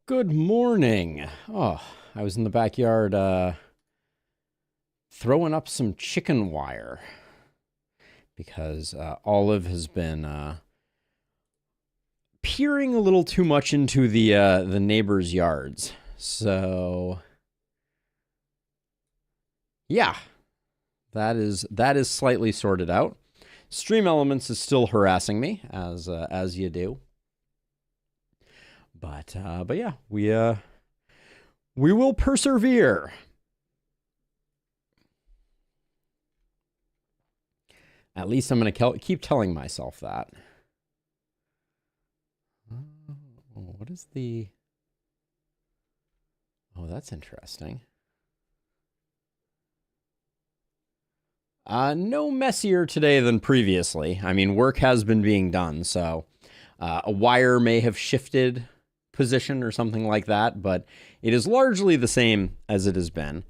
Good morning. Oh, I was in the backyard throwing up some chicken wire because Olive has been peering a little too much into the neighbors' yards. So yeah, that is slightly sorted out. Stream Elements is still harassing me as you do. But yeah, we will persevere. At least I'm going to keep telling myself that. What is the... Oh, that's interesting. No messier today than previously. I mean, work has been being done, so a wire may have shifted position or something like that, but it is largely the same as it has been.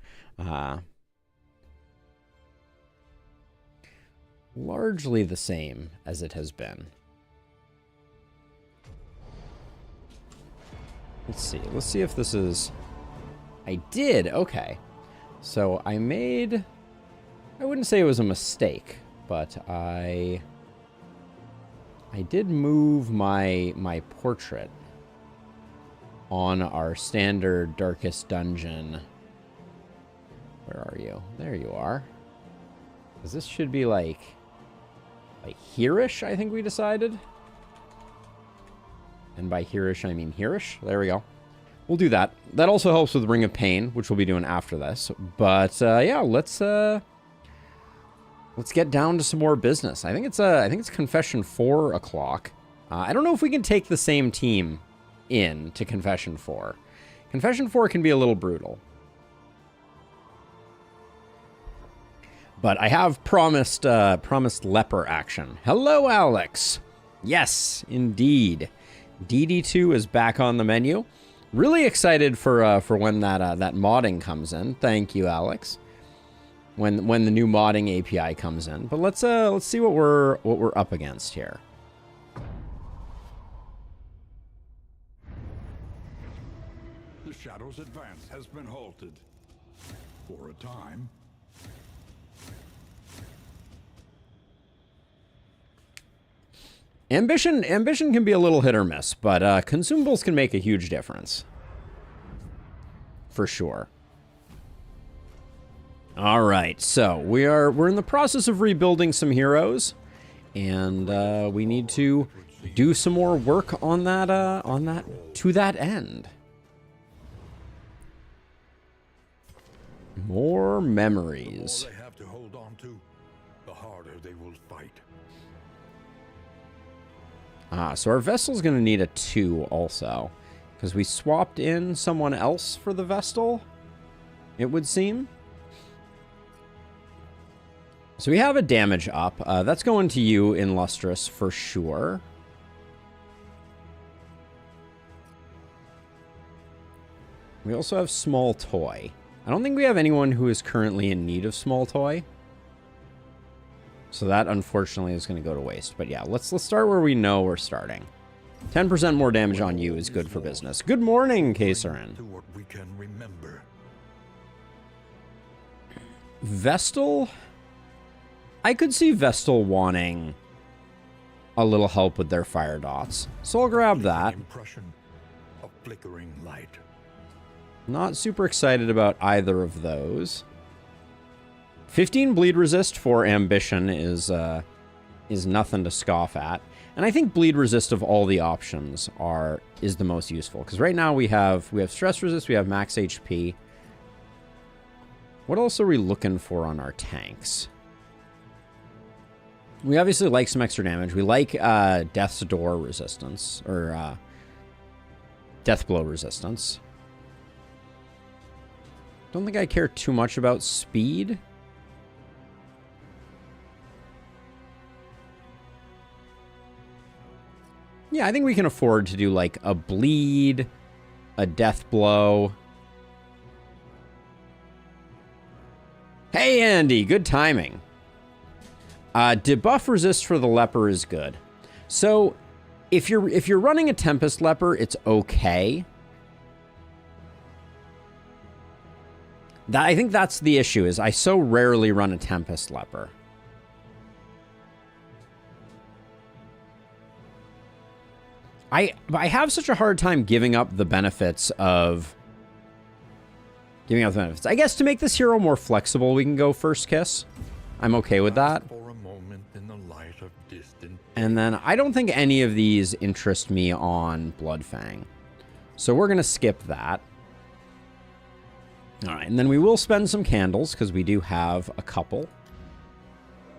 Largely the same as it has been. Let's see if this is... I did, okay. So I wouldn't say it was a mistake, but I did move my portrait on our standard darkest dungeon. Where are you? There you are. Because this should be like here-ish, I think we decided. And by here-ish, I mean here-ish. There we go. We'll do that. That also helps with Ring of Pain, which we'll be doing after this. But yeah, let's get down to some more business. I think it's Confession 4 o'clock. I don't know if we can take the same team in to Confession 4. Confession 4 can be a little brutal. But I have promised Leper action. Hello, Alex. Yes, indeed. DD2 is back on the menu. Really excited for when that modding comes in. Thank you, Alex. When the new modding API comes in. But let's see what we're up against here. The Shadow's advance has been halted for a time. Ambition can be a little hit or miss, but consumables can make a huge difference. For sure. All right, so we're in the process of rebuilding some heroes, and we need to do some more work on that to that end. More memories. The more they have to hold on to, the harder they will fight. So our Vestal's going to need a 2 also, because we swapped in someone else for the Vestal, it would seem. So we have a damage up. That's going to you, Illustrious, for sure. We also have Small Toy. I don't think we have anyone who is currently in need of Small Toy. So that, unfortunately, is going to go to waste. But yeah, let's start where we know we're starting. 10% more damage on you is good for business. Good morning, Kasarin. To what we can remember. Vestal? I could see Vestal wanting a little help with their fire dots. So I'll grab that. Impression of flickering light. Not super excited about either of those. 15 bleed resist for ambition is nothing to scoff at. And I think bleed resist of all the options is the most useful, because right now we have stress resist, we have max HP. What else are we looking for on our tanks? We obviously like some extra damage. We like Death's Door resistance, or Death Blow resistance. Don't think I care too much about speed. Yeah, I think we can afford to do like a bleed, a death blow. Hey, Andy, good timing. Debuff resist for the Leper is good. So if you're running a Tempest Leper, it's okay. I think that's the issue, is I so rarely run a Tempest Leper. I have such a hard time giving up the benefits of... I guess to make this hero more flexible, we can go First Kiss. I'm okay with that. And then I don't think any of these interest me on Bloodfang. So we're going to skip that. All right, and then we will spend some candles, because we do have a couple.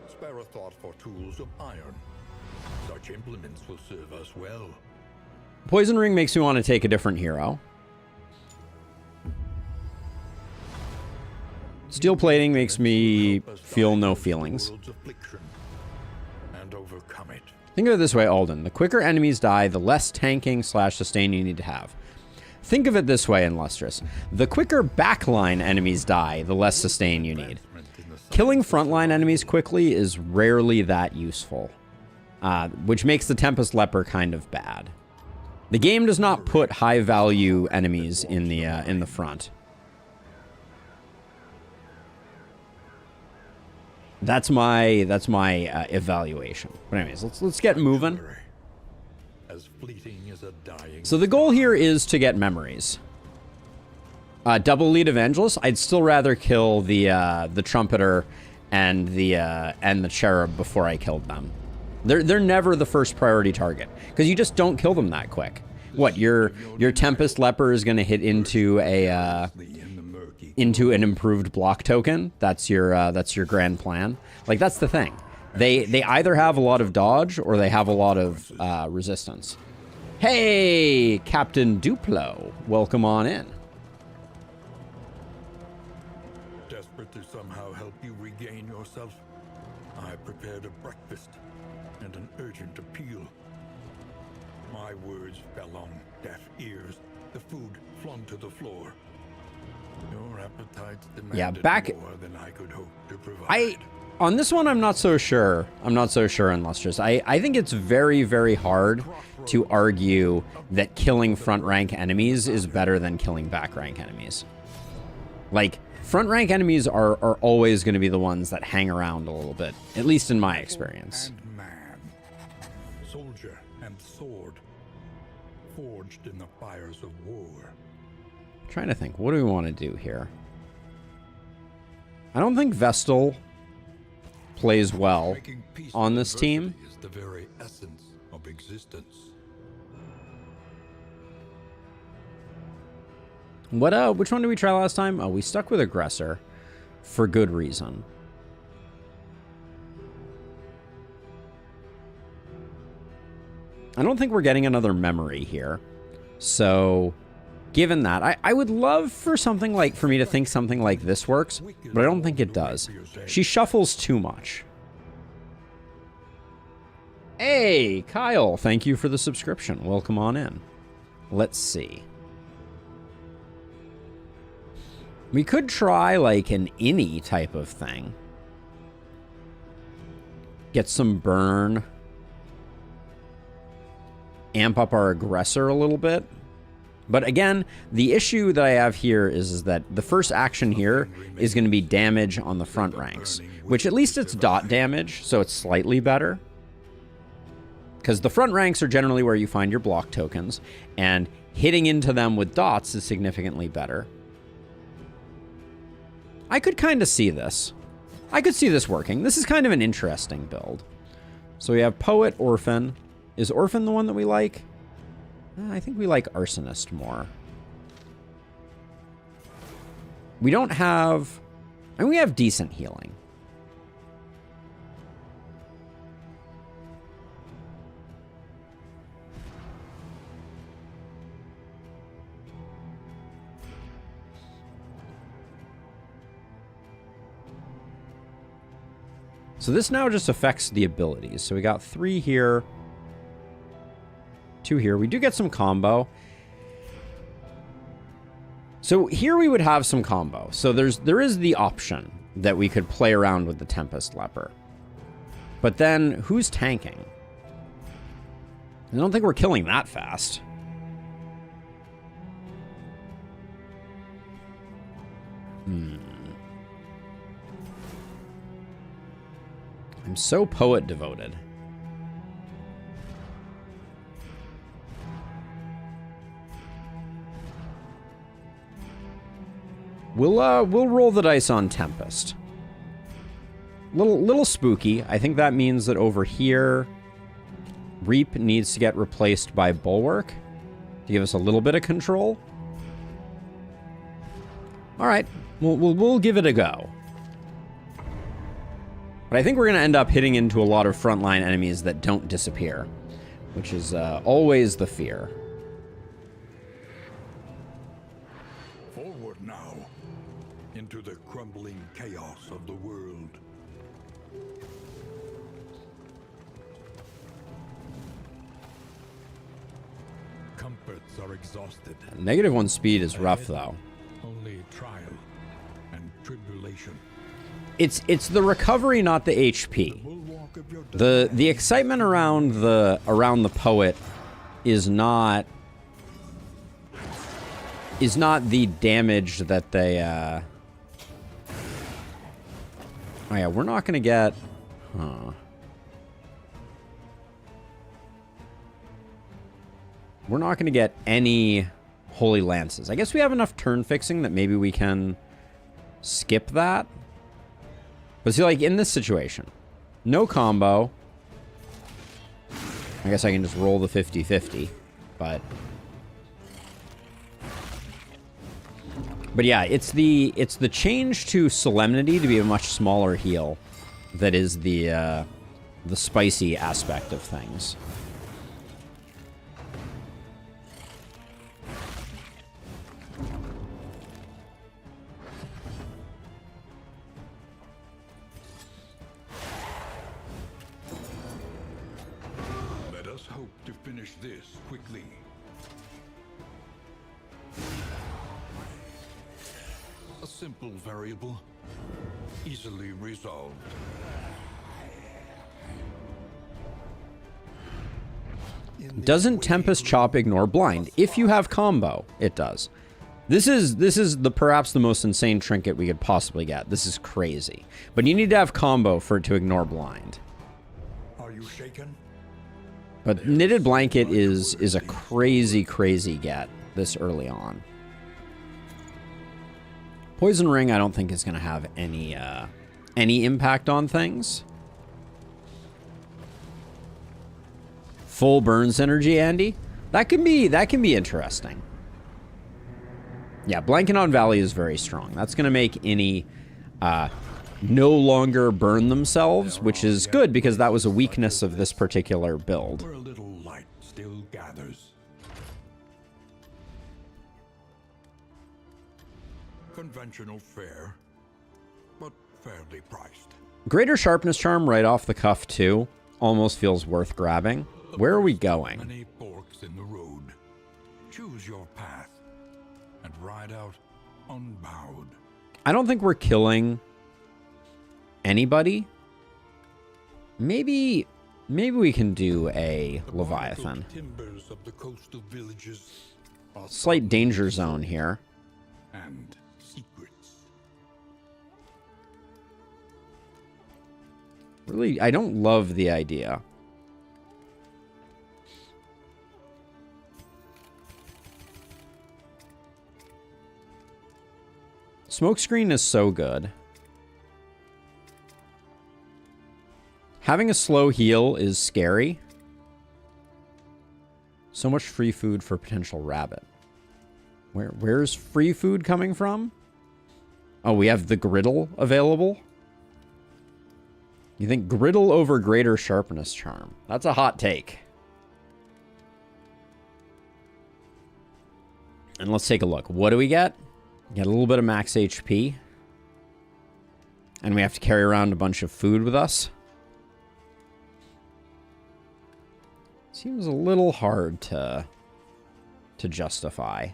Spare a thought for tools of iron. Such implements will serve us well. Poison Ring makes me want to take a different hero. Steel Plating makes me feel no feelings. Think of it this way, Alden. The quicker enemies die, the less tanking / sustain you need to have. Think of it this way, Illustrious. The quicker backline enemies die, the less sustain you need. Killing frontline enemies quickly is rarely that useful, which makes the Tempest Leper kind of bad. The game does not put high-value enemies in the front. That's my evaluation. But anyways, let's get moving. So the goal here is to get memories. Double lead Evangelist. I'd still rather kill the Trumpeter and the Cherub before I killed them. They're never the first priority target, because you just don't kill them that quick. What, your Tempest Leper is going to hit into an improved block token? That's your grand plan. Like, that's the thing. They either have a lot of dodge or they have a lot of resistance. Hey, Captain Duplo, welcome on in. Desperate to somehow help you regain yourself, I prepared a breakfast and an urgent appeal. My words fell on deaf ears. The food flung to the floor. Your appetites demanded more than I could hope to provide. On this one, I'm not so sure. I'm not so sure, Illustrious. I think it's very, very hard to argue that killing front rank enemies is better than killing back rank enemies. Like, front rank enemies are always going to be the ones that hang around a little bit, at least in my experience. And man, soldier and sword, forged in the fires of war. Trying to think, what do we want to do here? I don't think Vestal plays well on this team. Is the very essence of existence. Which one did we try last time? Oh, we stuck with Aggressor for good reason. I don't think we're getting another memory here. So, given that, I would love for me to think something like this works, but I don't think it does. She shuffles too much. Hey, Kyle, thank you for the subscription. Welcome on in. Let's see. We could try like an innie type of thing. Get some burn. Amp up our aggressor a little bit. But again, the issue that I have here is that the first action here is going to be damage on the front ranks, which at least it's dot damage, so it's slightly better. Because the front ranks are generally where you find your block tokens, and hitting into them with dots is significantly better. I could kind of see this. I could see this working. This is kind of an interesting build. So we have Poet, Orphan. Is Orphan the one that we like? I think we like Arsonist more. We don't have... I mean, we have decent healing. So this now just affects the abilities. So we got 3 here. 2 here. We do get some combo. So here we would have some combo. So there is the option that we could play around with the Tempest Leper. But then who's tanking? I don't think we're killing that fast. I'm so poet devoted. We'll roll the dice on Tempest. Little spooky. I think that means that over here, Reap needs to get replaced by Bulwark to give us a little bit of control. All right, we'll give it a go. But I think we're going to end up hitting into a lot of frontline enemies that don't disappear, which is always the fear. Forward now, into the crumbling chaos of the world. Comforts are exhausted. -1 speed is rough, though. Only trial and tribulation. It's the recovery, not the HP. The excitement around the poet is not the damage that they Oh yeah, we're not gonna get We're not gonna get any Holy Lances. I guess we have enough turn fixing that maybe we can skip that. But see, like, in this situation, no combo. I guess I can just roll the 50-50, but yeah, it's the change to Solemnity to be a much smaller heal that is the spicy aspect of things. This quickly. A simple variable, easily resolved. Doesn't Tempest Chop ignore blind? If you have combo, it does. This is perhaps the most insane trinket we could possibly get. This is crazy. But you need to have combo for it to ignore blind. Are you shaken? But Knitted Blanket is a crazy get this early on. Poison Ring I don't think is going to have any impact on things. Full burn synergy, Andy. That can be interesting. Yeah, Blanket on Valley is very strong. That's going to make any no longer burn themselves, which is good because that was a weakness of this particular build. Where a little light still gathers. Conventional fare, but fairly priced. Greater Sharpness Charm right off the cuff too almost feels worth grabbing. Where are we going? Many forks in the road. Choose your path and ride out unbowed. I don't think we're killing anybody. Maybe we can do a Leviathan. Timbers of the coastal villages are Slight danger zone here. and secrets. Really, I don't love the idea. Smokescreen is so good. Having a slow heal is scary. So much free food for potential rabbit. Where's free food coming from? Oh, we have the griddle available? You think griddle over greater sharpness charm? That's a hot take. And let's take a look. What do we get? Get a little bit of max HP. And we have to carry around a bunch of food with us. Seems a little hard to justify.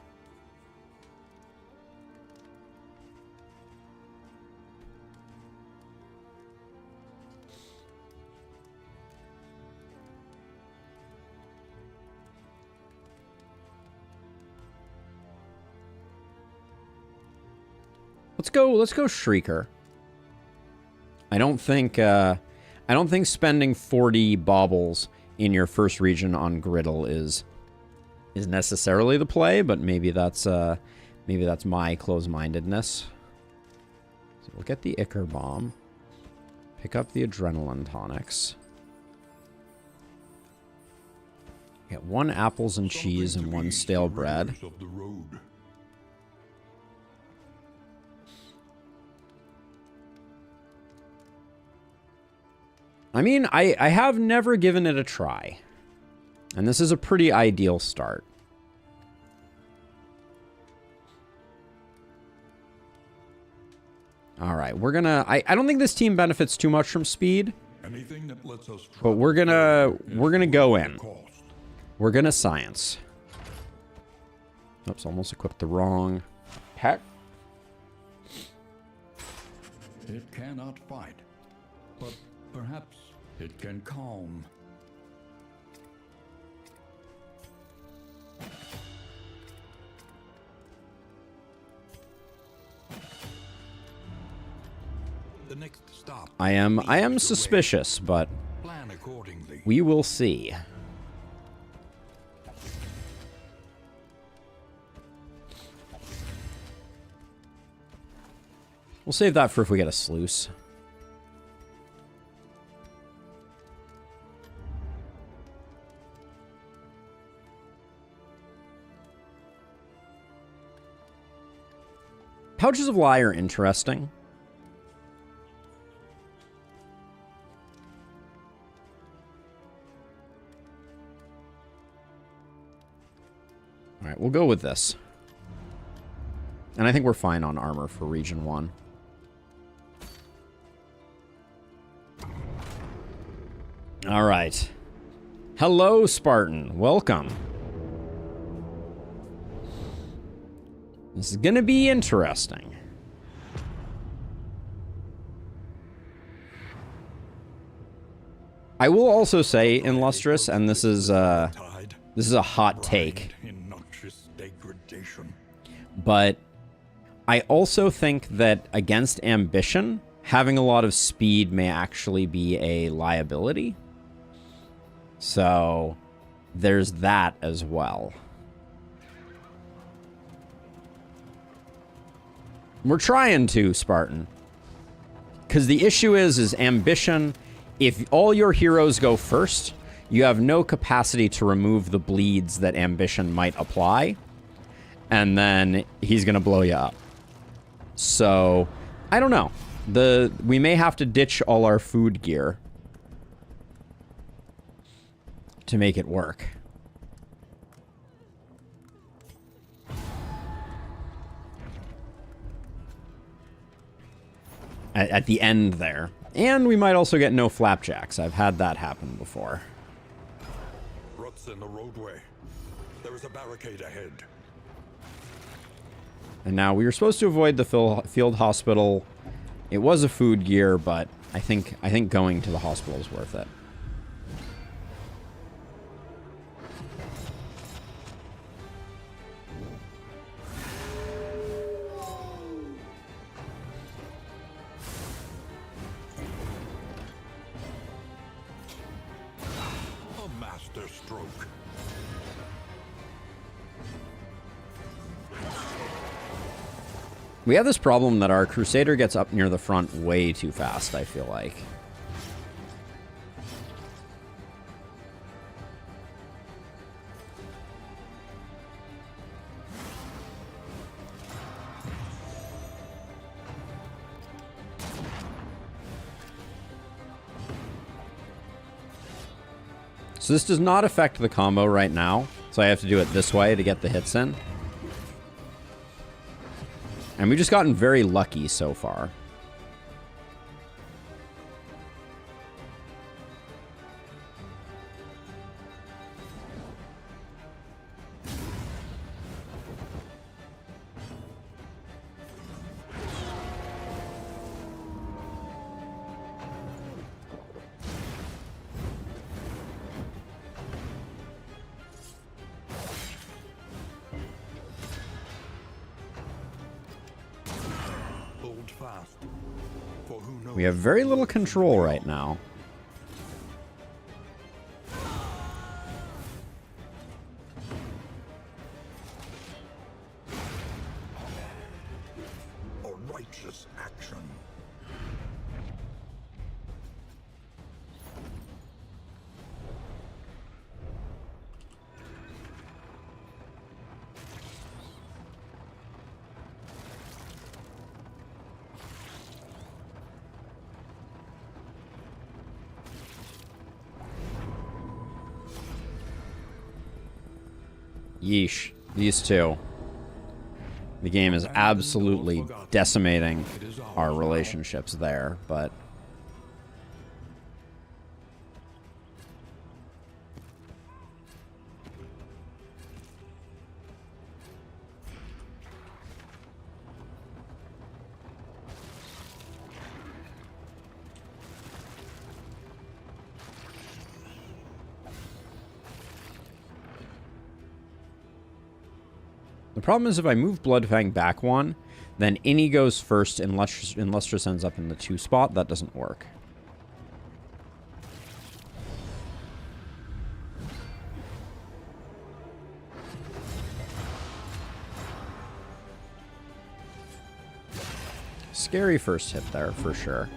Let's go Shrieker. I don't think I don't think spending 40 baubles in your first region on Griddle is necessarily the play, but maybe that's my close-mindedness. So we'll get the Ichor Bomb. Pick up the Adrenaline Tonics. Get 1 apples and cheese and 1 stale bread. I mean, I have never given it a try. And this is a pretty ideal start. All right, we're gonna... I don't think this team benefits too much from speed. But we're gonna go in. We're gonna science. Oops, almost equipped the wrong pet. It cannot fight, but perhaps it can calm. The next stop. I am suspicious, but we will see. We'll save that for if we get a sluice. Pouches of Lie are interesting. All right, we'll go with this. And I think we're fine on armor for Region 1. All right. Hello, Spartan. Welcome. This is going to be interesting. I will also say, Illustrious, and this is a hot take, but I also think that against ambition, having a lot of speed may actually be a liability. So there's that as well. We're trying to, Spartan. Because the issue is ambition. If all your heroes go first, you have no capacity to remove the bleeds that ambition might apply. And then he's going to blow you up. So, I don't know. We may have to ditch all our food gear to make it work. At the end there. And we might also get no flapjacks. I've had that happen before. Ruts in the roadway. There is a barricade ahead. And now we were supposed to avoid the field hospital. It was a food gear, but I think going to the hospital is worth it. A master stroke. We have this problem that our Crusader gets up near the front way too fast, I feel like. So this does not affect the combo right now, so I have to do it this way to get the hits in. And we've just gotten very lucky so far. We have very little control right now. Yeesh. These two. The game is absolutely decimating our relationships there, but... The problem is if I move Bloodfang back one, then Innie goes first and Lustrous ends up in the 2 spot. That doesn't work. Scary first hit there, for sure.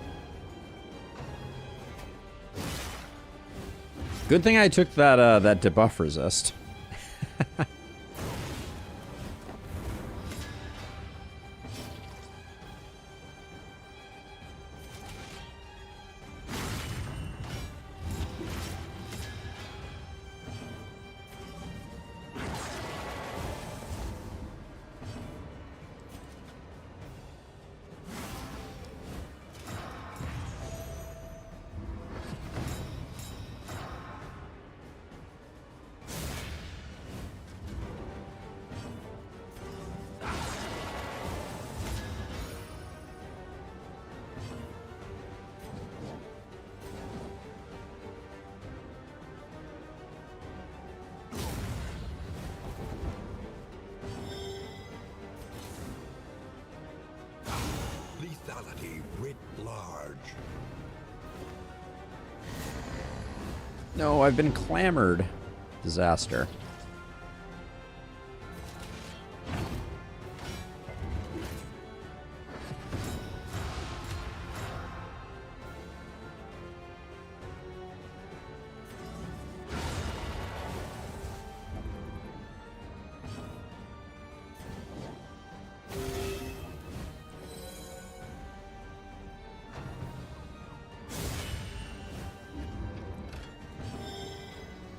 Good thing I took that debuff resist. Writ large. No, I've been clamored. Disaster.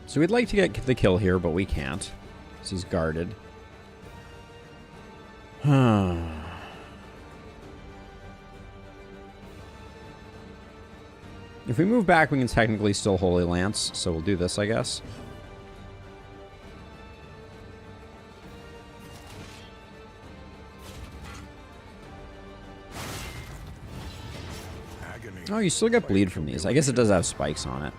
So we'd like to get the kill here, but we can't, because he's guarded. If we move back, we can technically still Holy Lance, so we'll do this, I guess. Oh, you still get bleed from these. I guess it does have spikes on it.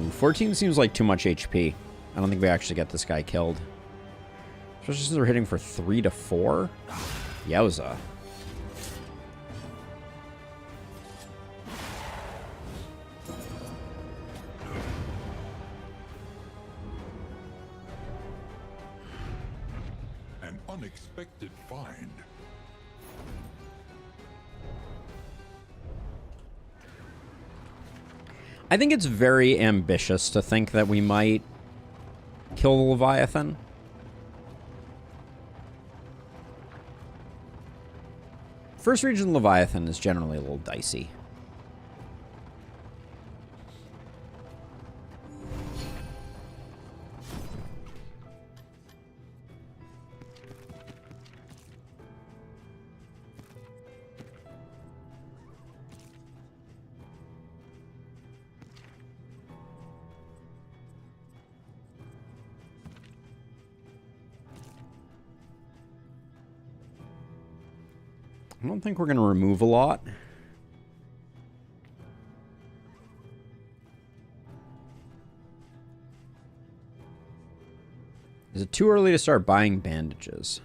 Ooh, 14 seems like too much HP. I don't think we actually get this guy killed. Especially since we're hitting for 3 to 4. Yowza. An unexpected find. I think it's very ambitious to think that we might kill the Leviathan. First region Leviathan is generally a little dicey. I don't think we're going to remove a lot. Is it too early to start buying bandages?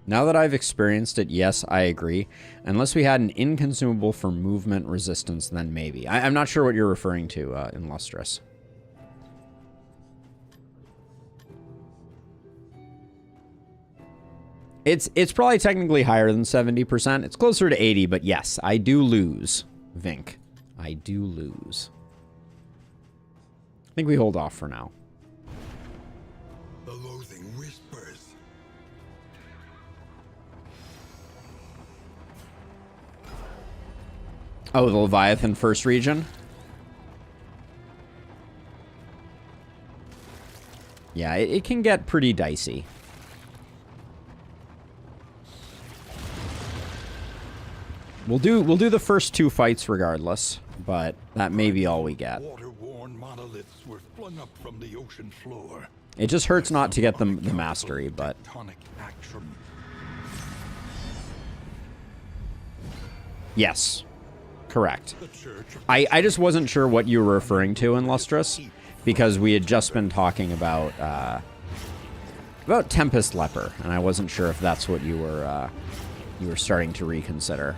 Now that I've experienced it, yes, I agree. Unless we had an inconsumable for movement resistance, then maybe. I'm not sure what you're referring to in Lustrous. It's probably technically higher than 70%. It's closer to 80, but yes, I do lose Vink I do lose. I think we hold off for now. The loathing whispers. Oh, the Leviathan first region? Yeah, it can get pretty dicey. We'll do the first 2 fights regardless, but that may be all we get. Water-worn monoliths were flung up from the ocean floor. It just hurts not to get the mastery, but... Tectonic action. Yes. Correct. The church I just wasn't sure what you were referring to in Lustrous, because we had just been talking about Tempest Leper, and I wasn't sure if that's what you were starting to reconsider.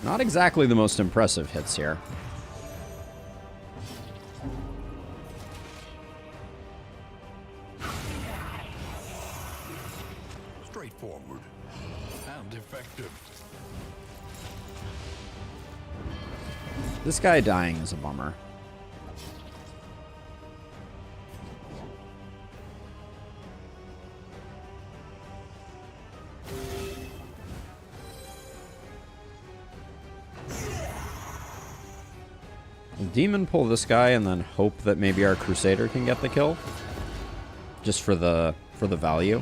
Not exactly the most impressive hits here. straightforward and effective. This guy dying is a bummer. Demon pull this guy and then hope that maybe our Crusader can get the kill. Just for the value.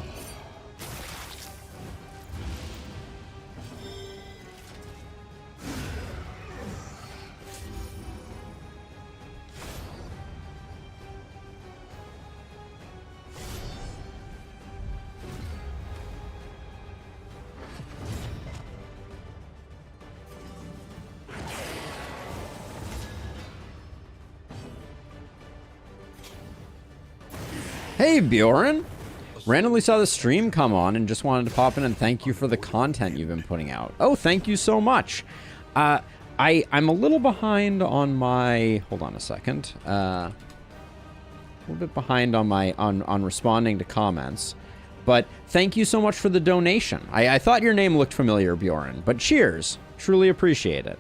Hey, Bjorn! Randomly saw the stream come on and just wanted to pop in and thank you for the content you've been putting out. Oh, thank you so much. I'm a little behind on my... Hold on a second. A little bit behind on my on responding to comments. But thank you so much for the donation. I thought your name looked familiar, Bjorn. But cheers. Truly appreciate it.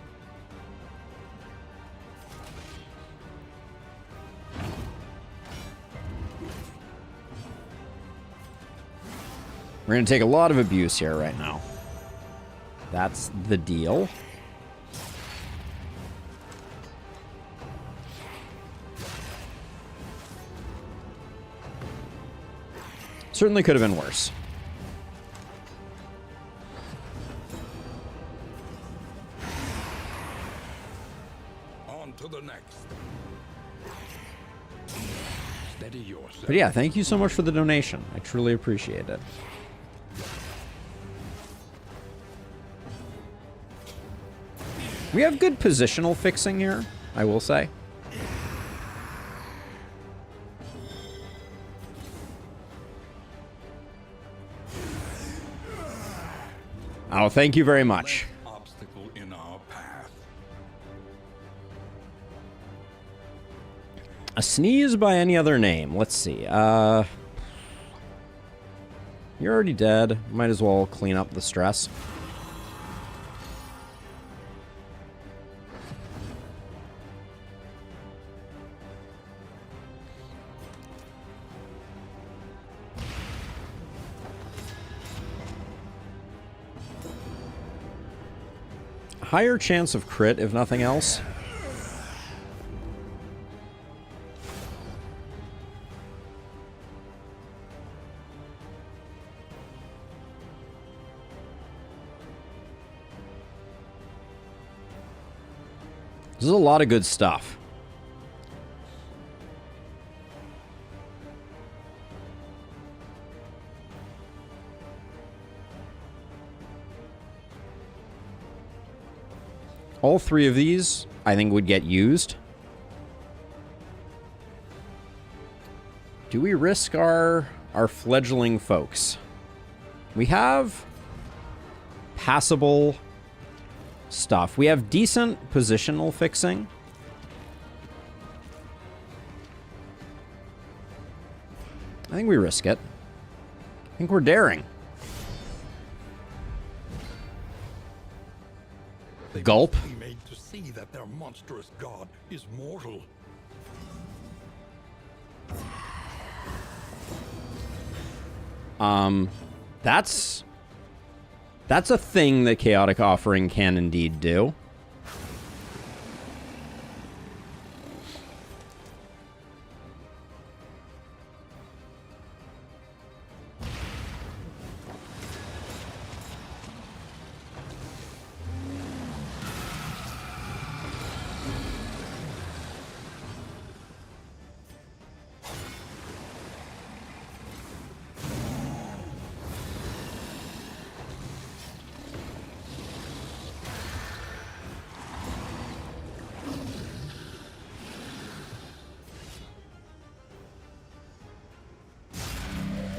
We're going to take a lot of abuse here right now. That's the deal. Certainly could have been worse. On to the next. Steady yourself. But yeah, thank you so much for the donation. I truly appreciate it. We have good positional fixing here, I will say. Oh, thank you very much. Obstacle in our path. A sneeze by any other name. Let's see. You're already dead. Might as well clean up the stress. Higher chance of crit, if nothing else. This is a lot of good stuff. All three of these, I think, would get used. Do we risk our fledgling folks? We have passable stuff. We have decent positional fixing. I think we risk it. I think we're daring. Gulp. Be made to see that their monstrous god is mortal. That's a thing that Chaotic Offering can indeed do.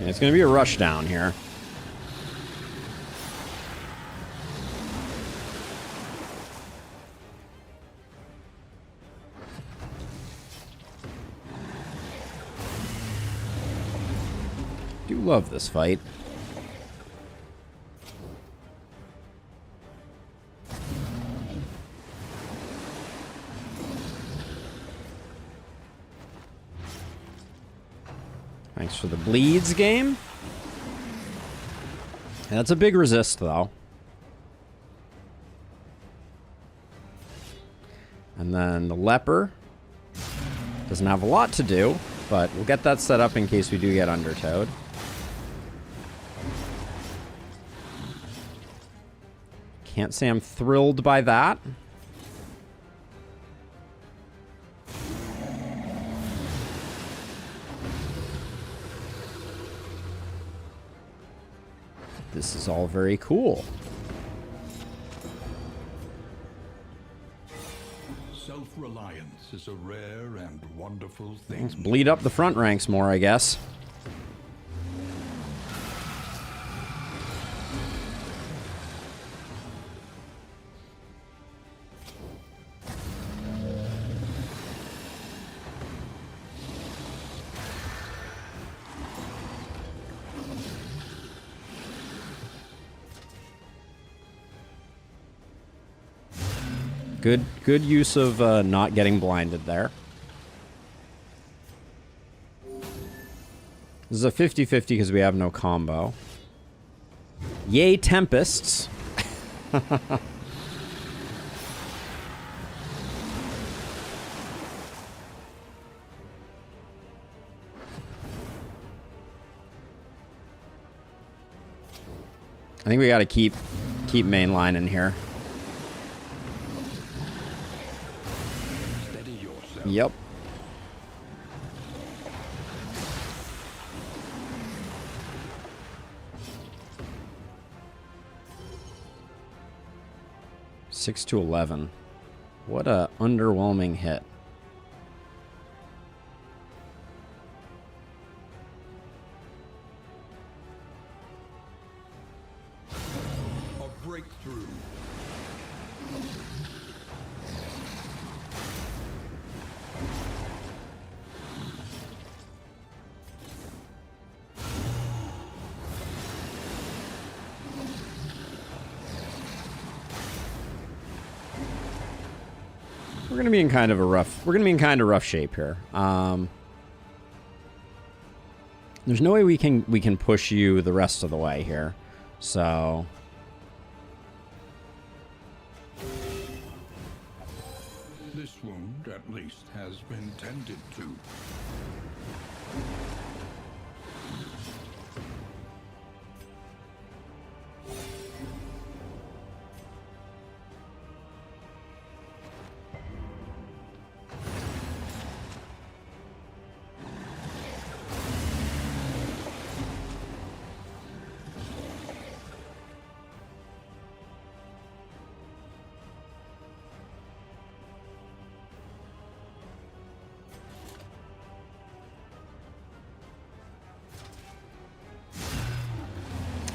It's going to be a rush down here. Do love this fight. Thanks for the bleeds game. That's a big resist, though. And then the Leper doesn't have a lot to do, but we'll get that set up in case we do get undertowed. Can't say I'm thrilled by that. This is all very cool. Self-reliance is a rare and wonderful thing. Let's bleed up the front ranks more, I guess. Good use of not getting blinded there. This is a 50-50 because we have no combo. Yay, Tempests. I think we got to keep mainline in here. Yep. Six to 11. What a underwhelming hit. A breakthrough. We're gonna be in kind of rough shape here. There's no way we can push you the rest of the way here. So This wound, at least, has been tended to.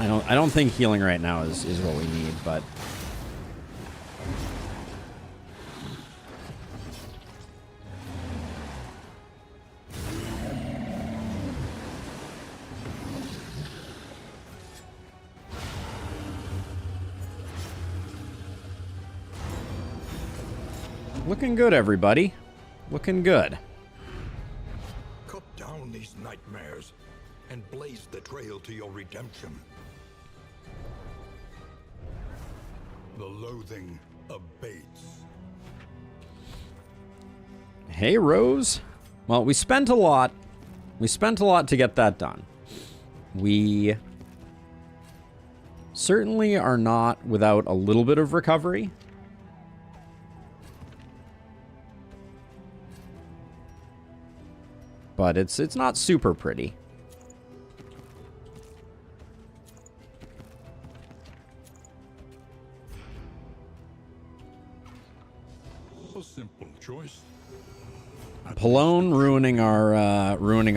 I don't think healing right now is what we need, but Looking good, everybody. Looking good. Cut down these nightmares and blaze the trail to your redemption. The loathing abates. Hey, Rose. Well, we spent a lot. We spent a lot to get that done. We certainly are not without a little bit of recovery. But it's not super pretty. A simple choice. Pallone ruining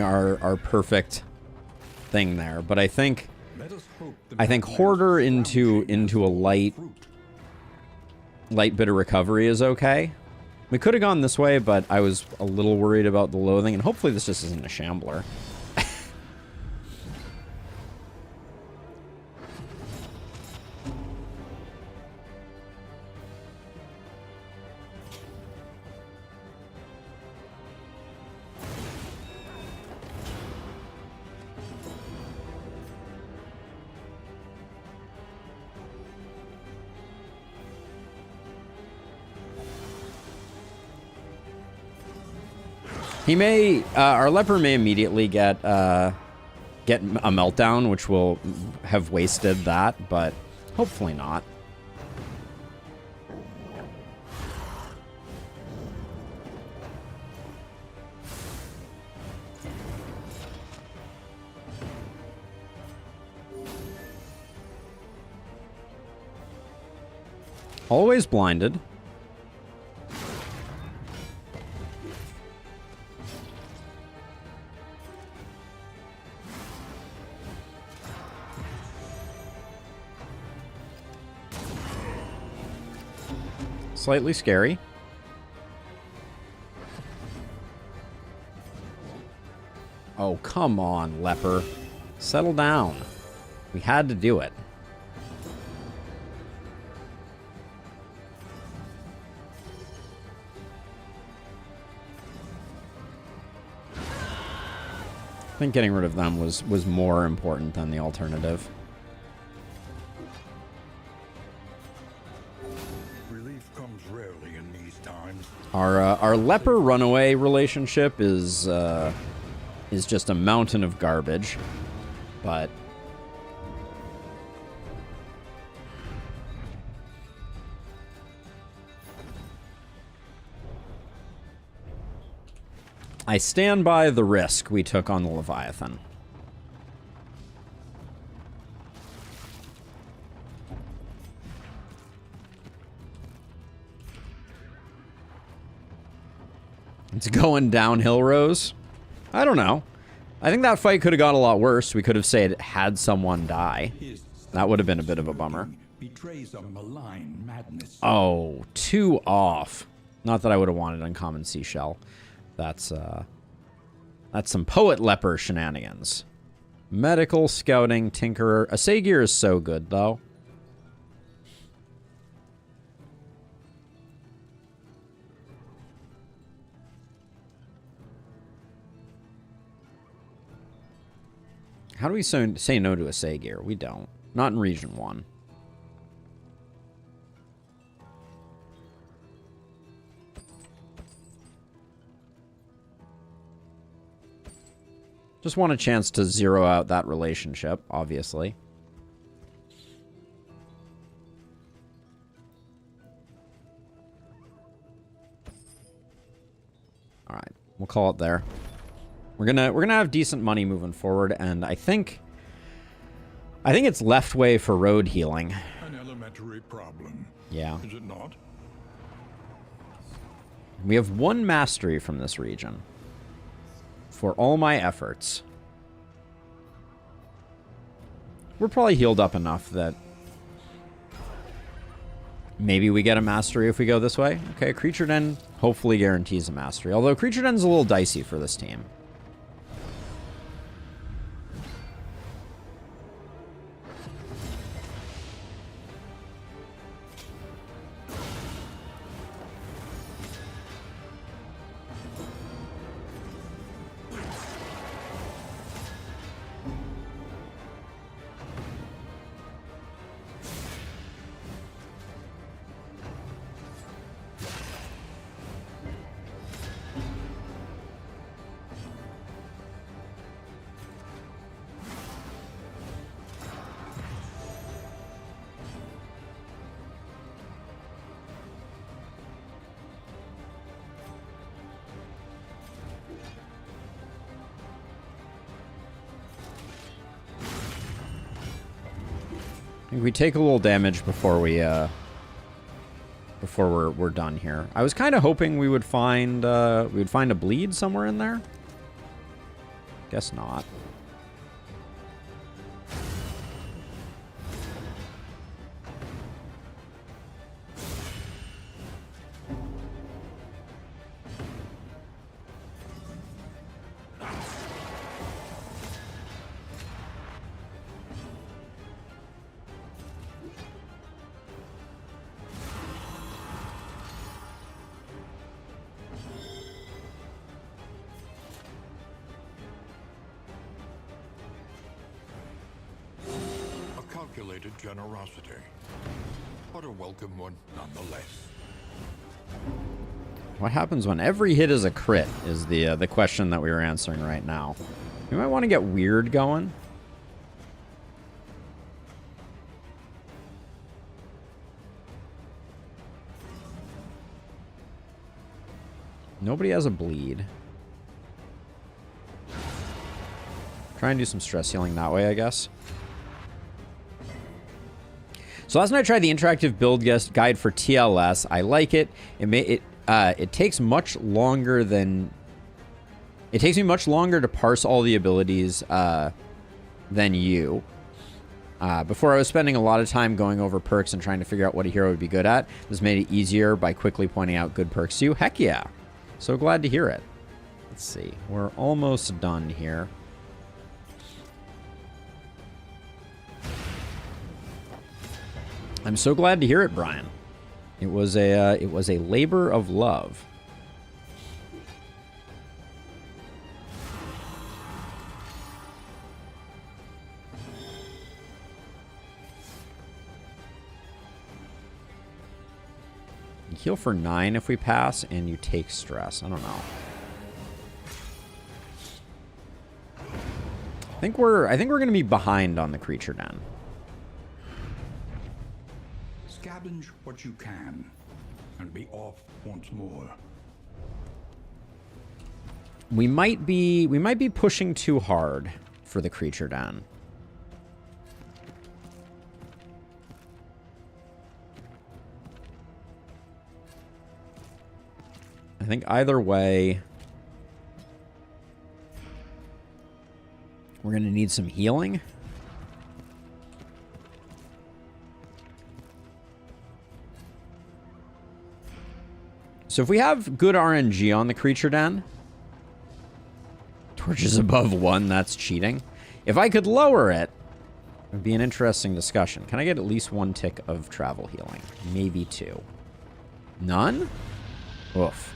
our perfect thing there, but I think Hoarder into a light bit of recovery is okay. We could have gone this way, but I was a little worried about the loathing, and hopefully this just isn't a shambler. He may, our leper may immediately get a meltdown, which will have wasted that, but hopefully not. Always blinded. Slightly scary. Oh, come on, Leper. Settle down. We had to do it. I think getting rid of them was more important than the alternative. Our leper runaway relationship is just a mountain of garbage, but I stand by the risk we took on the Leviathan. It's going downhill, Rose. I don't know. I think that fight could have got a lot worse. We could have said had someone die. That would have been a bit of a bummer. Oh, 2 off. Not that I would have wanted uncommon seashell. That's some poet leper shenanigans. Medical, scouting, tinkerer. Asagir is so good, though. How do we say no to a Asagir? We don't. Not in Region 1. Just want a chance to zero out that relationship, obviously. All right, we'll call it there. We're gonna have decent money moving forward, and I think it's left way for road healing. An elementary problem. Yeah. Is it not? We have 1 mastery from this region. For all my efforts. We're probably healed up enough that maybe we get a mastery if we go this way. Okay, Creature Den hopefully guarantees a mastery. Although Creature Den's a little dicey for this team. think we take a little damage before we're done here. I was kind of hoping we would find a bleed somewhere in there. Guess not. Calculated generosity, but a welcome one nonetheless. What happens when every hit is a crit is the question that we were answering right now. We might want to get weird going. Nobody has a bleed. Try and do some stress healing that way, I guess. So last night I tried the interactive build guide for TLS. I like it. It takes much longer than... It takes me much longer to parse all the abilities than you. Before I was spending a lot of time going over perks and trying to figure out what a hero would be good at. This made it easier by quickly pointing out good perks to you. Heck yeah. So glad to hear it. Let's see. We're almost done here. I'm so glad to hear it, Brian. It was a labor of love. You heal for 9 if we pass, and you take stress. I don't know. I think we're gonna be behind on the creature den. Scavenge what you can, and be off once more. We might be pushing too hard for the creature den. I think either way, we're gonna need some healing. So if we have good RNG on the creature den, torches above 1, that's cheating. If I could lower it, it would be an interesting discussion. Can I get at least 1 tick of travel healing? Maybe 2. None? Oof.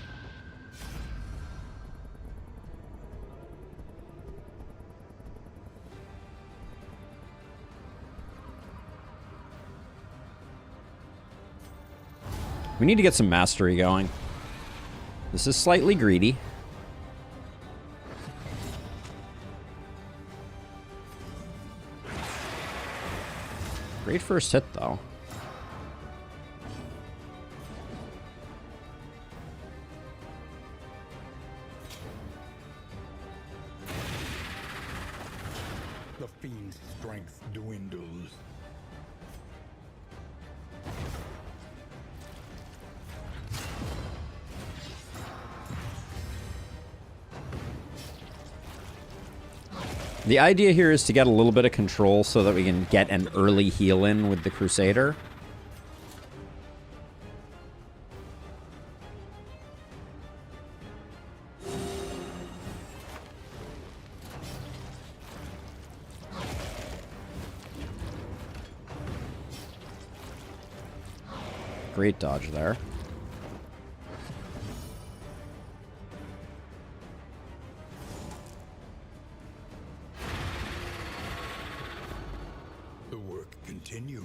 We need to get some mastery going. This is slightly greedy. Great first hit, though. The fiend's strength dwindles. The idea here is to get a little bit of control so that we can get an early heal in with the Crusader. Great dodge there. The work continues.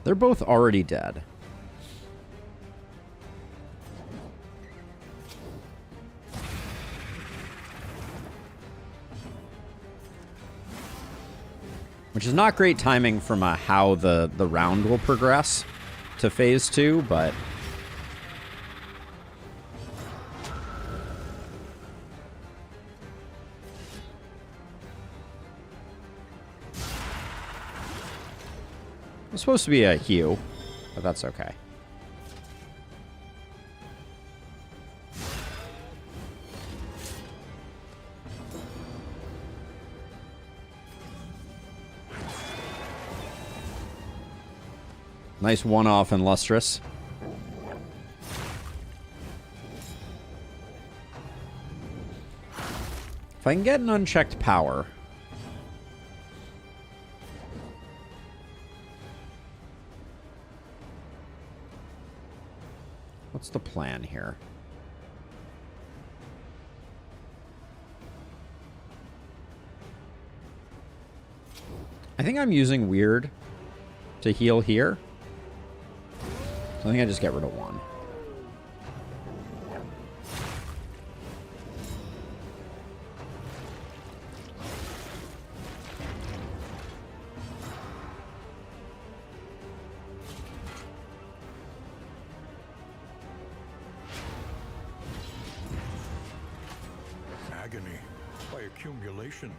They're both already dead. Which is not great timing from how the round will progress to phase 2, but... It's supposed to be a Hugh, but that's okay. Nice one-off and lustrous. If I can get an unchecked power. What's the plan here? I think I'm using weird to heal here. So I think I just get rid of one. Agony by accumulation.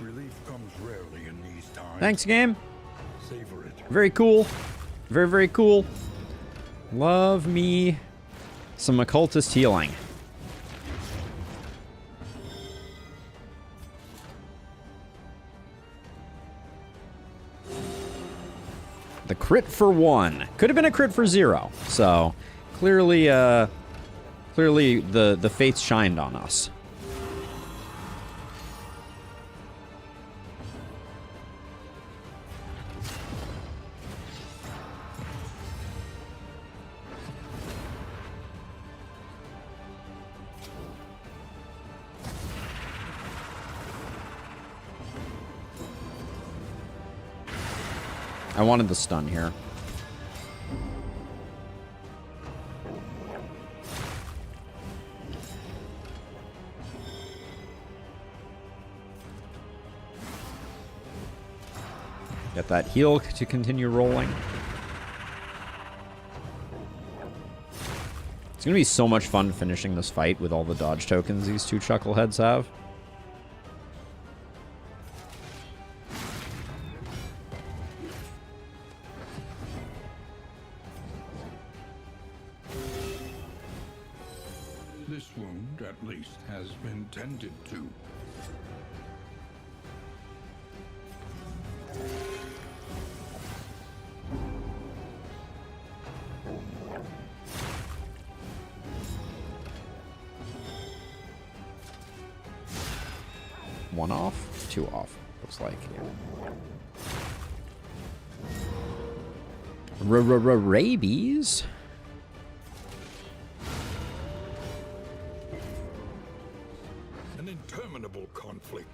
Relief comes rarely in these times. Thanks, game. Savor it. Very cool. Very, very cool. Love me some occultist healing. The crit for 1. Could have been a crit for 0. So, clearly, clearly the fates shined on us. I wanted the stun here. Get that heal to continue rolling. It's going to be so much fun finishing this fight with all the dodge tokens these two chuckleheads have. This wound, at least, has been tended to. One off? Two off, looks like. Rabies? An interminable conflict.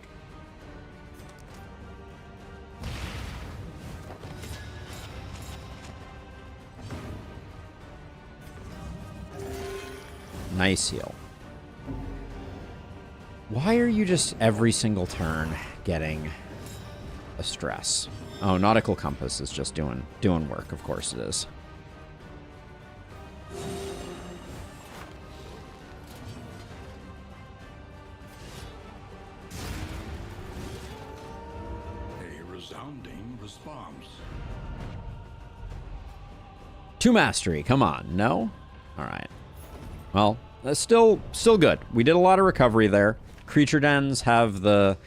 Nice heal. Why are you just every single turn getting a stress? Oh, Nautical Compass is just doing work. Of course it is. A resounding response. 2 mastery. Come on. No? All right. Well, that's still good. We did a lot of recovery there. Creature dens have the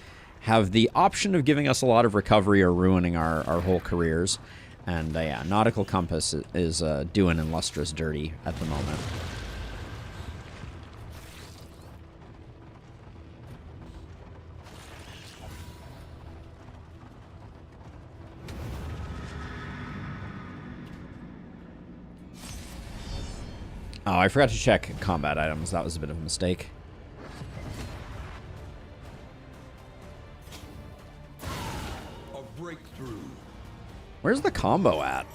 option of giving us a lot of recovery or ruining our whole careers. And yeah, Nautical Compass is doing Illustrious dirty at the moment. Oh, I forgot to check combat items. That was a bit of a mistake. A breakthrough. Where's the combo at?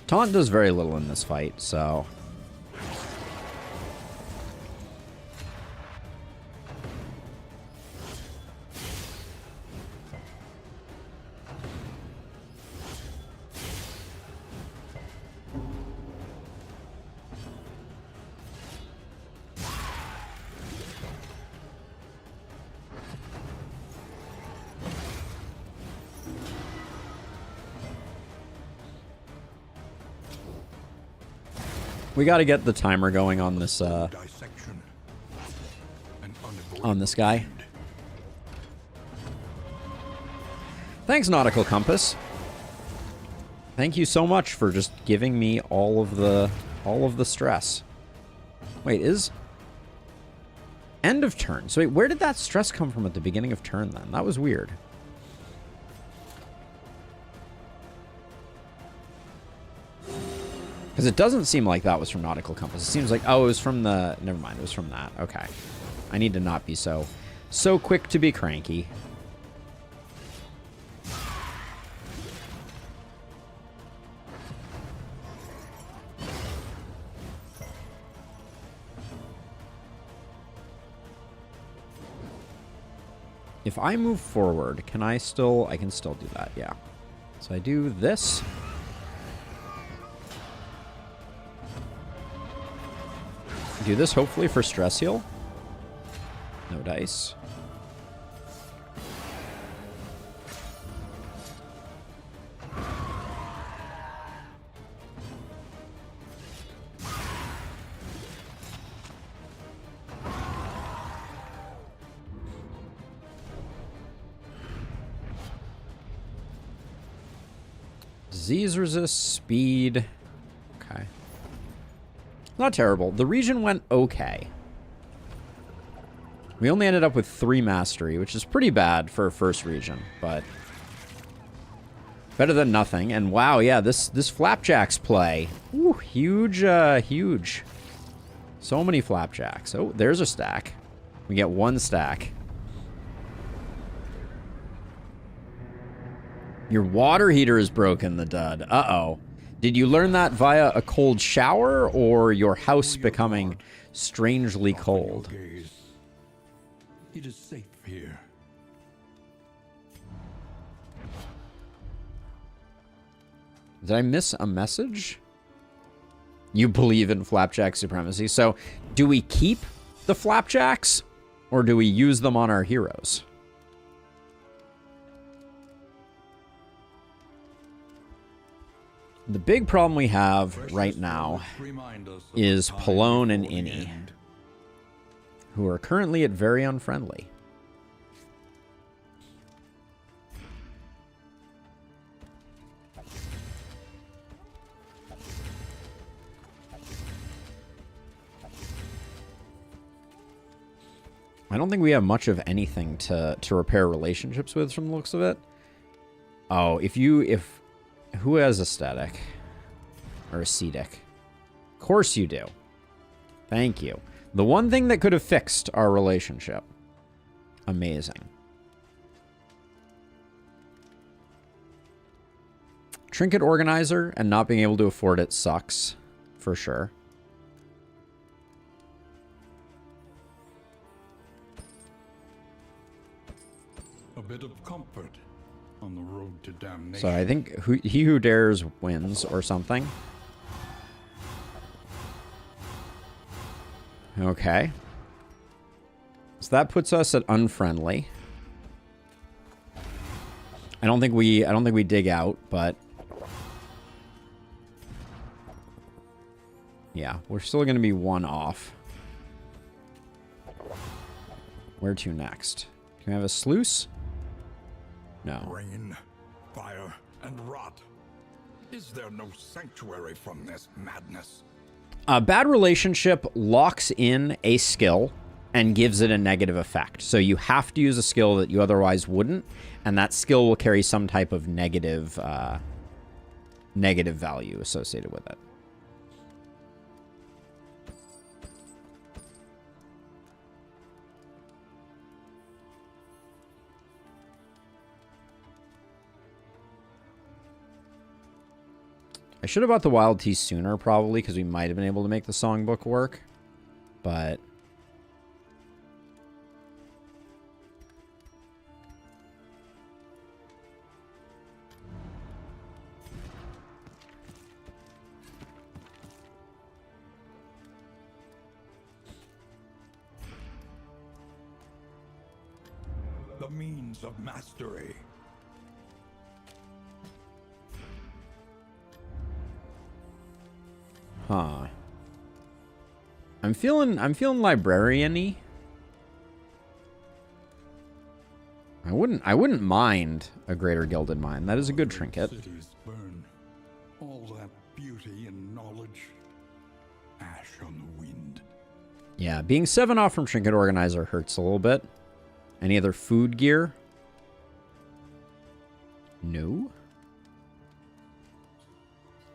Taunt does very little in this fight, so... We gotta get the timer going on this, on this guy. Thanks, Nautical Compass. Thank you so much for just giving me all of the stress. Wait, is... End of turn. So wait, where did that stress come from at the beginning of turn then? That was weird. Because it doesn't seem like that was from Nautical Compass. It seems like, oh, it was from the... Never mind, it was from that. Okay. I need to not be so quick to be cranky. If I move forward, can I still... I can still do that, yeah. So I do this... Do this hopefully for stress heal. No dice. Disease resist, speed. Okay. Not terrible. The region went okay. We only ended up with 3 mastery, which is pretty bad for a first region, but better than nothing. And wow, yeah, this flapjacks play. Ooh, huge, huge. So many flapjacks. Oh, there's a stack. We get 1 stack. Your water heater is broken, the dud. Uh-oh. Did you learn that via a cold shower or your house becoming strangely cold? It is safe here. Did I miss a message? You believe in flapjack supremacy. So, do we keep the flapjacks or do we use them on our heroes? The big problem we have right now is Palone and Innie, who are currently at very unfriendly. I don't think we have much of anything to repair relationships with from the looks of it. Oh, who has aesthetic? Or ascetic? Of course you do. Thank you. The one thing that could have fixed our relationship. Amazing. Trinket organizer and not being able to afford it sucks. For sure. A bit of comfort on the road to damnation. So I think he who dares wins or something. Okay. So that puts us at unfriendly. I don't think we dig out, but yeah, we're still going to be 1 off. Where to next? Can we have a sluice? No. Rain, fire, and rot. Is there no sanctuary from this madness? A bad relationship locks in a skill and gives it a negative effect. So you have to use a skill that you otherwise wouldn't, and that skill will carry some type of negative value associated with it. I should have bought the wild tea sooner, probably, because we might have been able to make the songbook work. But... the means of mastery. Huh. I'm feeling librarian-y. I wouldn't mind a greater gilded mind. That is a good trinket. Cities burn. All that beauty and knowledge. Ash on the wind. Yeah, being 7 off from Trinket Organizer hurts a little bit. Any other food gear? No.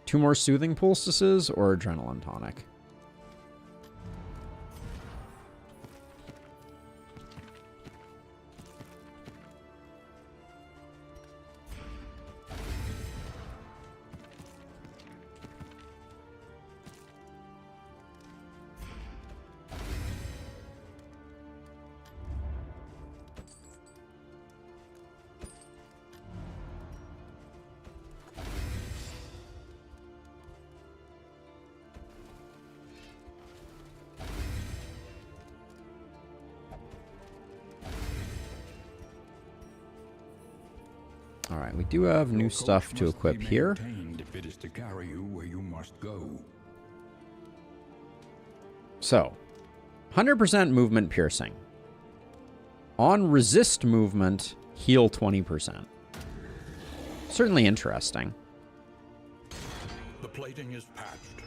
2 more soothing poultices or adrenaline tonic? All right, we do have new stuff to equip here. If it is to carry you where you must go. So, 100% movement piercing. On resist movement, heal 20%. Certainly interesting. The plating is patched.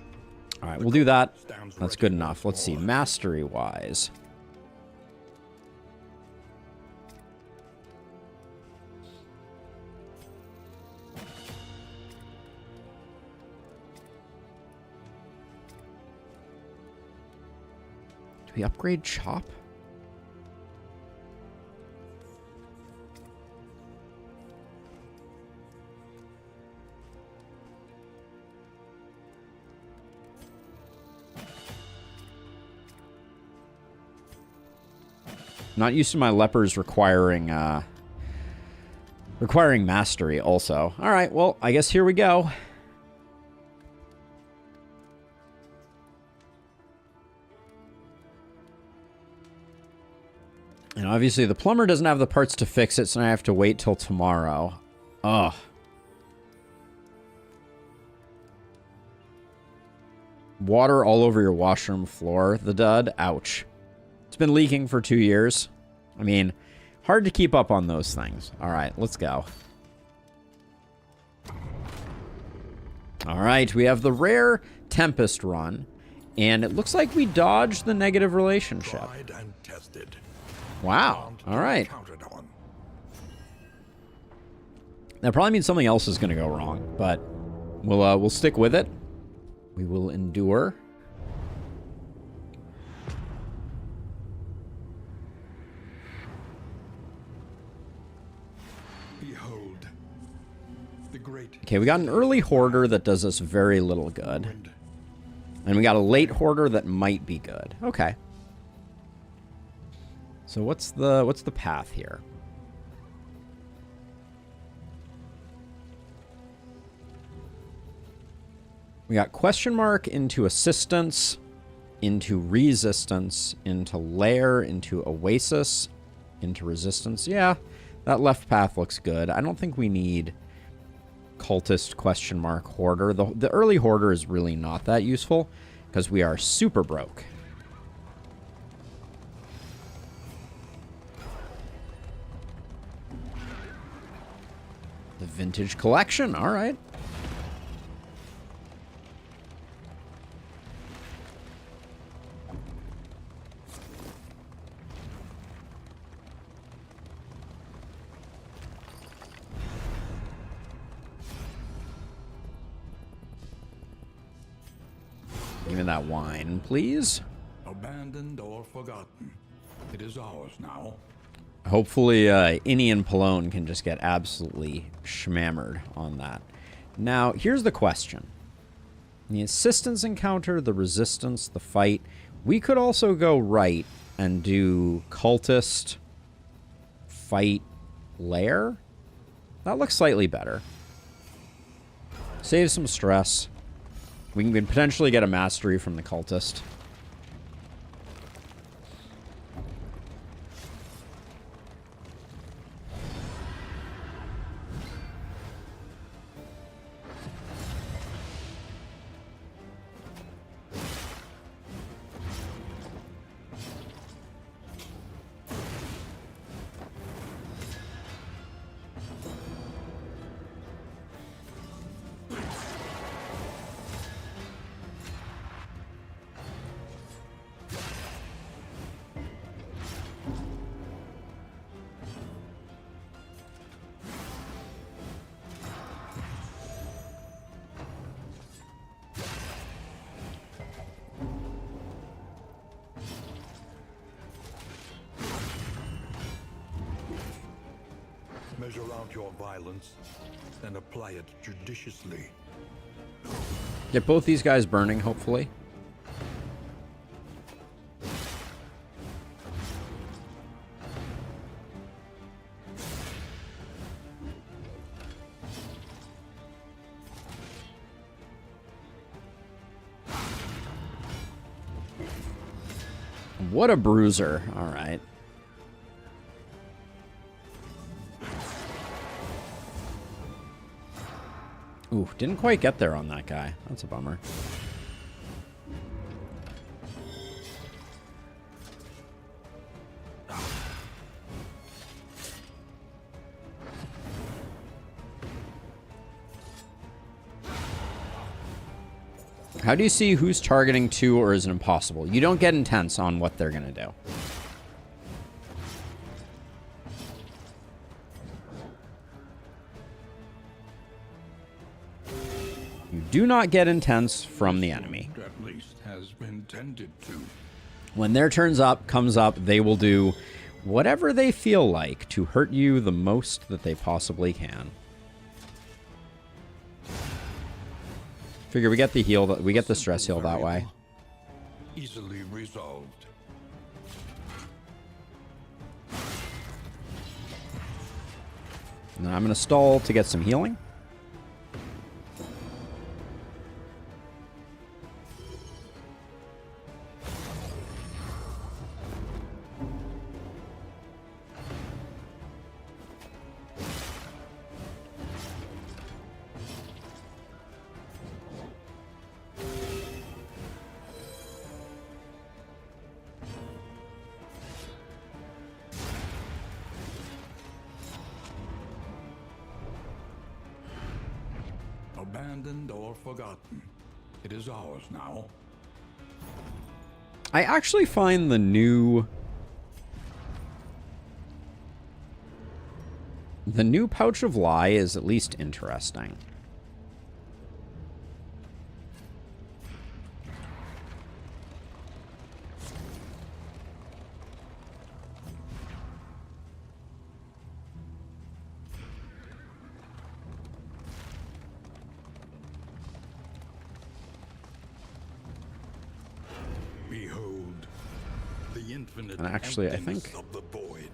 All right, we'll do that. That's good enough. Let's see, mastery-wise. Do we upgrade chop? Not used to my lepers requiring mastery also. All right, well, I guess here we go. And obviously the plumber doesn't have the parts to fix it, so now I have to wait till tomorrow. Ugh. Water all over your washroom floor, the dud. Ouch. It's been leaking for 2 years. I mean, hard to keep up on those things. All right, let's go. All right, we have the rare Tempest run, and it looks like we dodged the negative relationship. Tried and tested. Wow. All right. That probably means something else is going to go wrong, but we'll stick with it. We will endure. Behold, the great. Okay, we got an early hoarder that does us very little good. And we got a late hoarder that might be good. Okay. So what's the path here? We got question mark into assistance, into resistance, into lair, into oasis, into resistance. Yeah, that left path looks good. I don't think we need cultist question mark hoarder. The early hoarder is really not that useful because we are super broke. The vintage collection, all right. Give me that wine, please. Abandoned or forgotten. It is ours now. Hopefully, Innie and Pallone can just get absolutely schmammered on that. Now, here's the question. The assistance encounter, the resistance, the fight. We could also go right and do cultist, fight, lair. That looks slightly better. Save some stress. We can potentially get a mastery from the cultist. Measure out your violence and apply it judiciously. Get both these guys burning, hopefully. What a bruiser. All right. Ooh, didn't quite get there on that guy. That's a bummer. How do you see who's targeting two or is it impossible? You don't get intense on what they're going to do. You do not get intense from the enemy. At least has been tended to. When their turns up comes up, they will do whatever they feel like to hurt you the most that they possibly can. Figure we get the heal, we get the stress heal that way. Easily resolved. And then I'm going to stall to get some healing. Abandoned or forgotten. It is ours now. I actually find the new Pouch of Lie is at least interesting. Behold, the infinite And actually, I emptiness think of the void.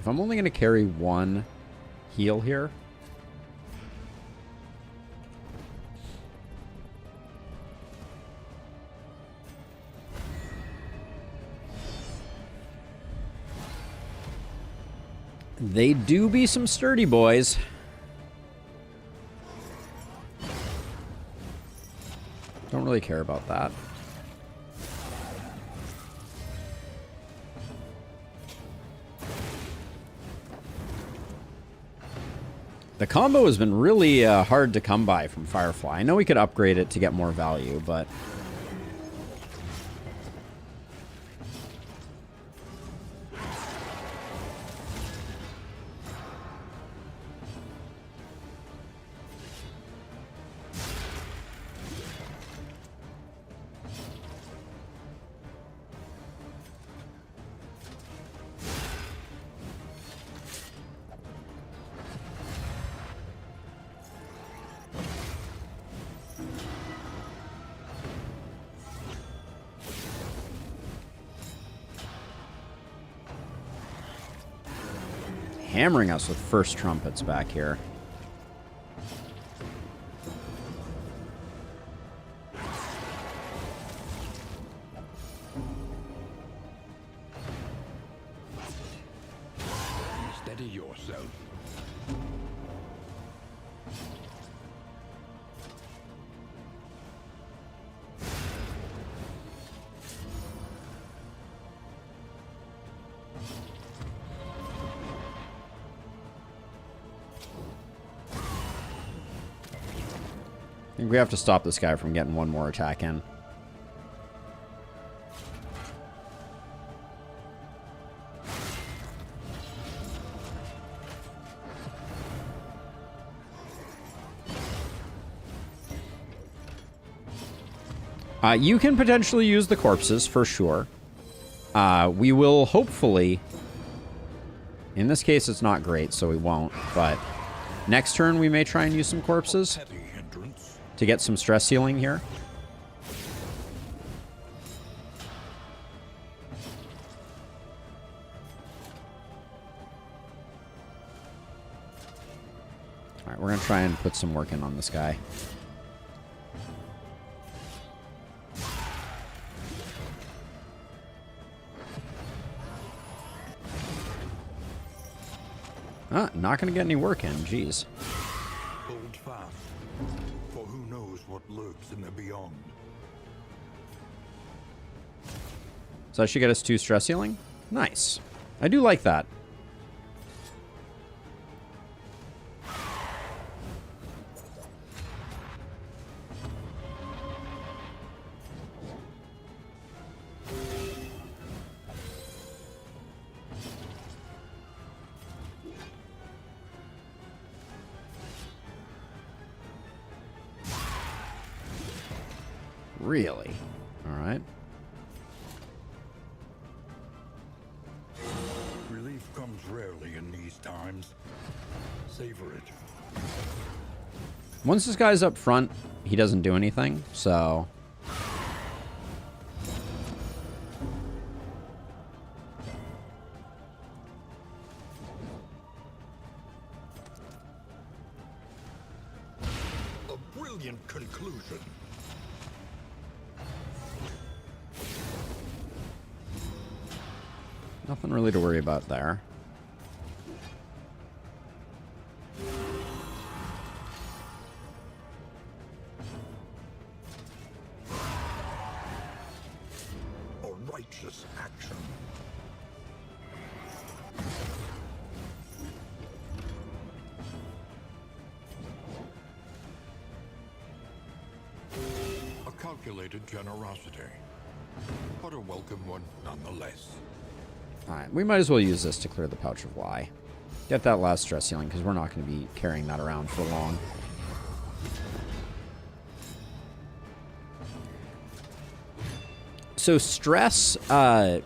if I'm only going to carry one heal here, they do be some sturdy boys. Don't really care about that. The combo has been really hard to come by from Firefly. I know we could upgrade it to get more value, but... hammering us with first trumpets back here. Steady yourself. I think we have to stop this guy from getting one more attack in. You can potentially use the corpses, for sure. We will hopefully... In this case, it's not great, so we won't. But next turn, we may try and use some corpses to get some stress healing here. All right, we're going to try and put some work in on this guy. Not going to get any work in. Jeez. Hold fast, for who knows what lurks in the beyond. So that should get us 2 stress healing. Nice. I do like that. Really? All right. Relief comes rarely in these times. Savor it. Once this guy's up front, he doesn't do anything, so... A brilliant conclusion. Nothing really to worry about there. A righteous action. A calculated generosity, but a welcome one nonetheless. Alright, we might as well use this to clear the Pouch of Lie. Get that last stress healing, because we're not going to be carrying that around for long. So stress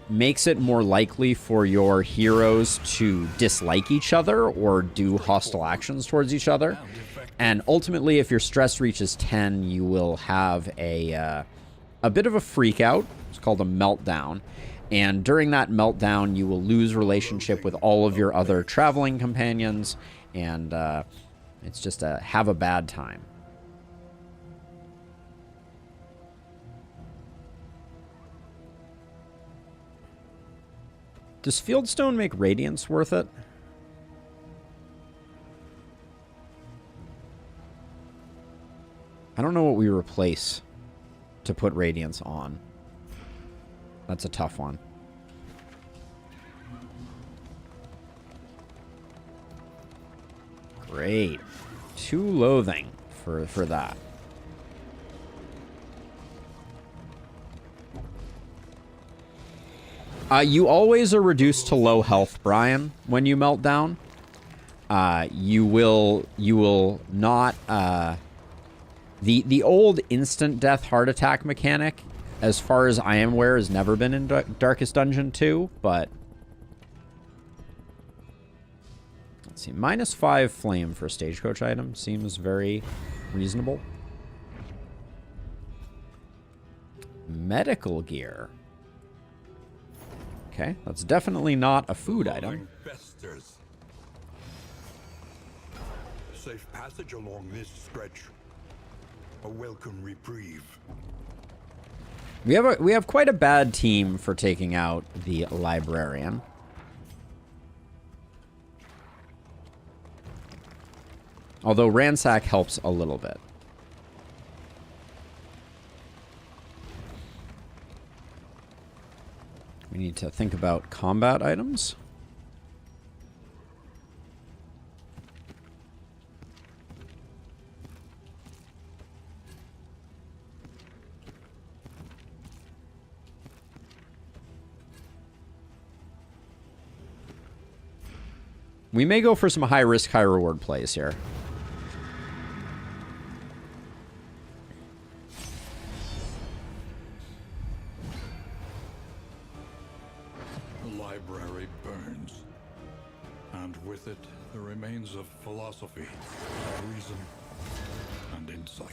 makes it more likely for your heroes to dislike each other or do hostile actions towards each other. And ultimately, if your stress reaches 10, you will have a bit of a freak out. It's called a meltdown. And during that meltdown, you will lose relationship with all of your other traveling companions, and it's just a have a bad time. Does Fieldstone make Radiance worth it? I don't know what we replace to put Radiance on. That's a tough one. Great. 2 loathing for that. You always are reduced to low health, Brian, when you melt down. You will not the old instant death heart attack mechanic, as far as I am aware, has never been in Darkest Dungeon 2, but... Let's see, -5 flame for stagecoach item seems very reasonable. Medical gear. Okay, that's definitely not a food item. safe passage along this stretch. A welcome reprieve. We have quite a bad team for taking out the librarian. Although ransack helps a little bit. We need to think about combat items. We may go for some high-risk, high-reward plays here. The library burns, and with it, the remains of philosophy, reason, and insight.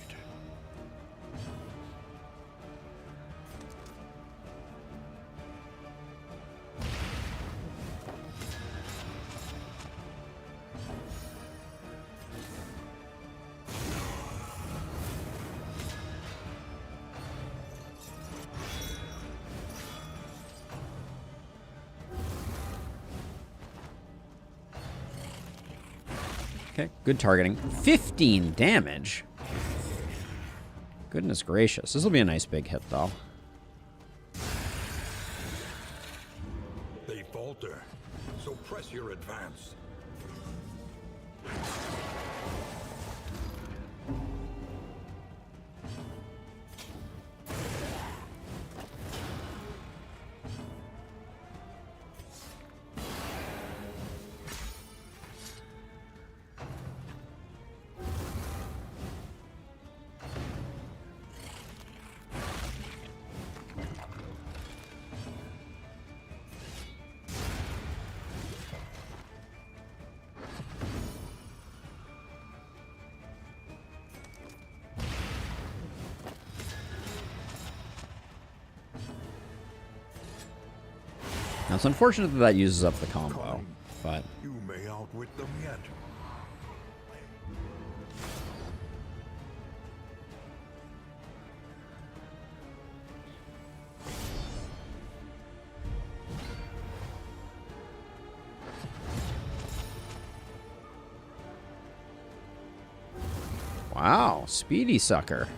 Okay, good targeting. 15 damage. Goodness gracious. This will be a nice big hit, though. They falter, so press your advance. Now, it's unfortunate that that uses up the combo, but... You may outwit them yet. Wow, speedy sucker.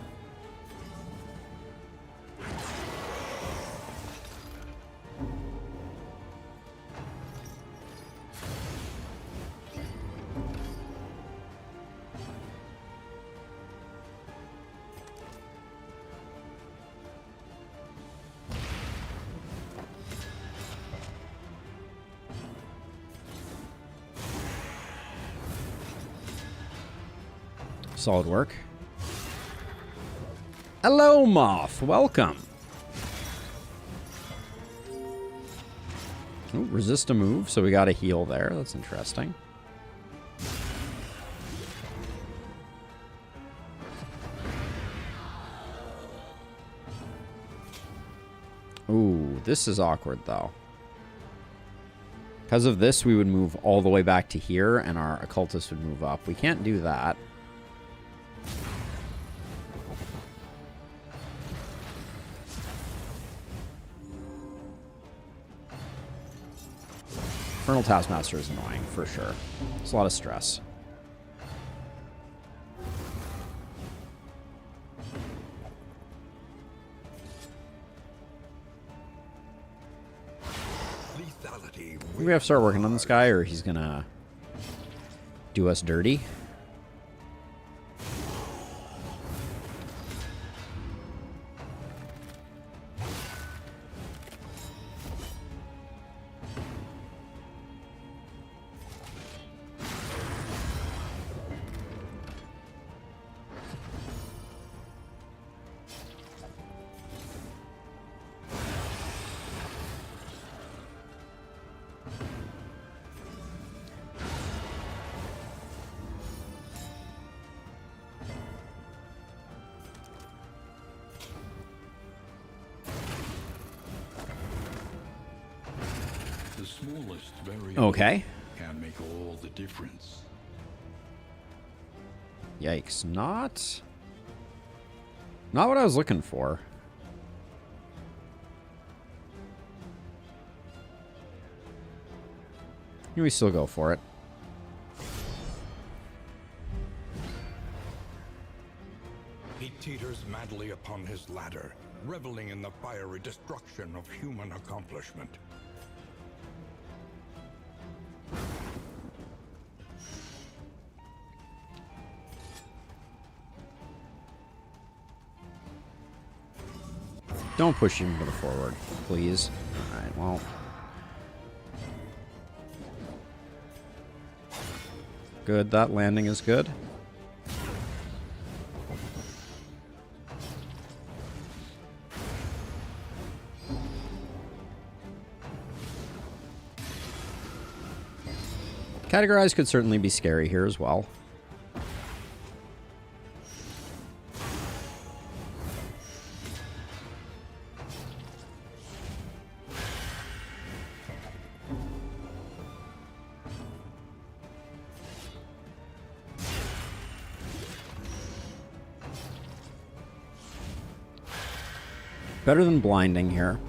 Solid work. Hello, Moth. Welcome. Ooh, resist a move, so we got a heal there. That's interesting. Ooh, this is awkward, though. Because of this, we would move all the way back to here, and our occultist would move up. We can't do that. Infernal Taskmaster is annoying, for sure. It's a lot of stress. We have to start working on this guy, or he's gonna do us dirty. The smallest variable Okay. can make all the difference. Yikes. Not what I was looking for. We still go for it. He teeters madly upon his ladder, reveling in the fiery destruction of human accomplishment. Don't push him to the forward, please. Alright, well. Good, that landing is good. Categorize could certainly be scary here as well. Better than blinding here.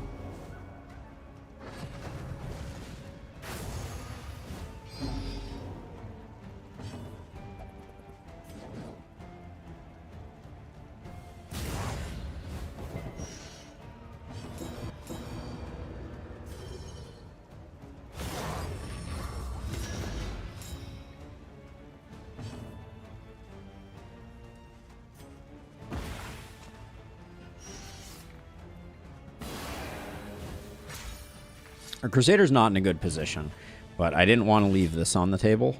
Our Crusader's not in a good position, but I didn't want to leave this on the table.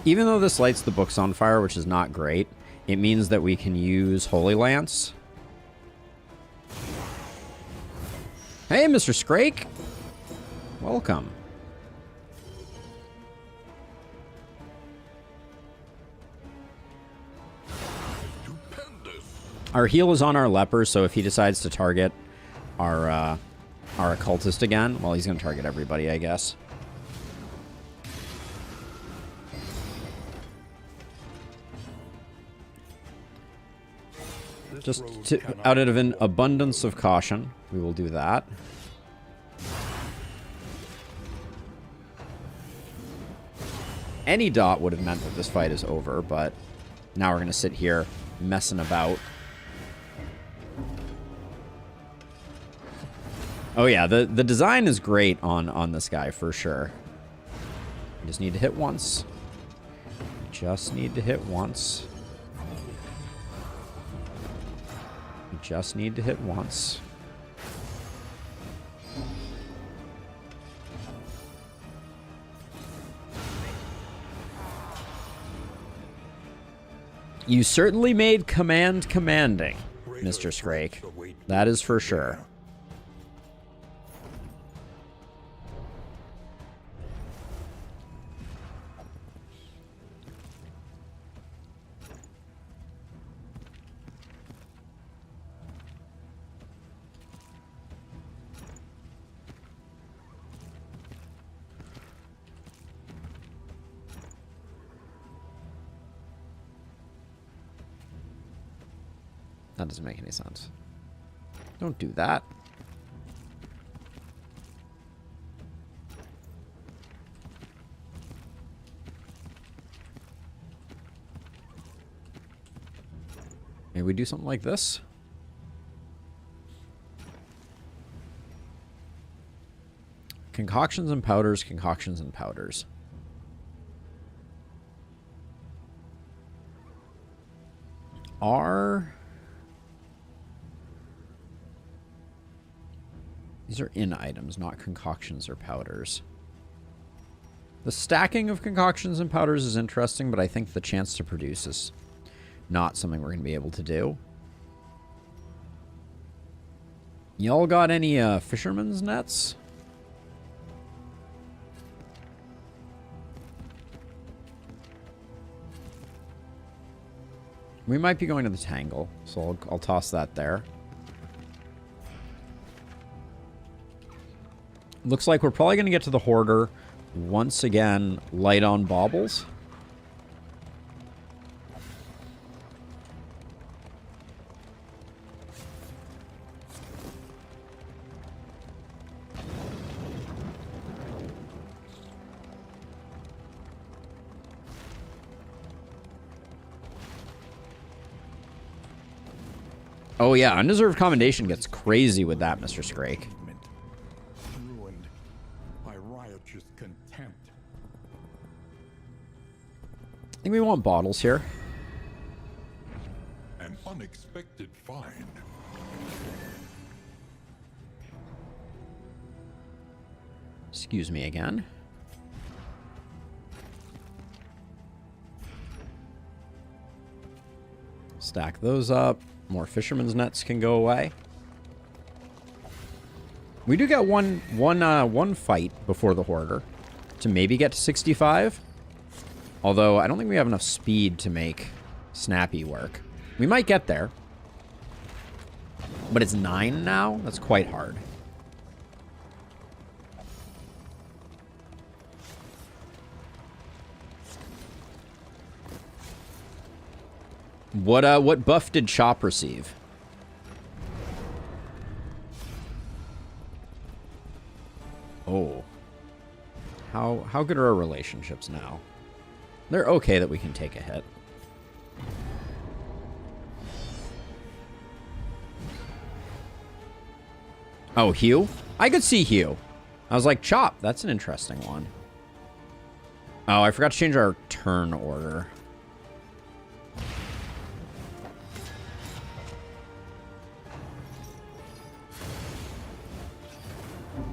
Even though this lights the books on fire, which is not great, it means that we can use Holy Lance. Hey, Mr. Scrake! Welcome. Our heal is on our Leper, so if he decides to target our Cultist again, well, he's going to target everybody, I guess. Just out of an abundance of caution, we will do that. Any dot would have meant that this fight is over, but now we're going to sit here messing about. Oh yeah, the design is great on this guy for sure. We just need to hit once. Just need to hit once. Just need to hit once. You certainly made commanding, Mr. Scrake. That is for sure. That doesn't make any sense. Don't do that. Maybe we do something like this. Concoctions and powders, concoctions and powders. These are in items, not concoctions or powders. The stacking of concoctions and powders is interesting, but I think the chance to produce is not something we're going to be able to do. Y'all got any fisherman's nets? We might be going to the Tangle, so I'll toss that there. Looks like we're probably going to get to the Hoarder once again, light on baubles. Oh yeah, undeserved commendation gets crazy with that, Mr. Scrake. Ruined by riotous contempt. I think we want bottles here. An unexpected find. Excuse me again. Stack those up. More fisherman's nets can go away. We do get one fight before the Hoarder to maybe get to 65. Although I don't think we have enough speed to make Snappy work. We might get there. But it's 9 now? That's quite hard. What buff did Chop receive? Oh. How good are our relationships now? They're okay that we can take a hit. Oh, Hugh? I could see Hugh. I was like, Chop, that's an interesting one. Oh, I forgot to change our turn order.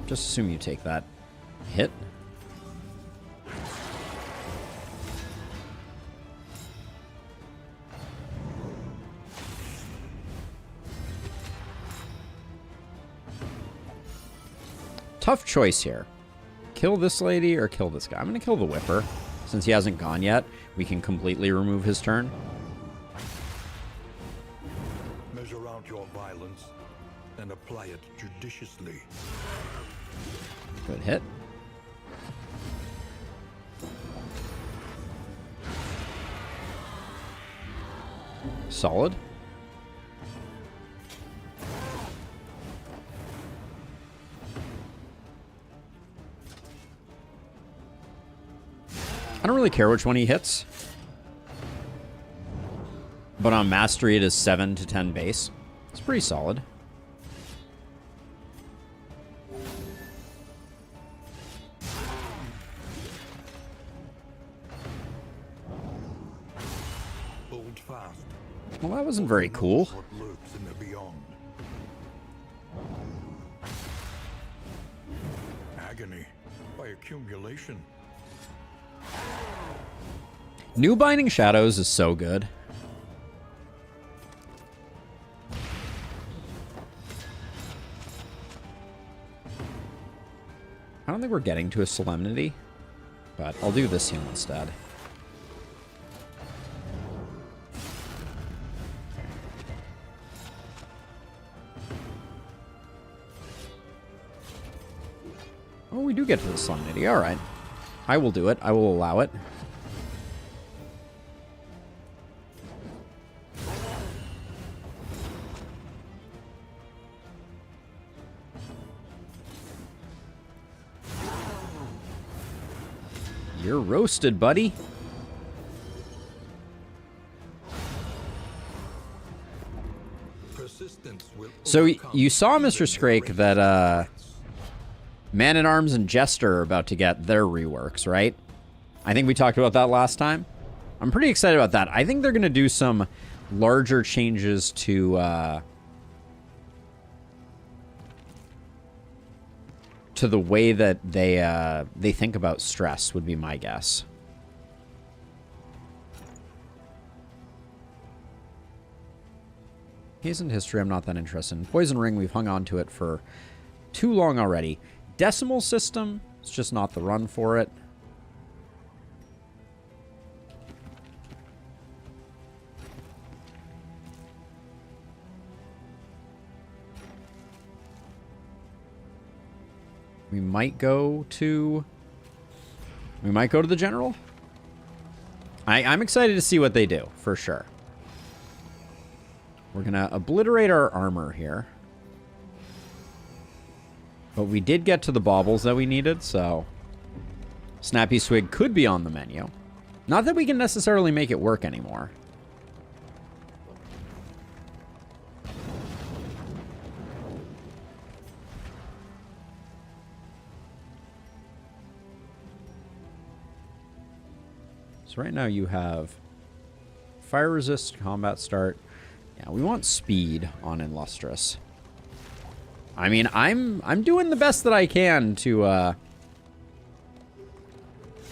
Just assume you take that hit. Tough choice here. Kill this lady or kill this guy? I'm going to kill the Whipper. Since he hasn't gone yet, we can completely remove his turn. Measure out your violence and apply it judiciously. Good hit. Solid. I don't really care which one he hits. But on Mastery, it is 7 to 10 base. It's pretty solid. Hold fast. Well, that wasn't very cool. What lurks in the beyond. Agony by accumulation. New Binding Shadows is so good. I don't think we're getting to a Solemnity, but I'll do this heal instead. Oh, we do get to the Solemnity. All right. I will do it. I will allow it. You're roasted, buddy. So you saw, Mr. Scrake, that Man-at-Arms and Jester are about to get their reworks, right? I think we talked about that last time. I'm pretty excited about that. I think they're going to do some larger changes to the way that they think about stress, would be my guess. Hastened history, I'm not that interested in. Poison ring, we've hung on to it for too long already. Decimal system, it's just not the run for it. We might go to the general. I'm excited to see what they do, for sure. We're going to obliterate our armor here. But we did get to the baubles that we needed, so Snappy Swig could be on the menu. Not that we can necessarily make it work anymore. So right now you have fire resist, combat start. Yeah, we want speed on Illustrious. I mean, I'm doing the best that I can to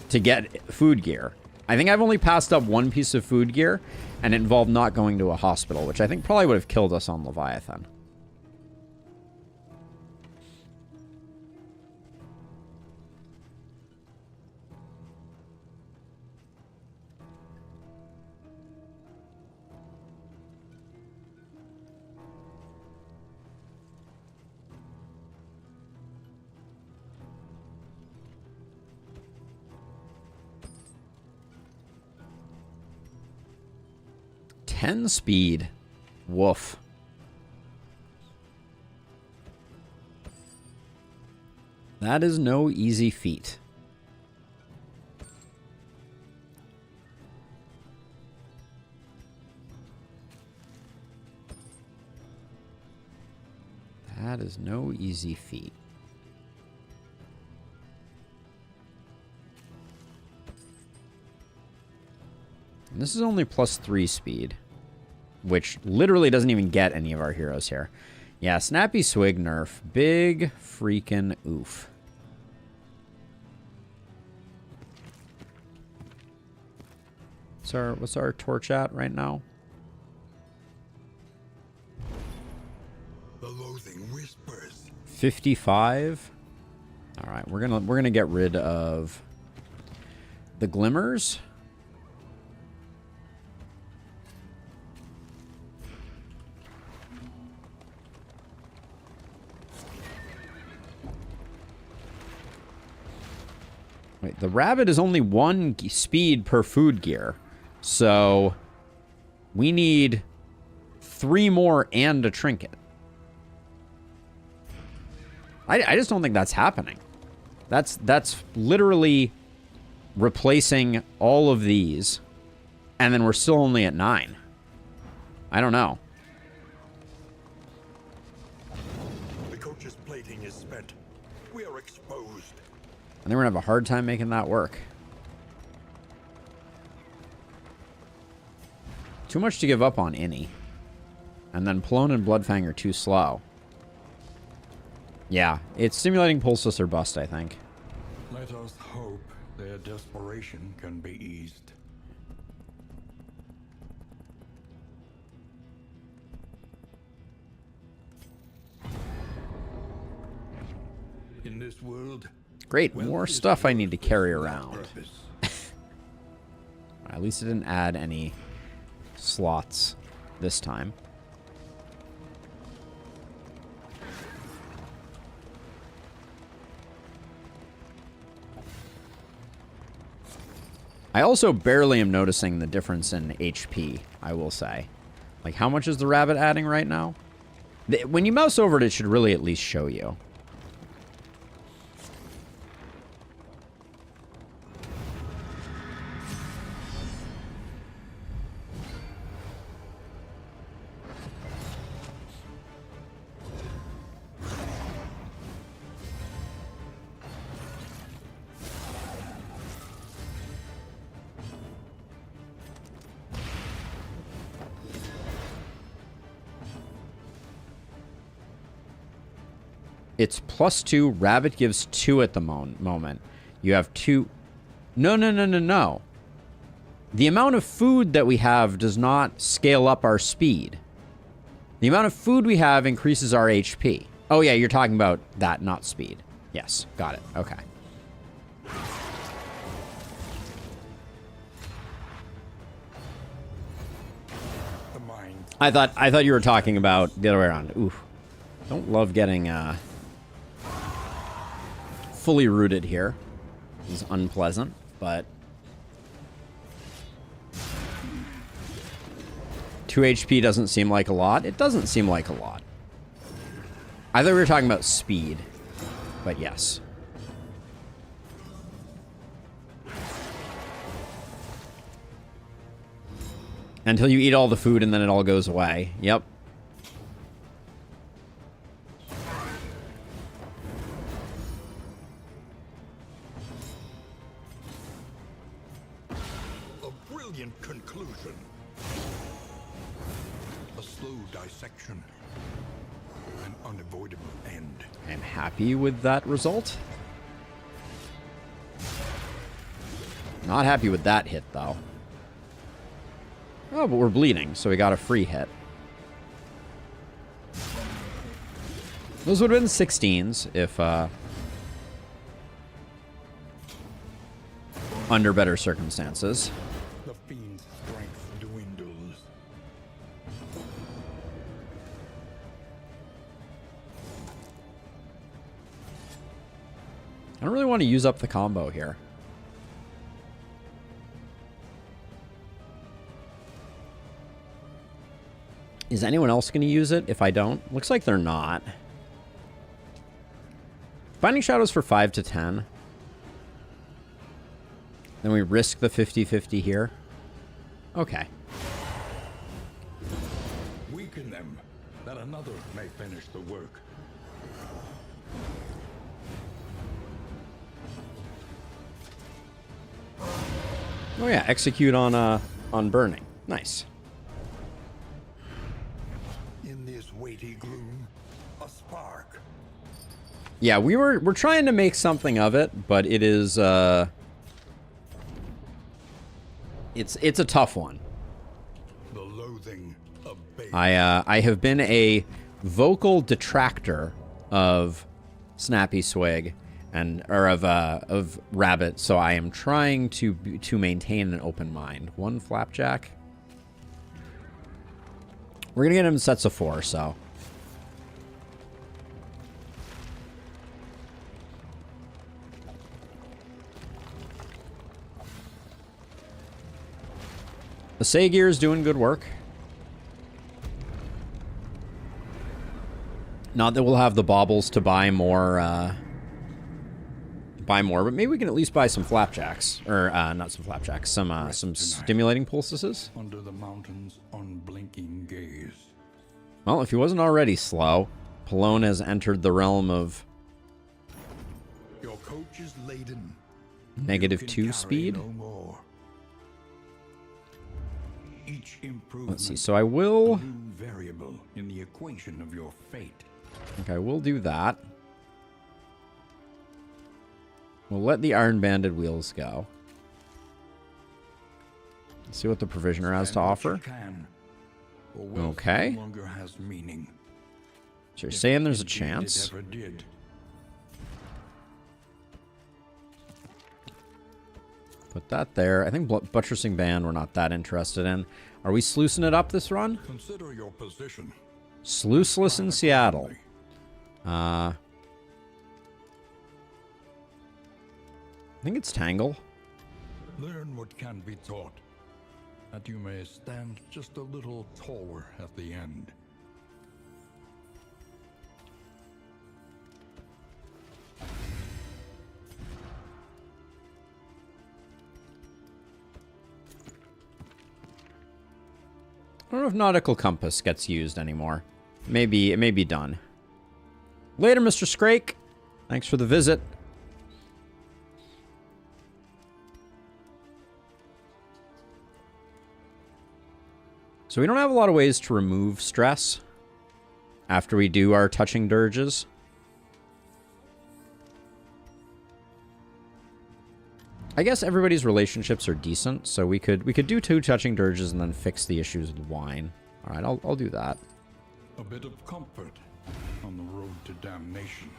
get food gear. I think I've only passed up one piece of food gear, and it involved not going to a hospital, which I think probably would have killed us on Leviathan. Speed. Woof. That is no easy feat. That is no easy feat. And this is only +3 speed, which literally doesn't even get any of our heroes here. Yeah, Snappy Swig nerf. Big freaking oof. What's our torch at right now? The loathing whispers. 55. All right, we're gonna get rid of the glimmers. Wait, the rabbit is only 1 speed per food gear. So we need 3 more and a trinket. I just don't think that's happening. That's literally replacing all of these, and then we're still only at 9. I don't know. The coach's plating is spent. We are exposed. I think we're gonna have a hard time making that work. Too much to give up on Innie. And then Plone and Bloodfang are too slow. Yeah, it's stimulating pulses or bust, I think. Let us hope their desperation can be eased. In this world, Great, more stuff I need to carry around. At least it didn't add any slots this time. I also barely am noticing the difference in HP, I will say. Like, how much is the rabbit adding right now? When you mouse over it, it should really at least show you. It's +2. Rabbit gives 2 at the moment. You have 2. No. The amount of food that we have does not scale up our speed. The amount of food we have increases our HP. Oh, yeah, you're talking about that, not speed. Yes, got it. Okay. I thought you were talking about the other way around. Oof. Don't love getting fully rooted here. It's unpleasant, but 2 HP doesn't seem like a lot. It doesn't seem like a lot. I thought we were talking about speed, but yes. Until you eat all the food and then it all goes away. Yep. A brilliant conclusion. A slow dissection. An unavoidable end. I'm happy with that result. Not happy with that hit, though. Oh, but we're bleeding, so we got a free hit. Those would have been 16s if, under better circumstances. The fiend's strength dwindles. I don't really want to use up the combo here. Is anyone else going to use it if I don't? Looks like they're not. Binding Shadows for 5 to 10. Then we risk the 50-50 here. Okay. Weaken them, that another may finish the work. Oh yeah, execute on burning. Nice. In this weighty gloom, a spark. Yeah, we're trying to make something of it, but it is it's a tough one. The loathing of base. I have been a vocal detractor of Snappy Swig of Rabbit, so I am trying to maintain an open mind. 1 Flapjack. We're gonna get him sets of 4, so. The Sagear is doing good work. Not that we'll have the baubles to buy more, but maybe we can at least buy some flapjacks. Or, not some flapjacks, some stimulating pulses. Under the mountain's unblinking gaze. Well, if he wasn't already slow, Pallone has entered the realm of Your coach is laden. -2 speed. No more. Each improvement. Let's see, so I will. A new variable in the equation of your fate. Okay, we'll do that. We'll let the Iron Banded wheels go. Let's see what the Provisioner has to offer. Okay. No longer has meaning. So you're saying there's a chance? It ever did. Put that there. I think Buttressing Band we're not that interested in. Are we sluicing it up this run? Consider your position. Sluiceless in Seattle. I think it's Tangle. Learn what can be taught, that you may stand just a little taller at the end. I don't know if Nautical Compass gets used anymore. Maybe it may be done. Later, Mr. Scrake. Thanks for the visit. So we don't have a lot of ways to remove stress after we do our touching dirges. I guess everybody's relationships are decent, so we could do 2 touching dirges and then fix the issues with wine. All right, I'll do that. A bit of comfort on the road to damnation.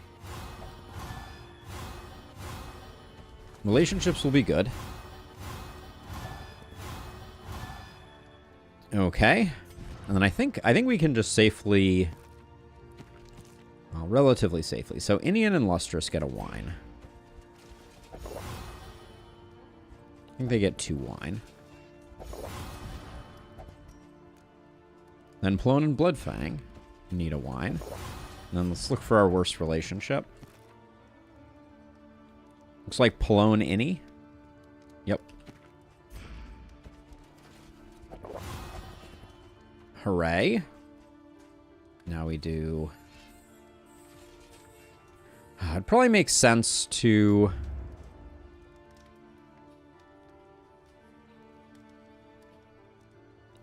Relationships will be good. Okay. And then I think we can just safely... Well, relatively safely. So Inian and Lustrous get a wine. I think they get 2 wine. Then Plone and Bloodfang need a wine. And then let's look for our worst relationship. Looks like Plone Innie. Yep. Hooray. Now we do... It probably makes sense to...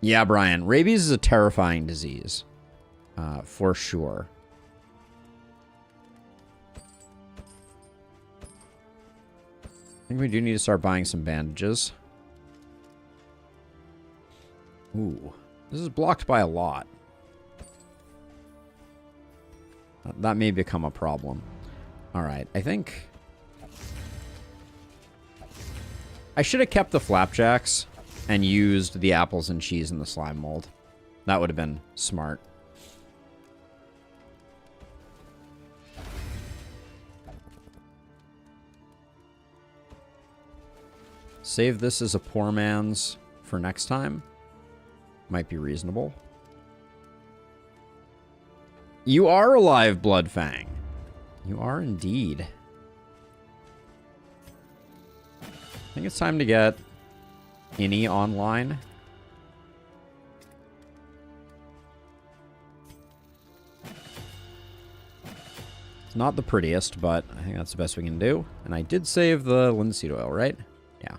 Yeah, Brian. Rabies is a terrifying disease. For sure. I think we do need to start buying some bandages. Ooh. This is blocked by a lot. That may become a problem. Alright, I think... I should have kept the flapjacks and used the apples and cheese in the slime mold. That would have been smart. Save this as a poor man's for next time. Might be reasonable. You are alive, Bloodfang. You are indeed. I think it's time to get Innie online. It's not the prettiest, but I think that's the best we can do. And I did save the linseed oil, right? Yeah.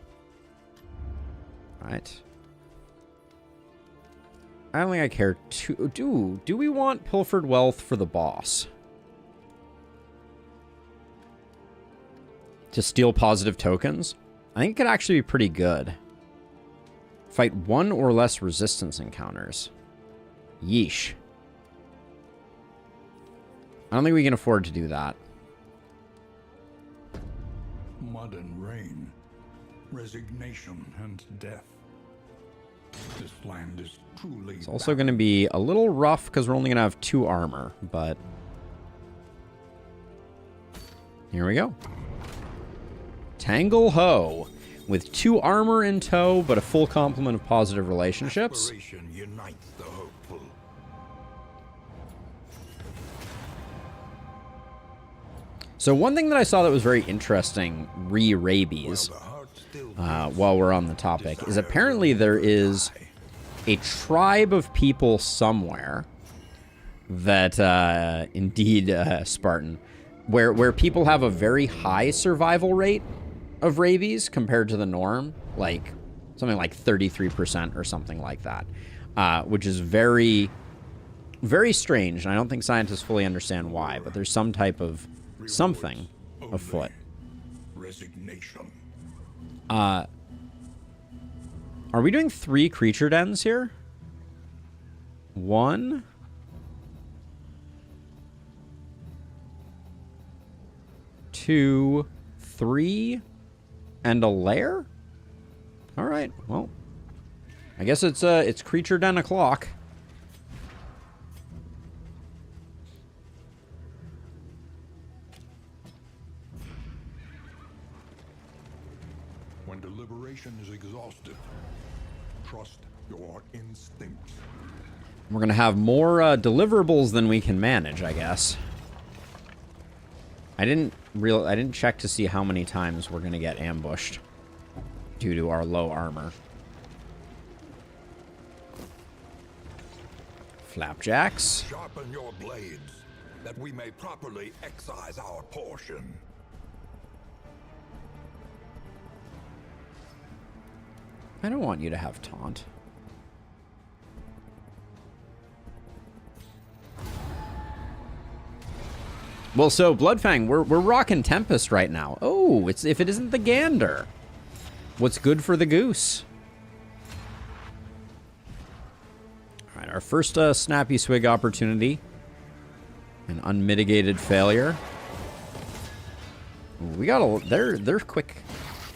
Alright. I don't think I care too... Do we want pilfered wealth for the boss? To steal positive tokens? I think it could actually be pretty good. Fight 1 or less resistance encounters. Yeesh. I don't think we can afford to do that. Mud and rain, resignation and death. This land is truly... It's also going to be a little rough because we're only going to have 2 armor, but... Here we go. Tangle Ho. With 2 armor in tow, but a full complement of positive relationships. Unites the hopeful. So one thing that I saw that was very interesting, re-rabies, while we're on the topic, is apparently there is a tribe of people somewhere that, indeed, Spartan, where people have a very high survival rate of rabies compared to the norm, like something like 33% or something like that, which is very, very strange. And I don't think scientists fully understand why, but there's some type of something afoot. Resignation. Are we doing 3 creature dens here? 1, 2, 3, and a lair? All right, well, I guess it's creature den o'clock. When deliberation is exhausted, trust your instincts. We're gonna have more deliverables than we can manage, I guess. I didn't check to see how many times we're gonna get ambushed due to our low armor. Flapjacks. Sharpen your blades, that we may properly excise our portion. I don't want you to have taunt. Well, so Bloodfang, we're rocking Tempest right now. Oh, it's if it isn't the gander. What's good for the goose? All right, our first snappy swig opportunity. An unmitigated failure. Ooh, we got a... They're quick.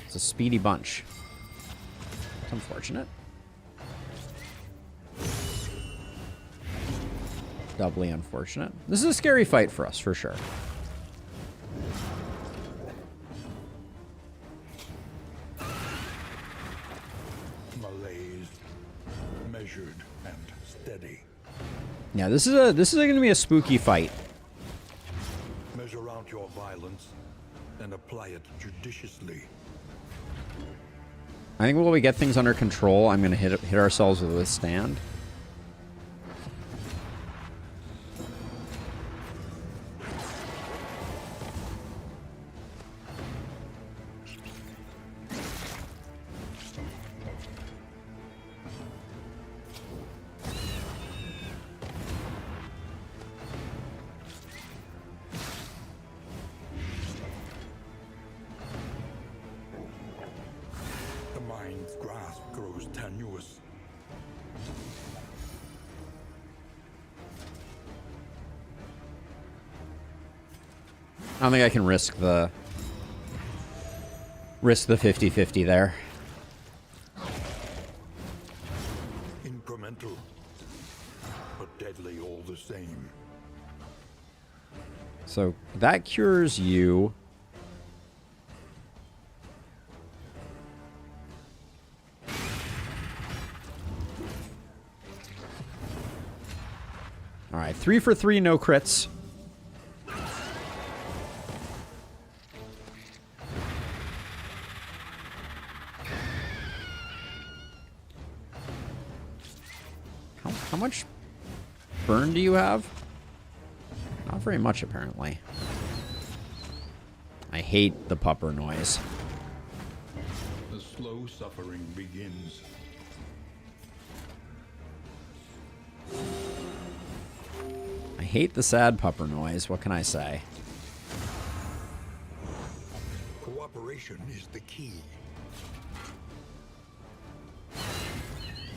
It's a speedy bunch. It's unfortunate. Doubly unfortunate. This is a scary fight for us, for sure. Malaise, measured and steady. Yeah, this is going to be a spooky fight. Measure out your violence and apply it judiciously. I think while we get things under control, I'm going to hit ourselves with withstand. The mind's grasp grows tenuous. I don't think I can risk the 50-50 there. Incremental, but deadly all the same. So that cures you. All right, 3 for 3, no crits. How much burn do you have? Not very much, apparently. I hate the pupper noise. The slow suffering begins. I hate the sad pupper noise. What can I say? Cooperation is the key.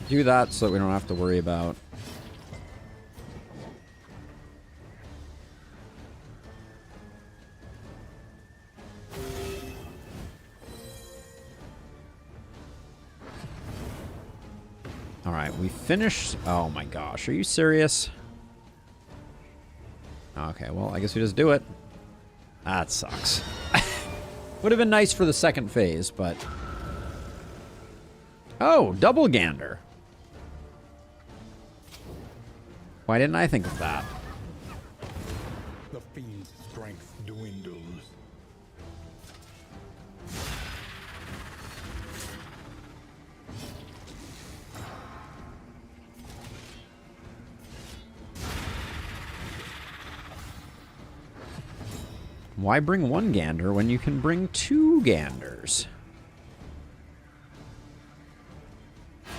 Do that so that we don't have to worry about... Alright, we finished... Oh my gosh, are you serious? Okay, well, I guess we just do it. That sucks. Would have been nice for the second phase, but... Oh, double gander. Why didn't I think of that? The fiend's strength dwindles. Why bring one gander when you can bring 2 ganders? I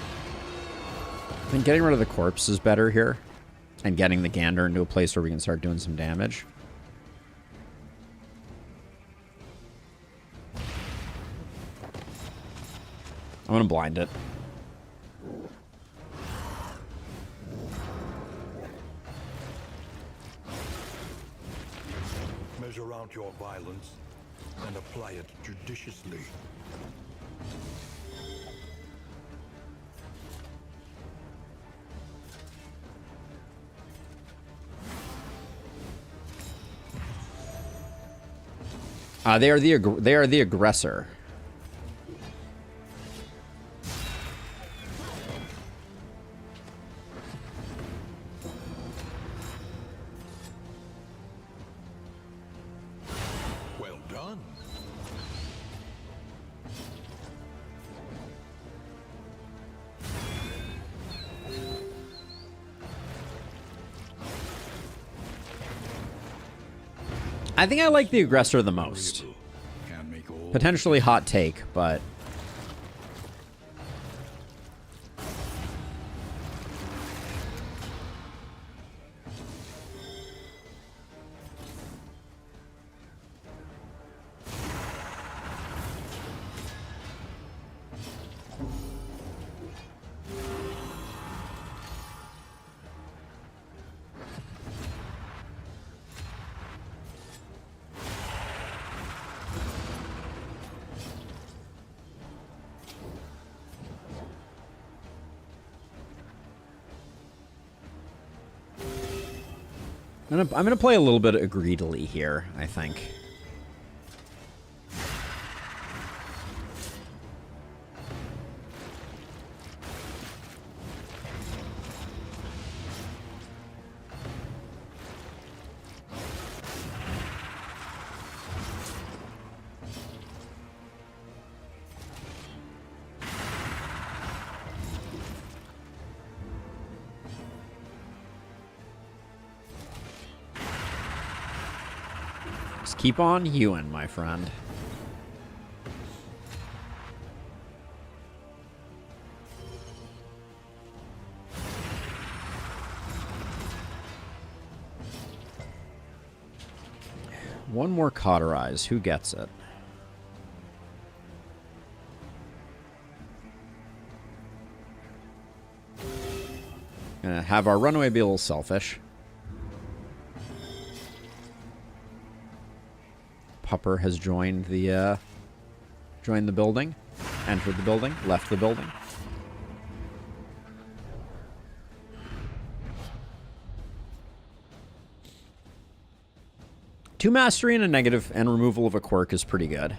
think getting rid of the corpse is better here. And getting the gander into a place where we can start doing some damage. I'm gonna blind it. Measure out your violence and apply it judiciously. They are the aggressor. Well done. I think I like the aggressor the most. Can make all Potentially hot take, but... I'm gonna play a little bit greedily here, I think. Just keep on hewing, my friend. One more cauterize. Who gets it? Gonna have our runaway be a little selfish. Pupper has joined the building, entered the building, left the building. Two mastery and a negative and removal of a quirk is pretty good.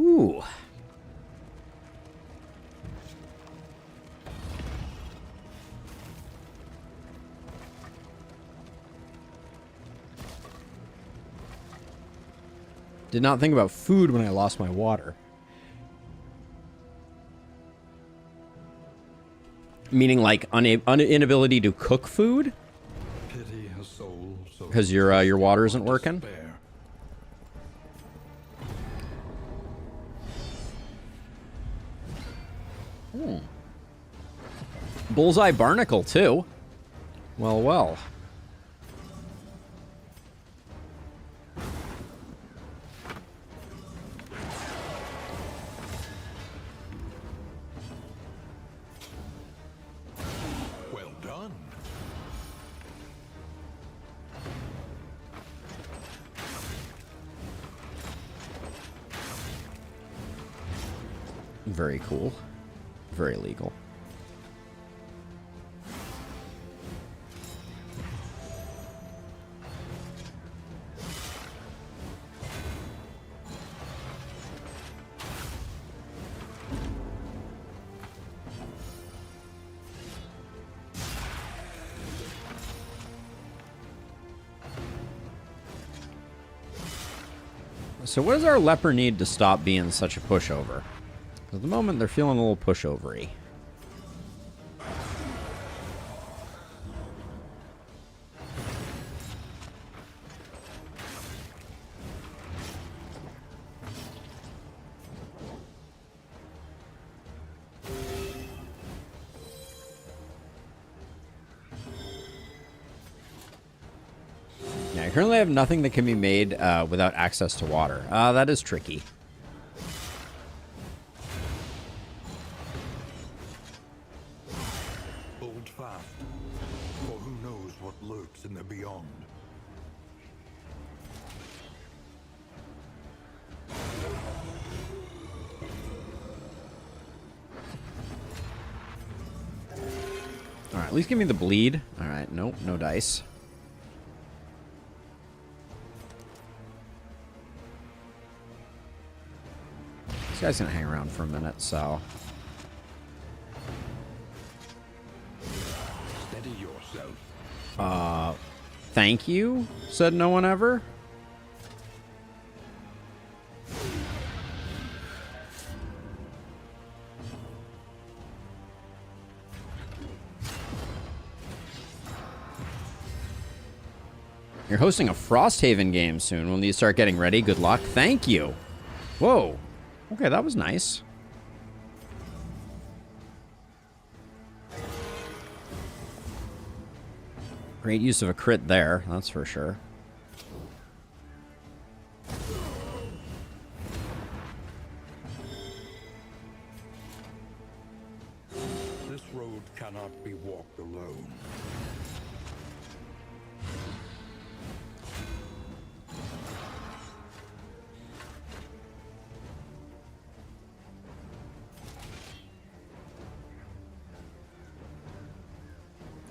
Ooh. Did not think about food when I lost my water. Meaning like inability to cook food? Pity a soul so Because your water isn't working? despair. Bullseye barnacle, too. Well, well. Well done. Very cool. Very legal. So what does our leper need to stop being such a pushover? At the moment, they're feeling a little pushovery. Yeah, I currently have nothing that can be made without access to water. That is tricky. Hold fast, for who knows what lurks in the beyond. Alright, at least give me the bleed. Alright, nope, no dice. This guy's gonna hang around for a minute, so... Steady yourself. Thank you, said no one ever. You're hosting a Frosthaven game soon. When you start getting ready, good luck. Thank you. Whoa. Okay, that was nice. Great use of a crit there, that's for sure. This road cannot be walked alone.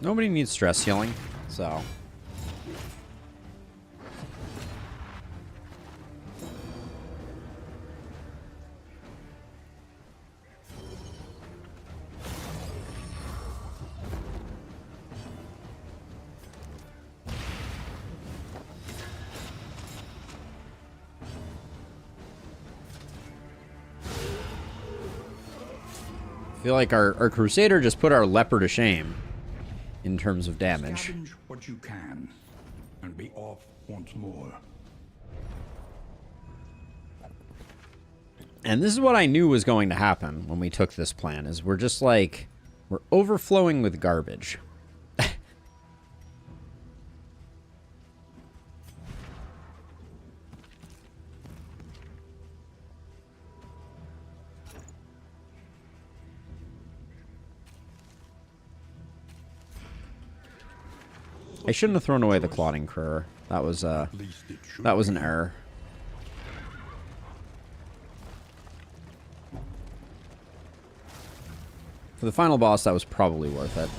Nobody needs stress healing, so... I feel like our Crusader just put our Leper to shame in terms of damage. Scavenge what you can, and be off once more. And this is what I knew was going to happen when we took this plan, is we're just like, we're overflowing with garbage. I shouldn't have thrown away the Clotting Cur. That was an error. For the final boss, that was probably worth it.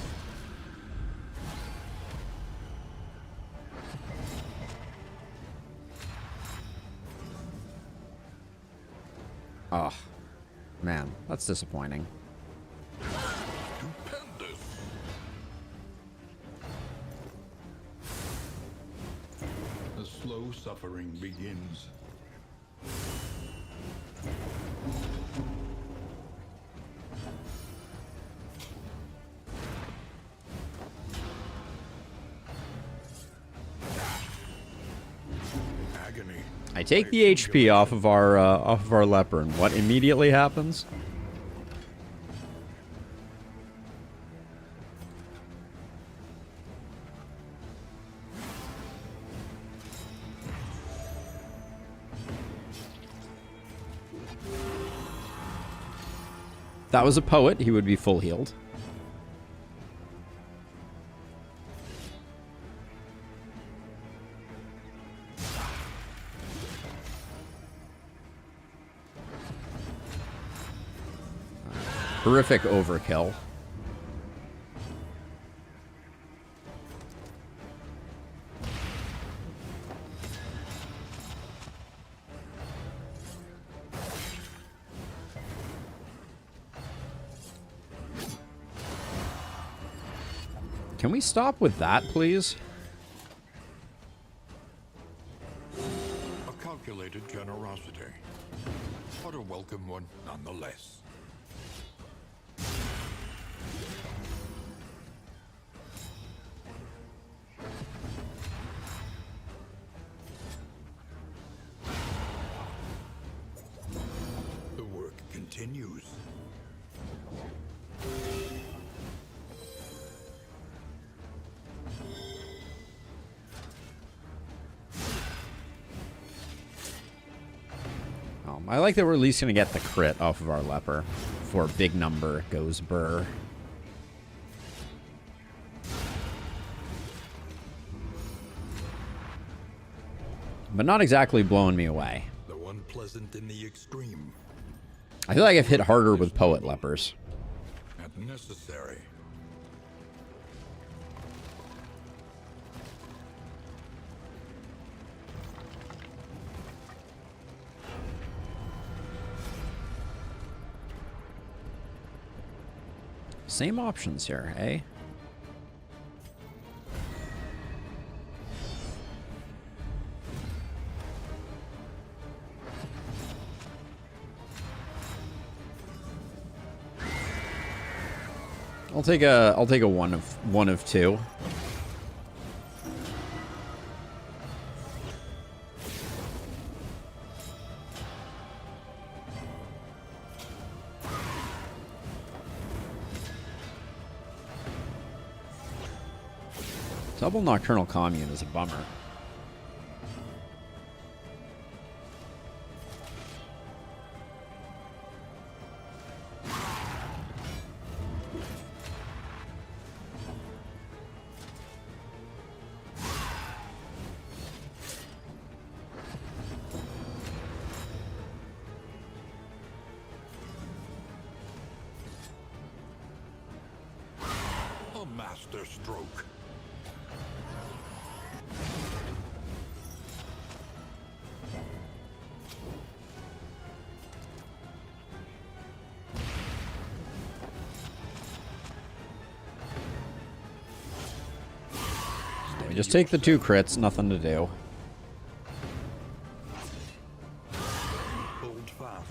Oh, man, that's disappointing. The slow suffering begins. Agony. I take the HP off of our Leper, and what immediately happens? If that was a poet, he would be full healed. Horrific overkill. Can we stop with that, please? A calculated generosity, but a welcome one nonetheless. The work continues. I like that we're at least going to get the crit off of our Leper before big number goes burr. But not exactly blowing me away. Though unpleasant in the extreme. I feel like I've hit harder with Poet Lepers. And necessary. Same options here, eh? I'll take a one of two. Double Nocturnal Commune is a bummer. A master master stroke. We just take the 2 crits, nothing to do. Hold fast,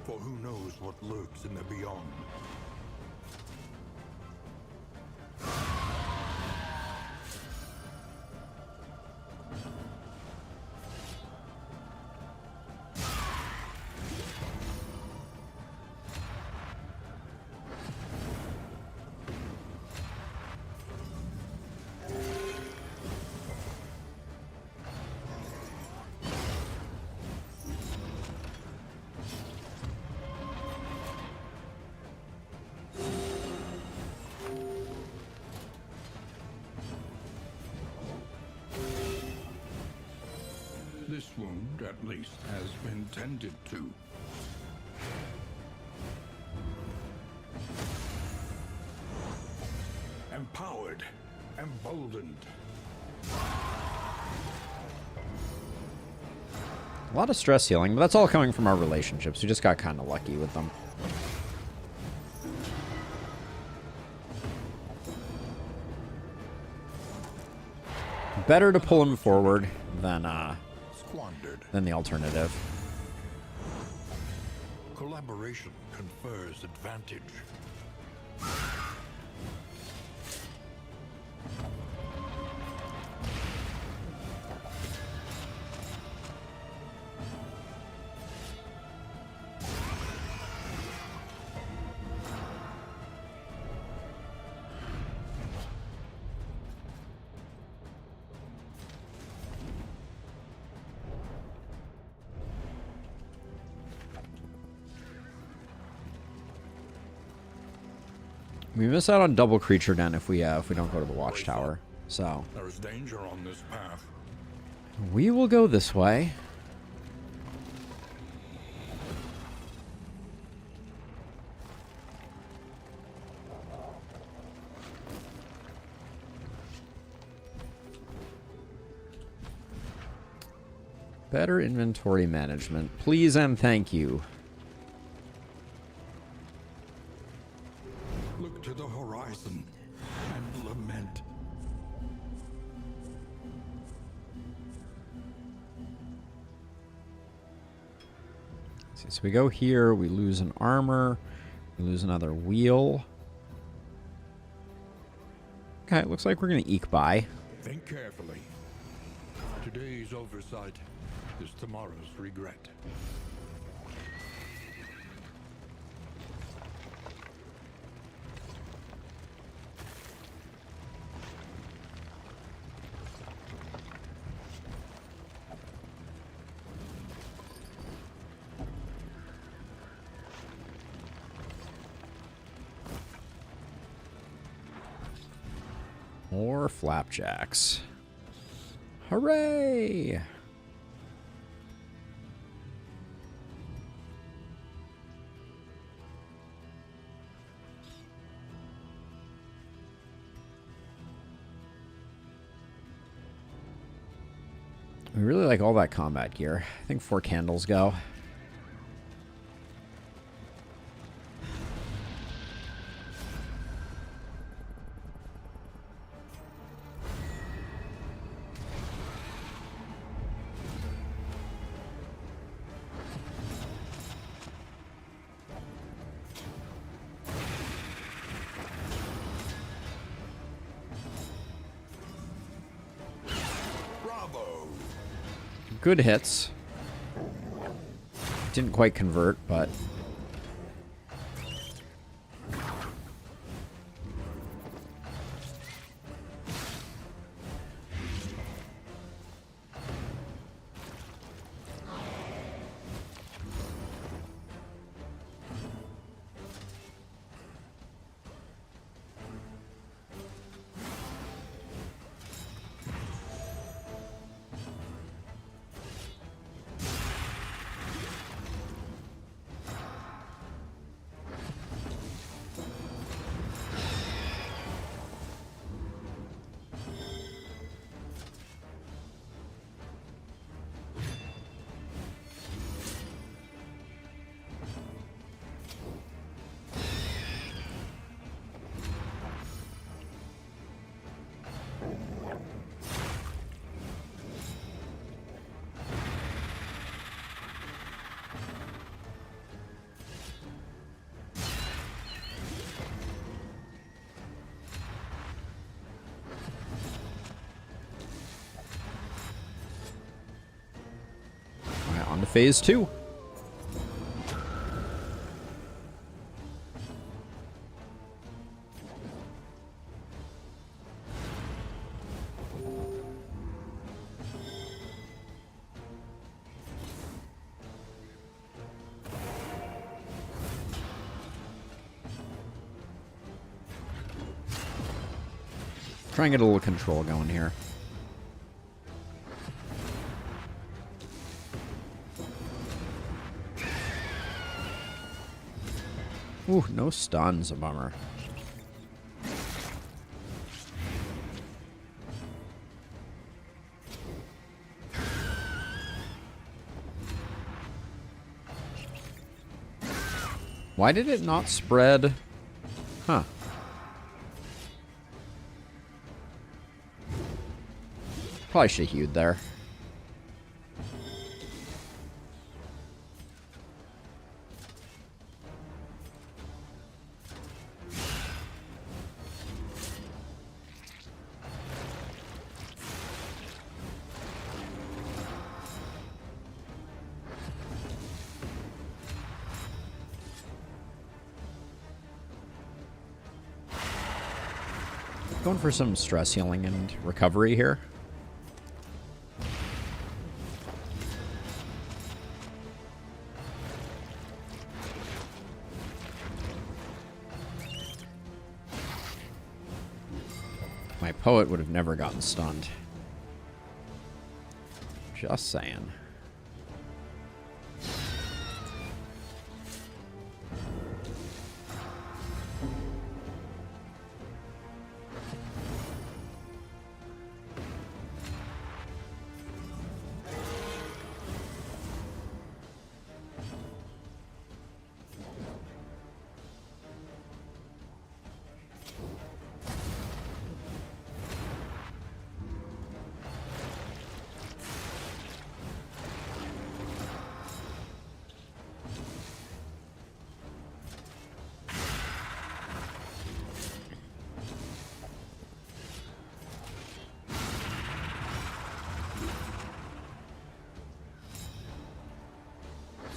for who knows what lurks in the beyond. This wound, at least, has been tended to. Empowered, emboldened. A lot of stress healing, but that's all coming from our relationships. We just got kind of lucky with them. Better to pull him forward than Squandered. the alternative. Collaboration confers advantage. We miss out on double creature den if we don't go to the watchtower. So There is danger on this path. we will go this way. Better inventory management, please and thank you. Look to the horizon and lament. So we go here, we lose an armor, we lose another wheel. Okay, it looks like we're gonna eke by. Think carefully. Today's oversight is tomorrow's regret. More flapjacks. Hooray! We really like all that combat gear. I think 4 candles go. Good hits. Didn't quite convert, but... phase 2. Try and get a little control going here. Ooh, no stuns, a bummer. Why did it not spread? Huh. Probably should have hewed there. Going for some stress healing and recovery here. My poet would have never gotten stunned. Just saying.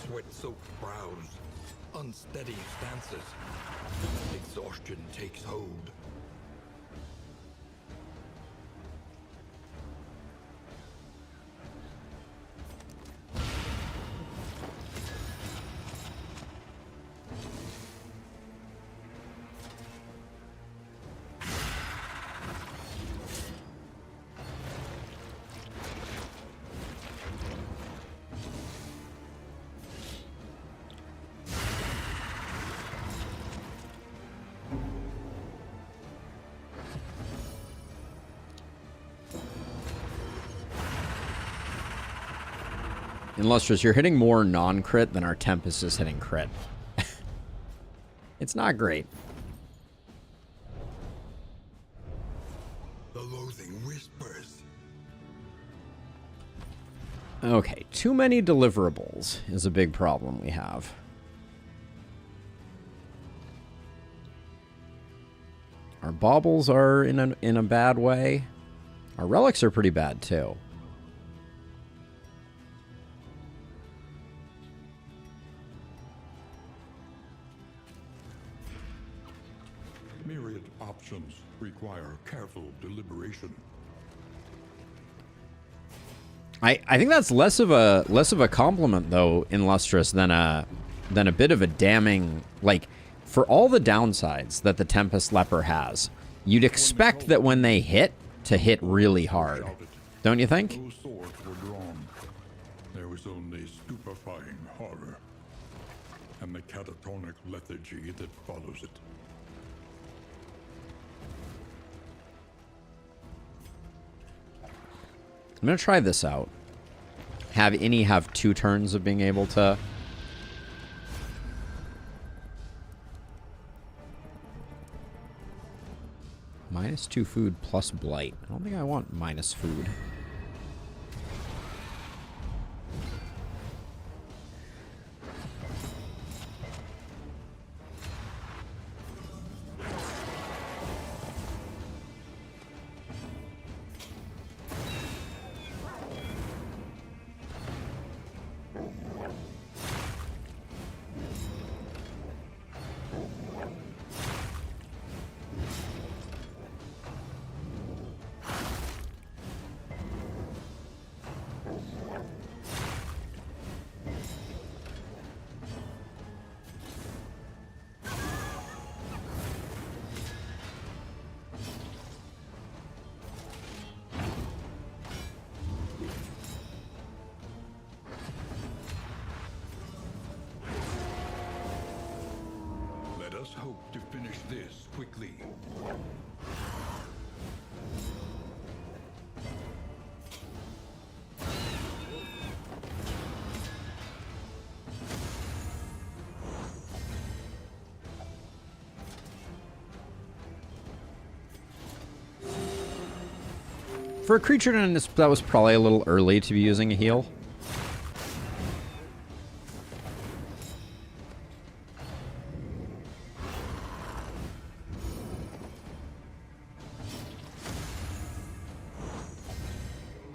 Sweat-soaked brows, unsteady stances. Exhaustion takes hold. Illustrious, you're hitting more non-crit than our Tempest is hitting crit. It's not great. The loathing whispers. Okay, too many deliverables is a big problem we have. Our baubles are in a bad way. Our relics are pretty bad too. Myriad options require careful deliberation. I think that's less of a compliment though, Illustrious, than a bit of a damning, like, for all the downsides that the Tempest Leper has, you'd expect that when they hit, to hit really hard. Don't you think? Those swords were drawn. There was only stupefying horror and the catatonic lethargy that follows it. I'm going to try this out. Have 2 turns of being able to... -2 food plus blight. I don't think I want minus food. us hope to finish this quickly. For a creature, that was probably a little early to be using a heal.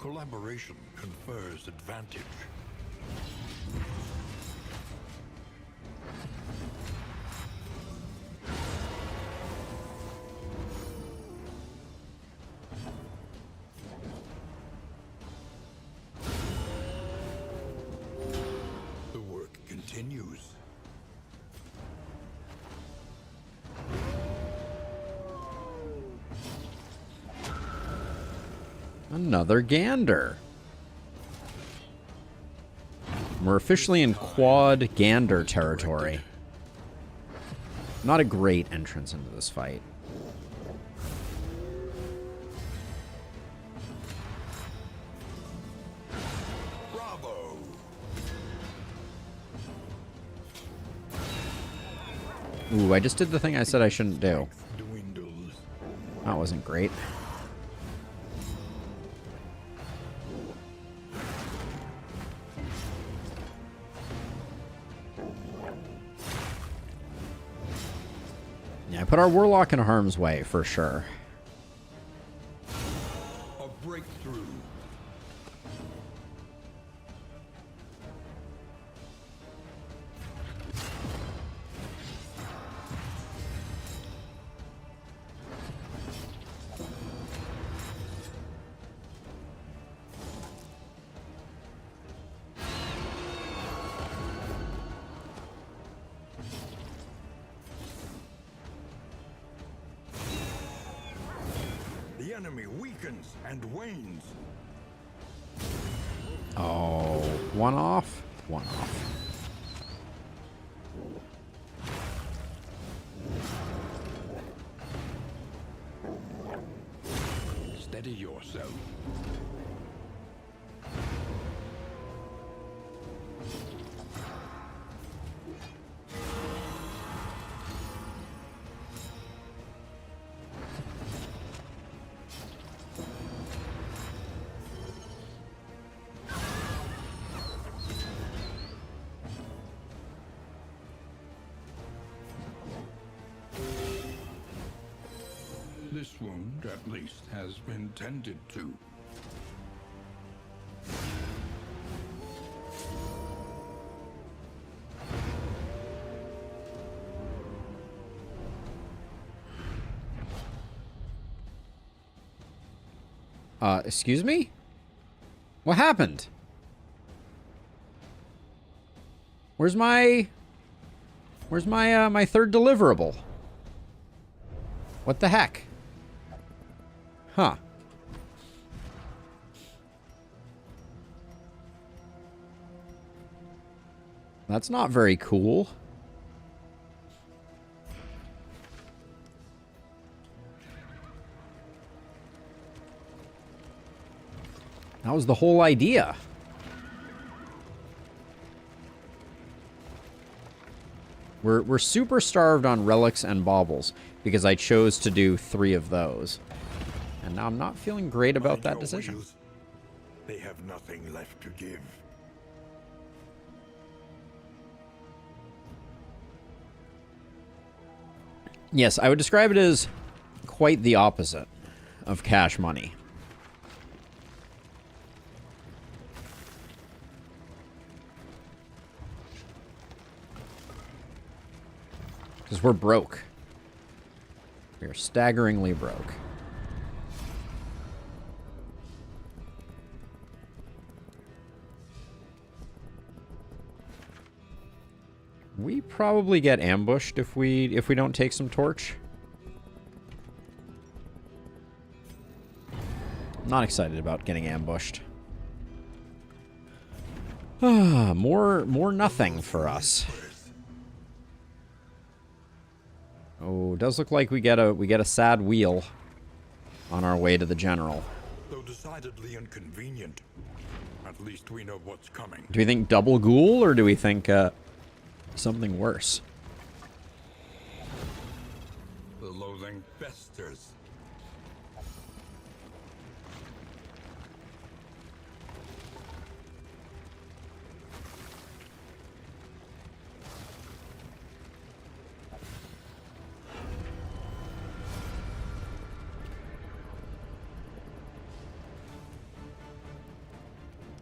Collaboration confers advantage. The work continues. Another gander. We're officially in quad gander territory. Not a great entrance into this fight. Bravo! Ooh, I just did the thing I said I shouldn't do. Dwindles. That wasn't great. Yeah, I put our warlock in harm's way for sure. A breakthrough. The enemy weakens and wanes. Oh, one off? One off. Steady yourself. This wound, at least, has been tended to. Excuse me? What happened? Where's my my third deliverable? What the heck? Huh. That's not very cool. That was the whole idea. We're super starved on relics and baubles because I chose to do 3 of those. And now I'm not feeling great about that decision. Wheels. They have nothing left to give. Yes, I would describe it as quite the opposite of cash money. Because we're broke. We are staggeringly broke. We probably get ambushed if we don't take some torch. Not excited about getting ambushed. More nothing for us. Oh, does look like we get a sad wheel on our way to the general. Though decidedly inconvenient, at least we know what's coming. Do we think double ghoul, or do we think something worse? The loathing festers.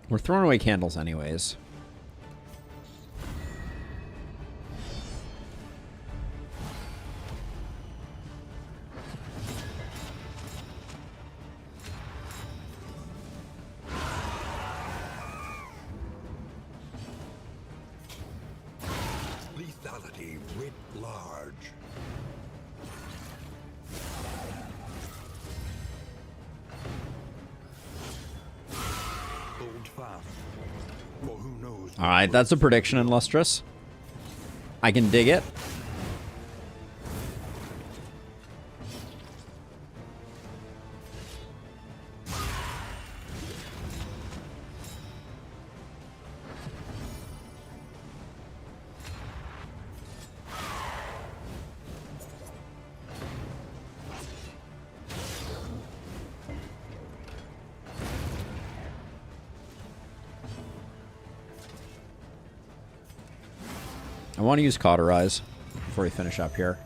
We're throwing away candles anyways. Lethality writ large. Hold fast, for who knows. All right, that's a prediction, Illustrious. I can dig it. I want to use Cauterize before we finish up here.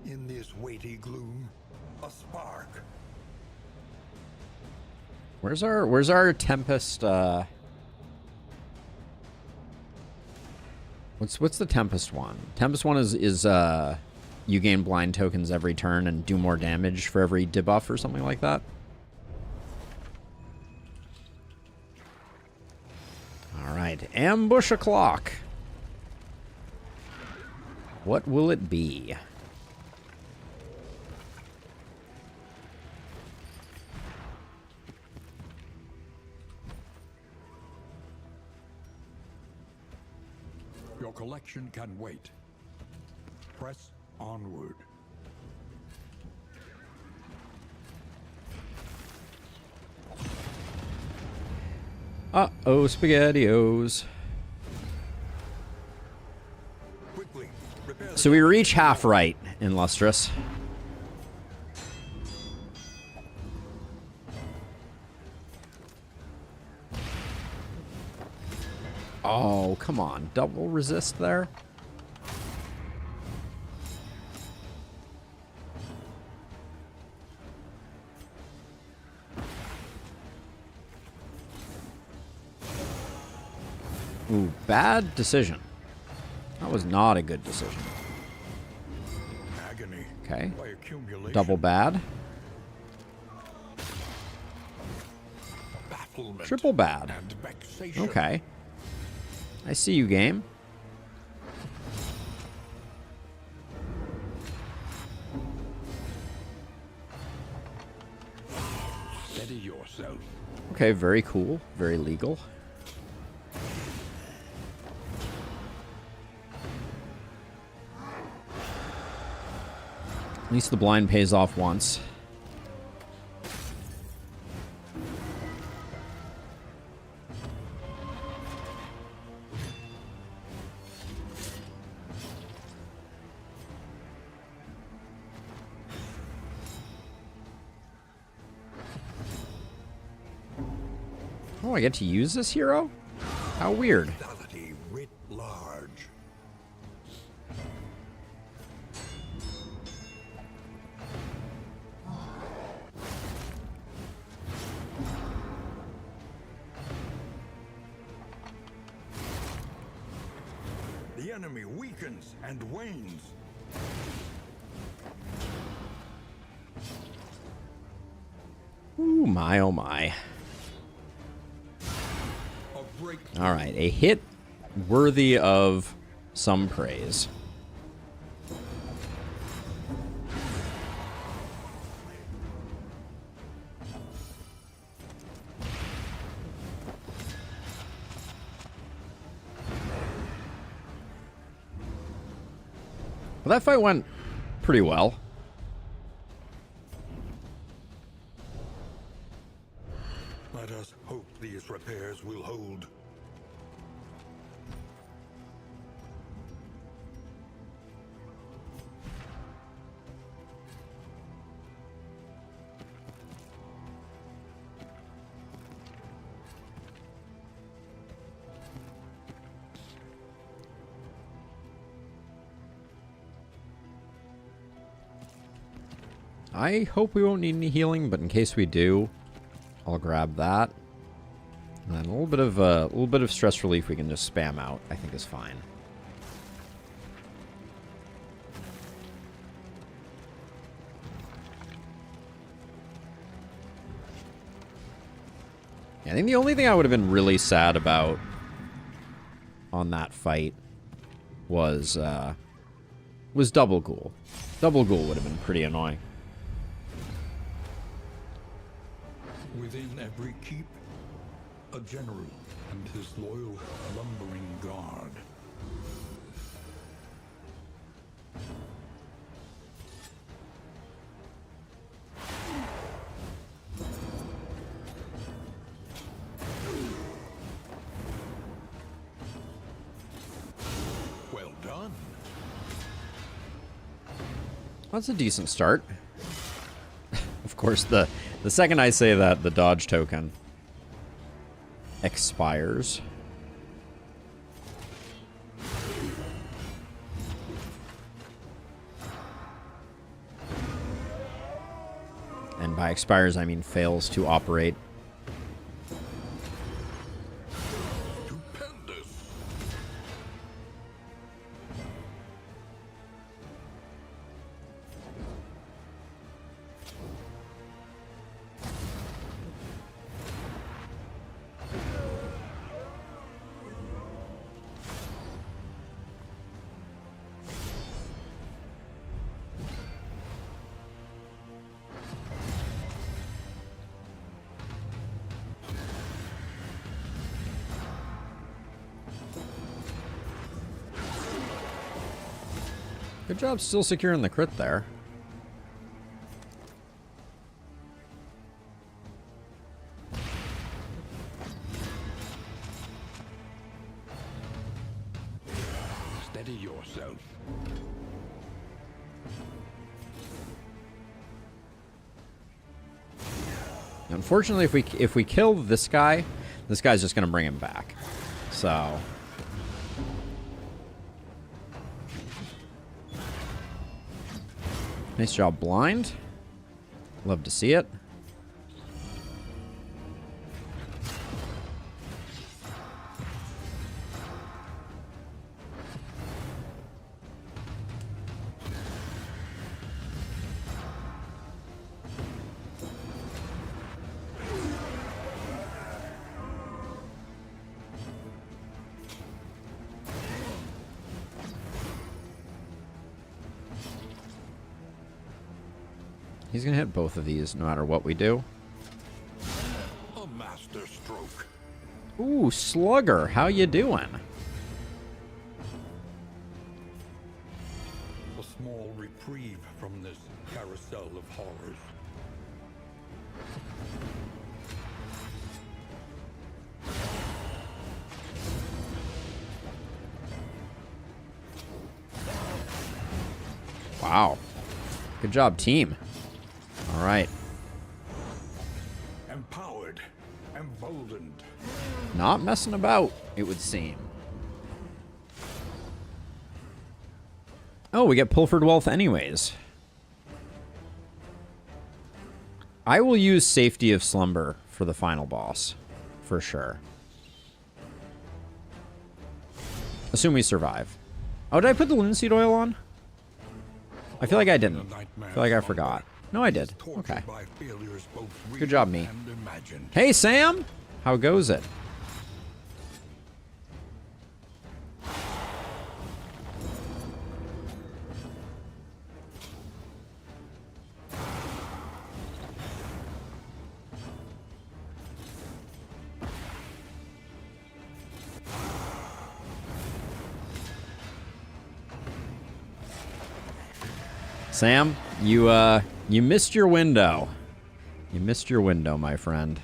In this weighty gloom, a spark. Where's our Tempest? What's the Tempest one? Tempest one is you gain blind tokens every turn and do more damage for every debuff or something like that. All right, ambush o'clock. What will it be? Your collection can wait. Press onward. Uh-oh, SpaghettiOs. Quickly, repair the So we reach half right in Lustrous. Oh, come on. Double resist there? Ooh, bad decision. That was not a good decision. agony. Okay. By accumulation, Double bad. bafflement, Triple bad. and vexation. Okay. I see you, game. Steady yourself. Okay, very cool. Very legal. At least the blind pays off once. Oh, I get to use this hero? How weird. Lethality writ large. The enemy weakens and wanes. Ooh, my, oh my. A breakthrough. All right, a hit worthy of some praise. Well, that fight went pretty well. Let us hope these repairs will hold. I hope we won't need any healing, but in case we do, I'll grab that. And then a little bit of stress relief we can just spam out, I think is fine. Yeah, I think the only thing I would have been really sad about on that fight was double ghoul. Double ghoul would have been pretty annoying. Within every keep, a general and his loyal lumbering guard. Well done. That's a decent start. Of course, the second I say that, the dodge token expires. And by expires, I mean fails to operate. Stupendous. Good job still securing the crit there. Steady yourself. Unfortunately, if we kill this guy's just gonna bring him back. So nice job, blind. Love to see it. He's gonna hit both of these no matter what we do. A master stroke. Ooh, Slugger, how you doing? A small reprieve from this carousel of horrors. Wow. Good job, team. All right. Empowered, emboldened. Not messing about, it would seem. Oh, we get Pilfered Wealth anyways. I will use Safety of Slumber for the final boss, for sure. Assume we survive. Oh, did I put the linseed oil on? I feel like I didn't. I feel like I forgot. No, I did. Okay. Good job, me. Hey, Sam! How goes it? Sam, you missed your window. You missed your window, my friend.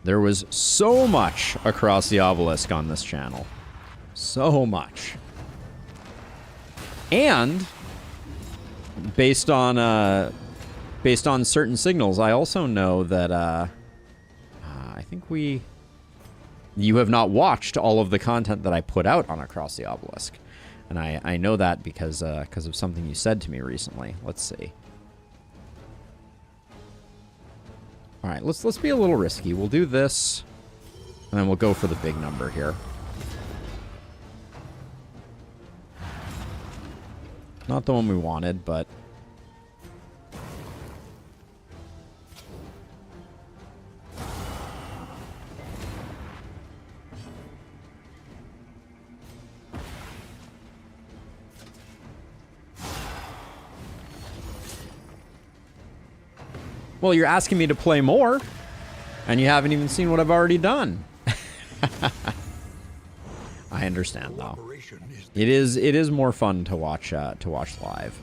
There was so much across the obelisk on this channel. So much. And based on certain signals, I also know that I think you have not watched all of the content that I put out on Across the Obelisk. And I know that because of something you said to me recently. Let's see. All right, let's be a little risky. We'll do this, and then we'll go for the big number here. Not the one we wanted, but... Well, you're asking me to play more, and you haven't even seen what I've already done. I understand, though. It is more fun to watch live.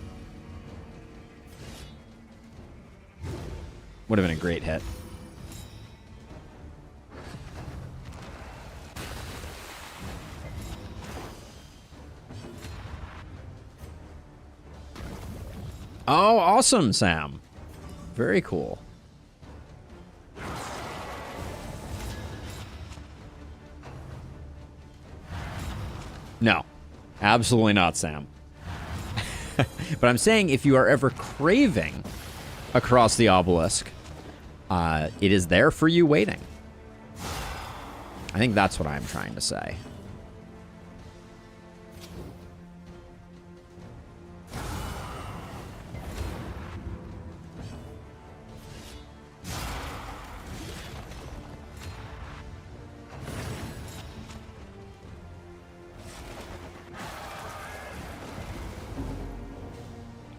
Would have been a great hit. Oh, awesome, Sam. Very cool. No, absolutely not, Sam. But I'm saying if you are ever craving Across the Obelisk, it is there for you waiting. I think that's what I'm trying to say.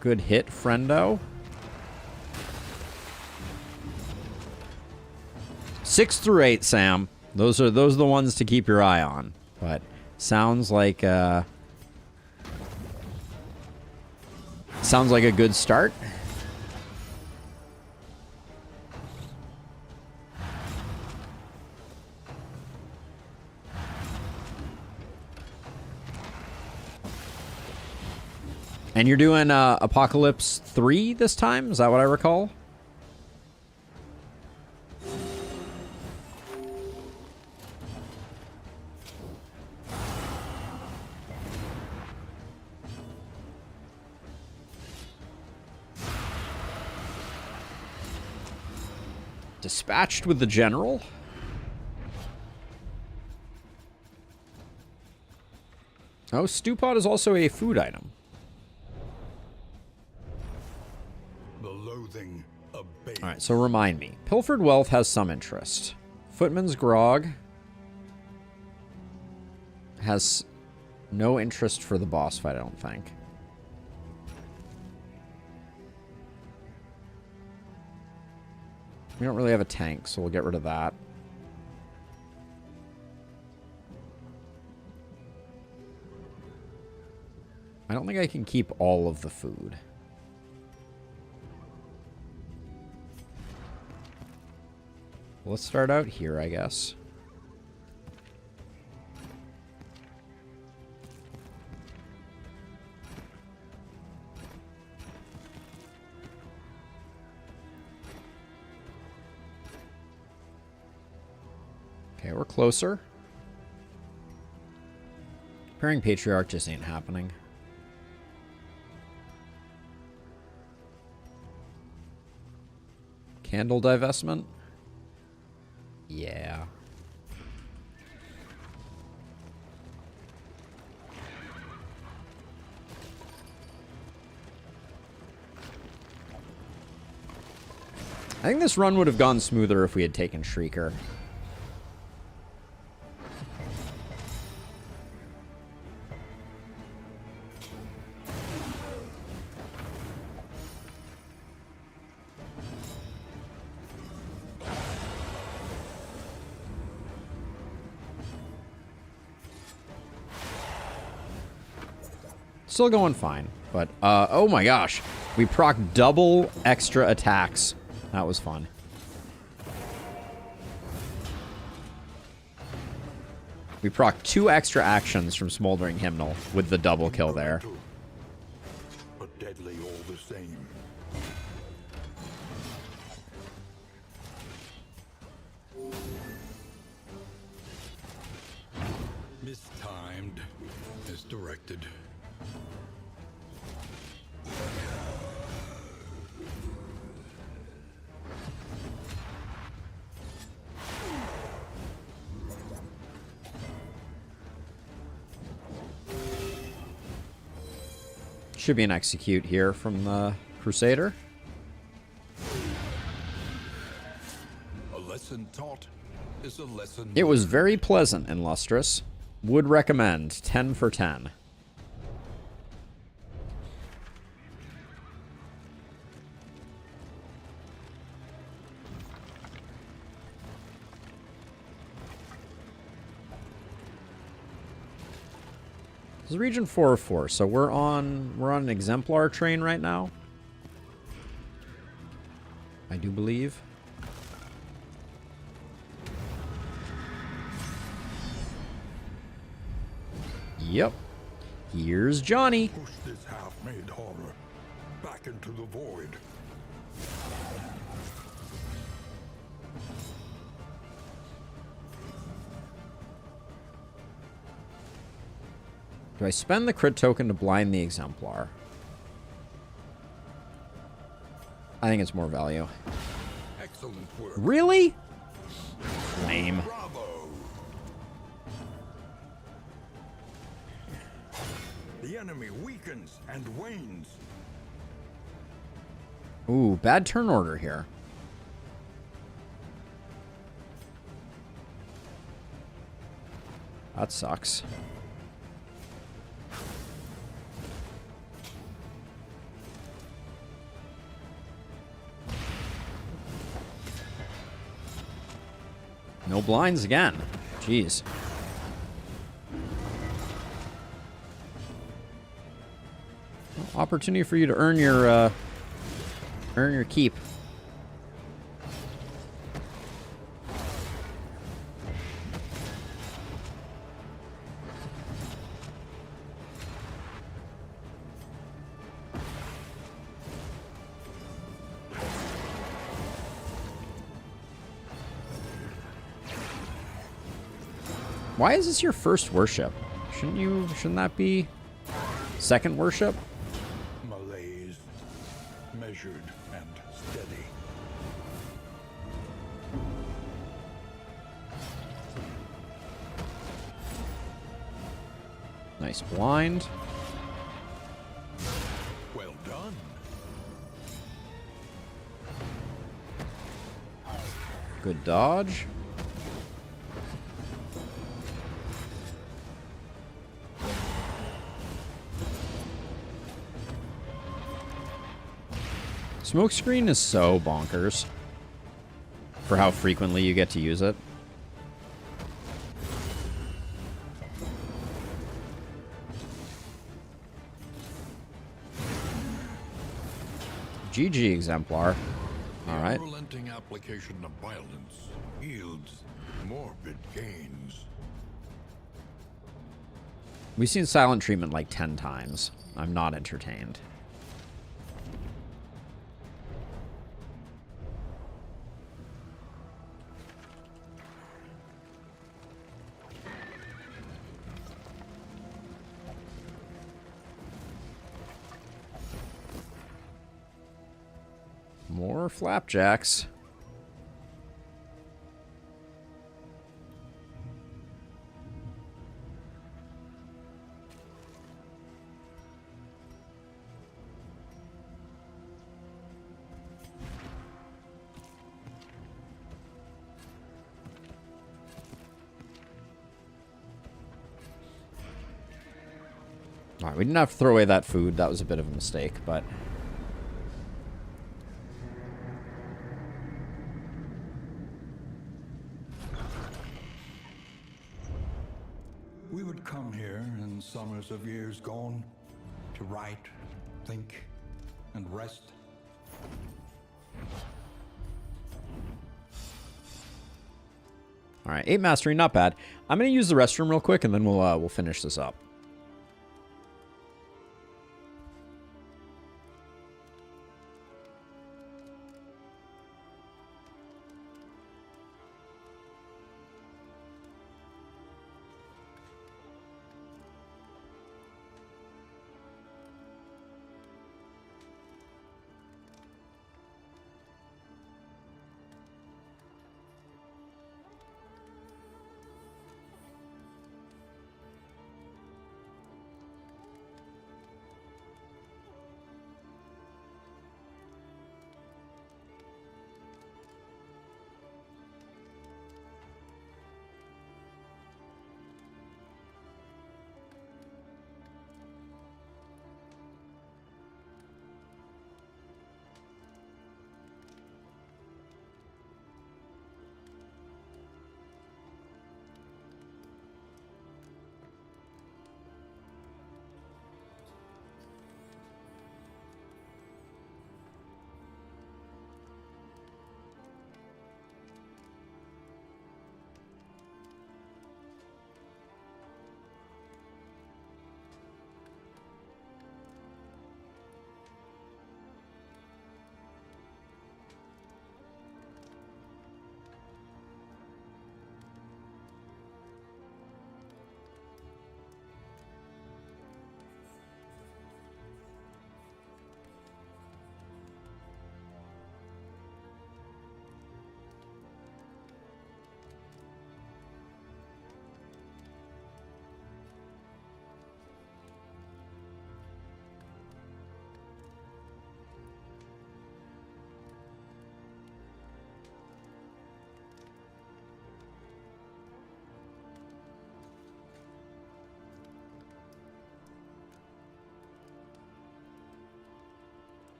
Good hit, friendo. 6 through 8, Sam. Those are the ones to keep your eye on. But sounds like a good start. And you're doing Apocalypse 3 this time? Is that what I recall? Dispatched with the general? Oh, stew pot is also a food item. Alright, so remind me. Pilfered Wealth has some interest. Footman's Grog has no interest for the boss fight, I don't think. We don't really have a tank, so we'll get rid of that. I don't think I can keep all of the food. Let's start out here, I guess. Okay, we're closer. Pairing Patriarch just ain't happening. Candle divestment? Yeah. I think this run would have gone smoother if we had taken Shrieker. Still going fine. But, oh my gosh. We proc double extra attacks. That was fun. We proc 2 extra actions from Smoldering Hymnal with the double kill there. But deadly all the same. Mistimed, misdirected. Should be an execute here from the Crusader. A lesson taught is a lesson. It was very pleasant and lustrous. Would recommend 10 for 10. This is region 4 of 4, so we're on an exemplar train right now. I do believe. Yep. Here's Johnny. Push this half-made horror back into the void. Do I spend the crit token to blind the exemplar? I think it's more value. Excellent work. Really? Lame. Bravo. The enemy weakens and wanes. Ooh, bad turn order here. That sucks. No blinds again. Jeez. Well, opportunity for you to earn your keep. Why is this your first worship? Shouldn't that be second worship? Malaise, measured and steady. Nice blind. Well done. Good dodge. Smokescreen is so bonkers for how frequently you get to use it. GG exemplar. All right. The unrelenting application of violence yields morbid gains. We've seen silent treatment like 10 times. I'm not entertained. More flapjacks. All right, we didn't have to throw away that food. That was a bit of a mistake, but... We would come here in summers of years gone, to write, think, and rest. All right, 8 mastery, not bad. I'm going to use the restroom real quick, and then we'll finish this up.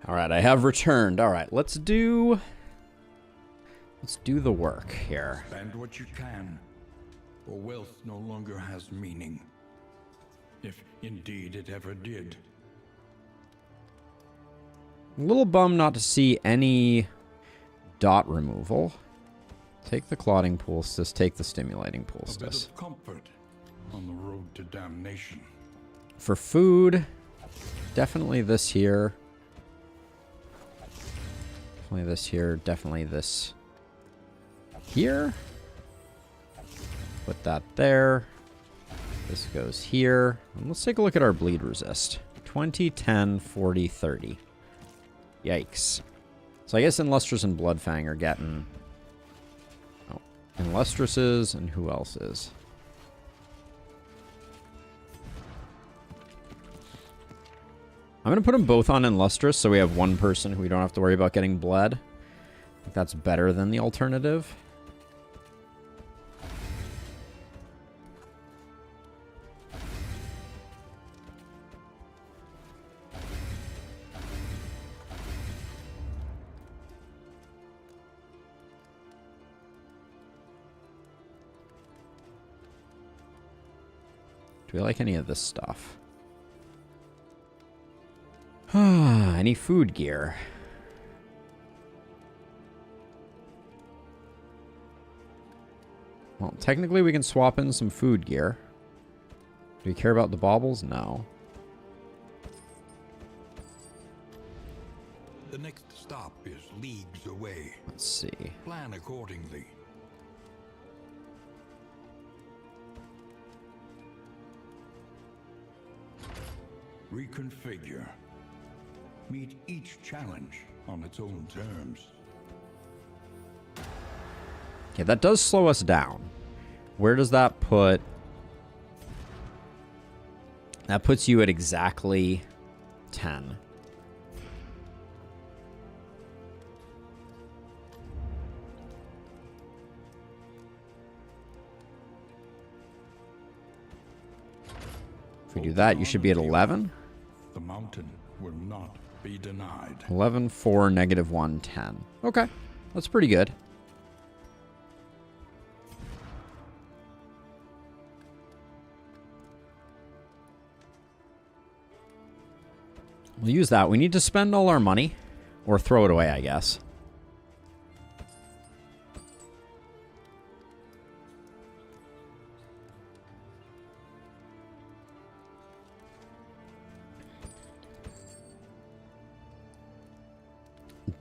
All right, I have returned. All right, let's do the work here. Spend what you can, for wealth no longer has meaning. If indeed it ever did. A little bummed not to see any dot removal. Take the clotting poultice, take the stimulating A bit poultice. of comfort on the road to damnation. For food, definitely this here. Definitely this here. Definitely this here. Put that there. This goes here. And let's take a look at our bleed resist. 20, 10, 40, 30. Yikes. So I guess Illustrious and Bloodfang are getting... Oh, Illustrious and who else is? I'm going to put them both on Illustrious so we have one person who we don't have to worry about getting bled. I think that's better than the alternative. Do we like any of this stuff? Any food gear? Well, technically we can swap in some food gear. Do we care about the baubles? No. The next stop is leagues away. Let's see. Plan accordingly. Reconfigure. Meet each challenge on its own terms. Okay, that does slow us down. Where does that put... That puts you at exactly 10. If we do that, you should be at 11. The mountain will not be denied. 11, 4, negative 1, 10. Okay, that's pretty good. We'll use that. We need to spend all our money. Or throw it away, I guess.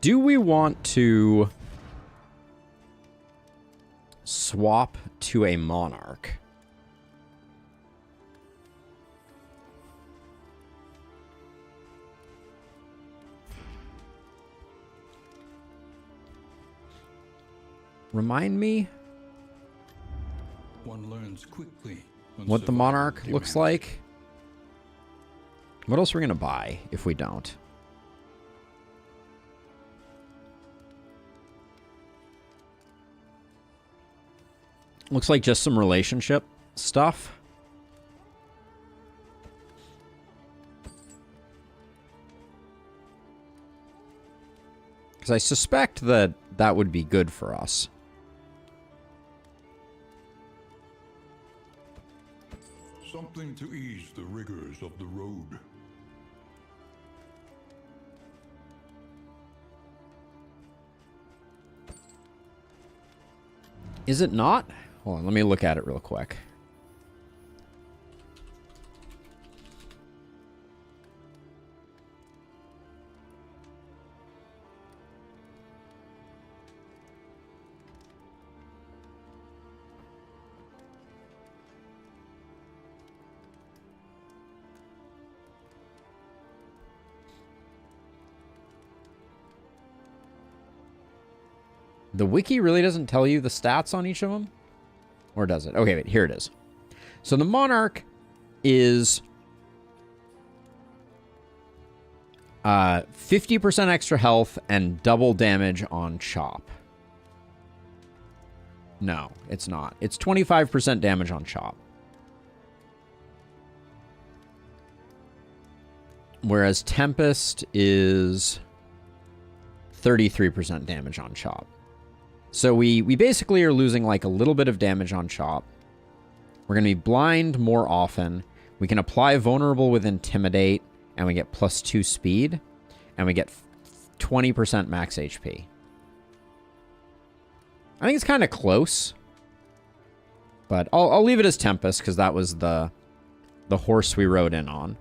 Do we want to swap to a monarch? Remind me One learns quickly what the monarch looks like. What else are we going to buy if we don't? Looks like just some relationship stuff. Because I suspect that that would be good for us. Something to ease the rigors of the road. Is it not? Hold on, let me look at it real quick. The wiki really doesn't tell you the stats on each of them? Or does it? Okay, wait, here it is. So the Monarch is 50% extra health and double damage on chop. No, it's not. It's 25% damage on chop. Whereas Tempest is 33% damage on chop. So we basically are losing like a little bit of damage on chop. We're going to be blind more often. We can apply vulnerable with intimidate, and we get +2 speed, and we get 20% max HP. I think it's kind of close, but I'll leave it as Tempest because that was the horse we rode in on.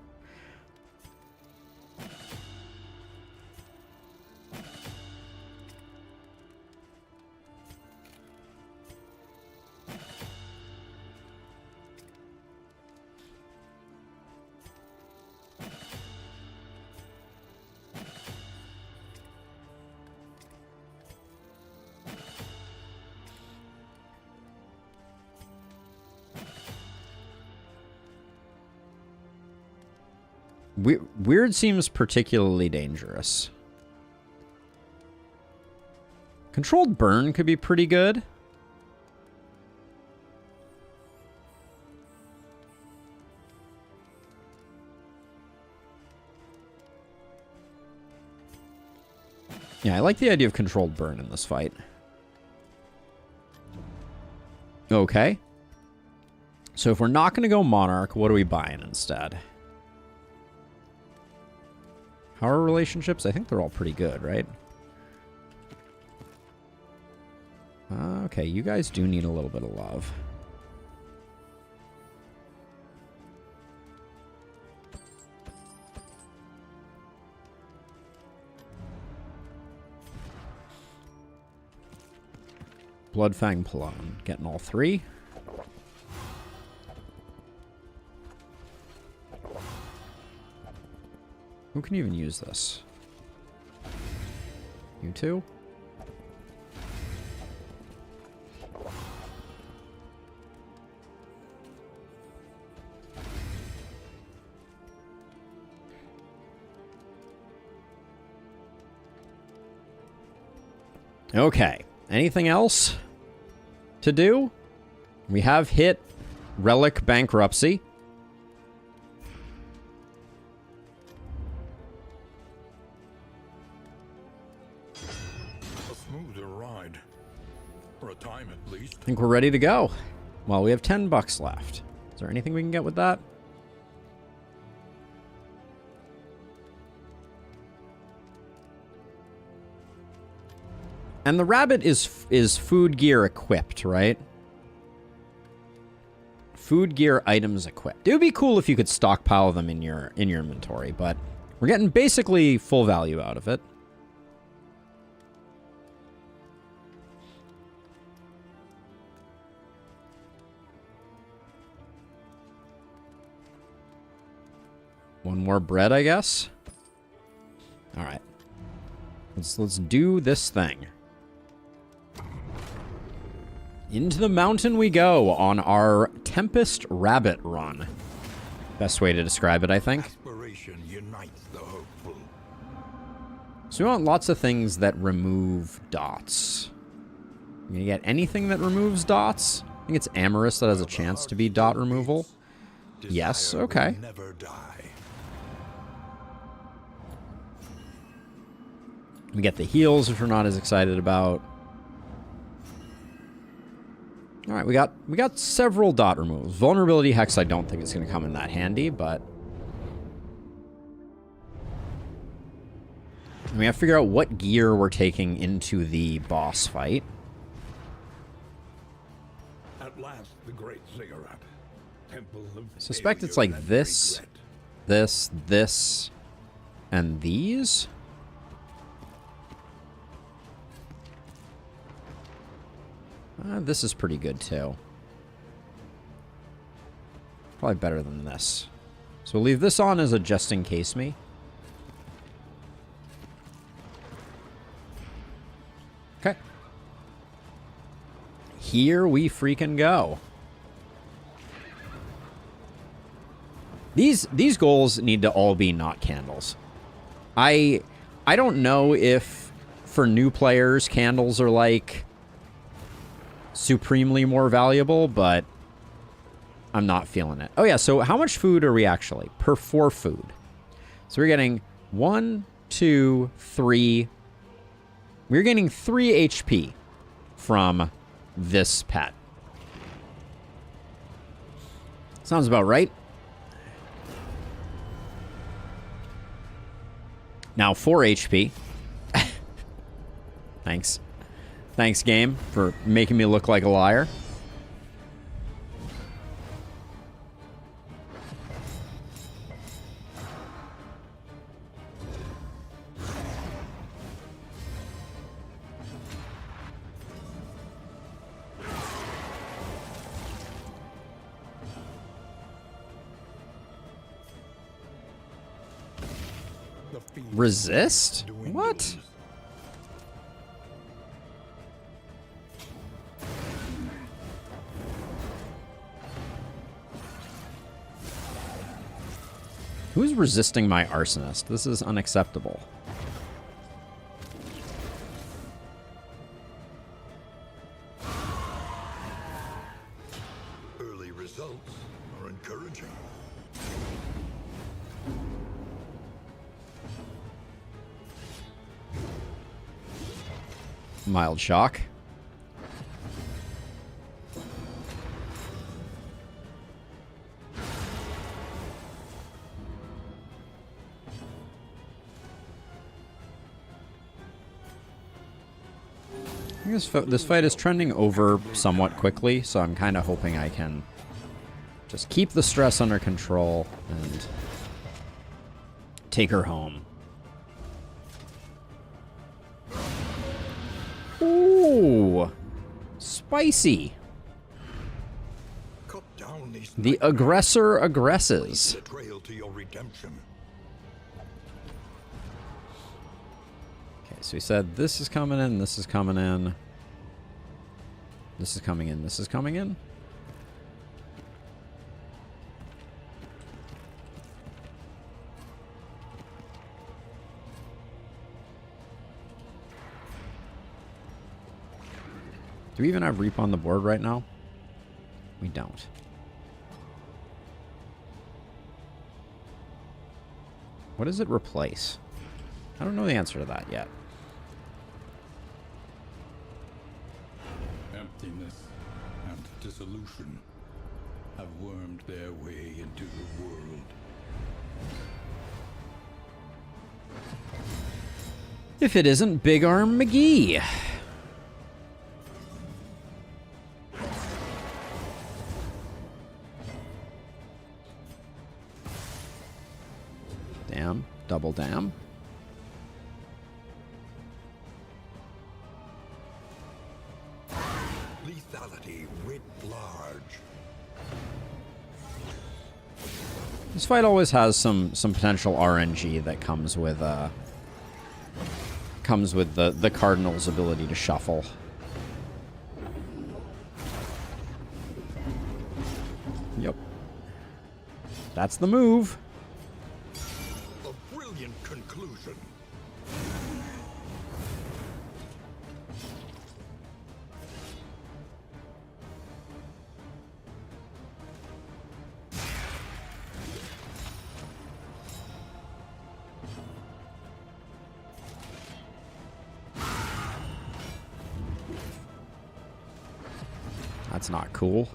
Weird seems particularly dangerous. Controlled burn could be pretty good. Yeah, I like the idea of controlled burn in this fight. Okay. So if we're not going to go Monarch, what are we buying instead? How are relationships? I think they're all pretty good, right? Okay, you guys do need a little bit of love. Bloodfang Palone, getting all 3. Who can even use this? You two? Okay. Anything else to do? We have hit Relic Bankruptcy. For a time, at least. I think we're ready to go. Well, we have 10 bucks left. Is there anything we can get with that? And the rabbit is food gear equipped, right? Food gear items equipped. It would be cool if you could stockpile them in your inventory, but we're getting basically full value out of it. One more bread, I guess. All right. Let's do this thing. Into the mountain we go on our Tempest Rabbit run. Best way to describe it, I think. Aspiration unites the hopeful. So we want lots of things that remove dots. Can you get anything that removes dots? I think it's Amorous that has a chance to be dot removal. Yes, okay. Never die. We get the heals, which we're not as excited about. All right, we got several dot removals. Vulnerability Hex I don't think is going to come in that handy, but we have to figure out what gear we're taking into the boss fight. At last, the great ziggurat. Temple of I suspect failure it's like and this, regret. this, and these. This is pretty good, too. Probably better than this. So we'll leave this on as a just-in-case me. Okay. Here we freaking go. These goals need to all be not candles. I don't know if, for new players, candles are, like, supremely more valuable, but I'm not feeling it. Oh yeah, so how much food are we actually? Per 4 food. So we're getting 1, 2, 3. We're getting 3 HP from this pet. Sounds about right. Now 4 HP. Thanks. Thanks, game, for making me look like a liar. Resist? What? Who's resisting my arsonist? This is unacceptable. Early results are encouraging. Mild shock. This fight is trending over somewhat quickly, so I'm kind of hoping I can just keep the stress under control and take her home. Ooh, spicy. Cut down these The aggressor aggresses. the trail to your redemption. Okay, so we said this is coming in, this is coming in. This is coming in, this is coming in. Do we even have Reap on the board right now? We don't. What does it replace? I don't know the answer to that yet. dissolution have wormed their way into the world. If it isn't Big Arm McGee. Damn. Double damn. Lethality writ large. This fight always has some potential RNG that comes with the Cardinal's ability to shuffle. Yep. That's the move. A brilliant conclusion. That's not cool.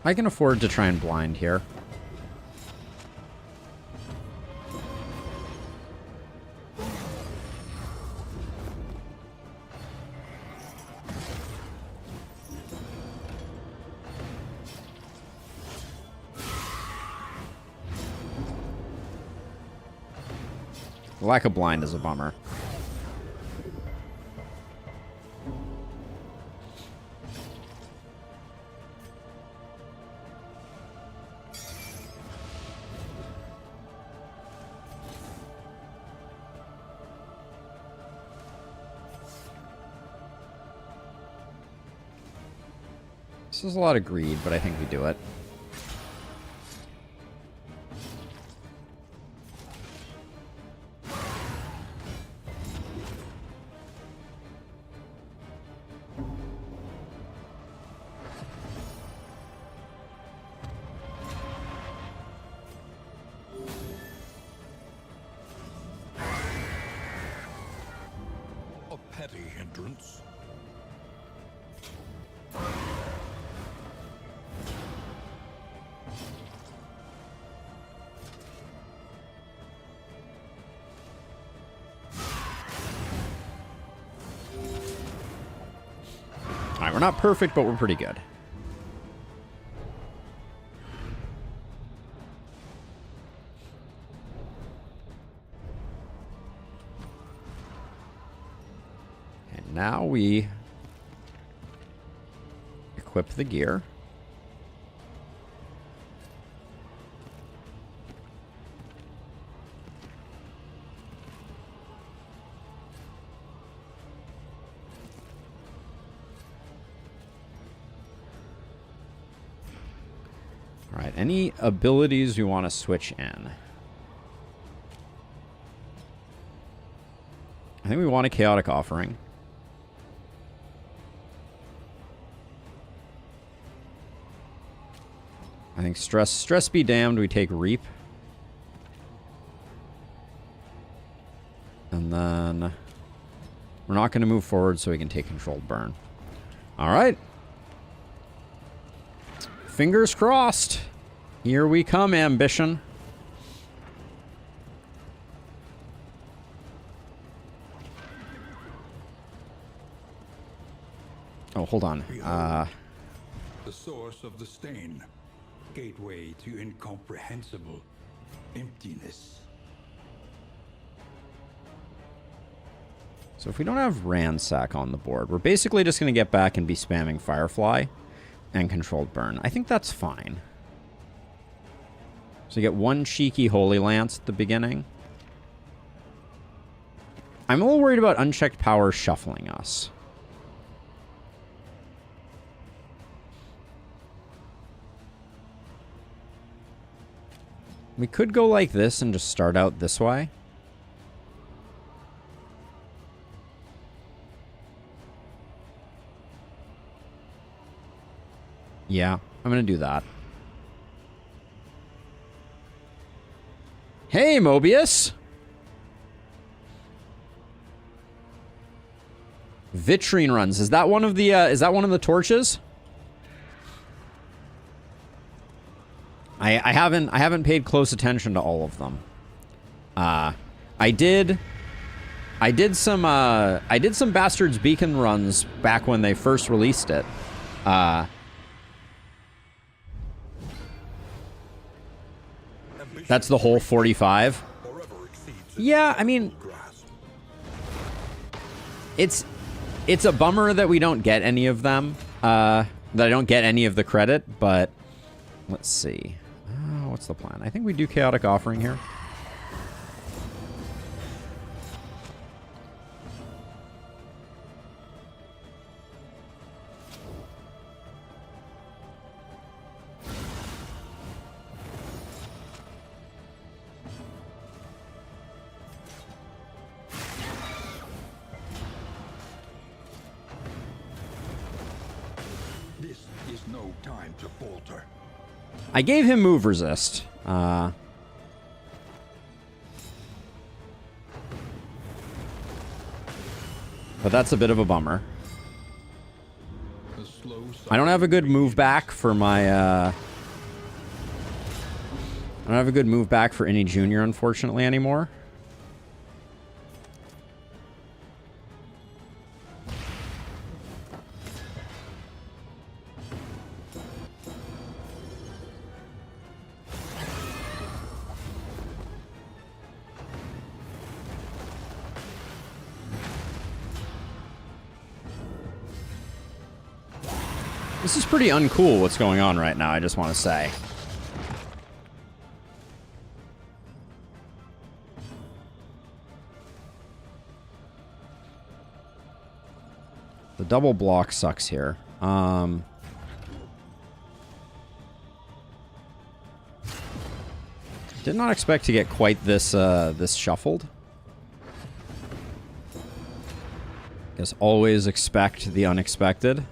I can afford to try and blind here. The lack of blind is a bummer. This is a lot of greed, but I think we do it. A petty hindrance. Alright, we're not perfect, but we're pretty good. And now we equip the gear. Alright, any abilities we want to switch in? I think we want a chaotic offering. I think stress be damned, we take reap. And then we're not going to move forward so we can take controlled burn. Alright. Fingers crossed. Here we come, ambition. Oh, hold on. The source of the stain. Gateway to incomprehensible emptiness. So if we don't have ransack on the board, we're basically just going to get back and be spamming Firefly and controlled burn. I think that's fine. So you get one cheeky Holy Lance at the beginning. I'm a little worried about unchecked power shuffling us. We could go like this and just start out this way. Yeah, I'm going to do that. Hey, Mobius. Vitrine runs. Is that one of the torches? I haven't paid close attention to all of them. I did some Bastard's Beacon runs back when they first released it. That's the whole 45. Yeah, I mean, it's a bummer that we don't get any of them. That I don't get any of the credit, but let's see. What's the plan? I think we do Chaotic Offering here. I gave him move resist. But that's a bit of a bummer. I don't have a good move back for my, I don't have a good move back for any junior, unfortunately, anymore. This is pretty uncool what's going on right now, I just want to say. The double block sucks here. Did not expect to get quite this this shuffled. Guess always expect the unexpected.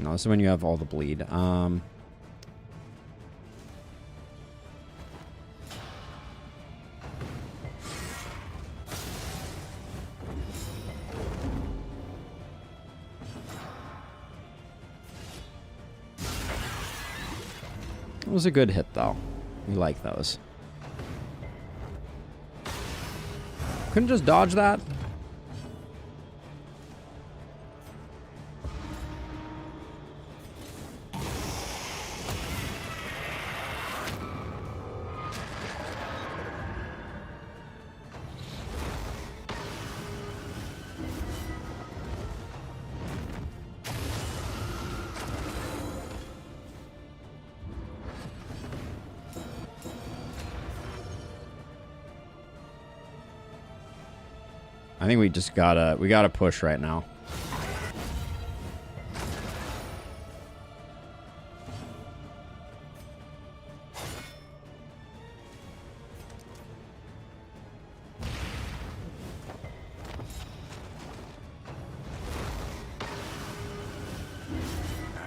No, this is when you have all the bleed. It was a good hit, though. We like those. Couldn't just dodge that? I think we just gotta push right now.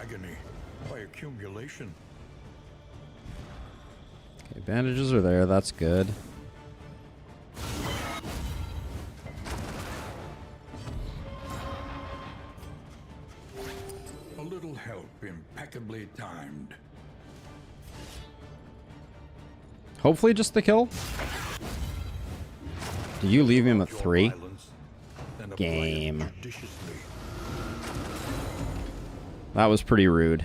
Agony by accumulation. Okay, bandages are there, that's good. Impeccably timed. Hopefully just the kill. Did you leave him at 3? Game. That was pretty rude.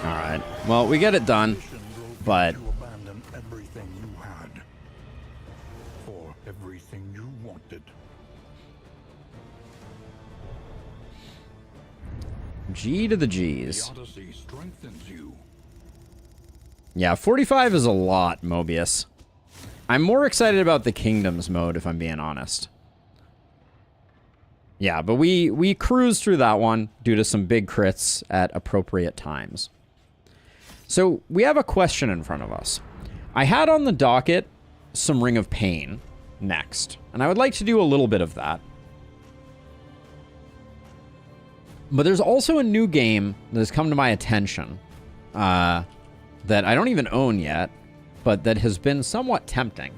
Alright. Well, we get it done, but everything you wanted. G to the G's. The Odyssey strengthens you. Yeah, 45 is a lot, Mobius. I'm more excited about the Kingdoms mode, if I'm being honest. Yeah, but we cruised through that one due to some big crits at appropriate times. So, we have a question in front of us. I had on the docket some Ring of Pain, next. And I would like to do a little bit of that. But there's also a new game that has come to my attention that I don't even own yet, but that has been somewhat tempting.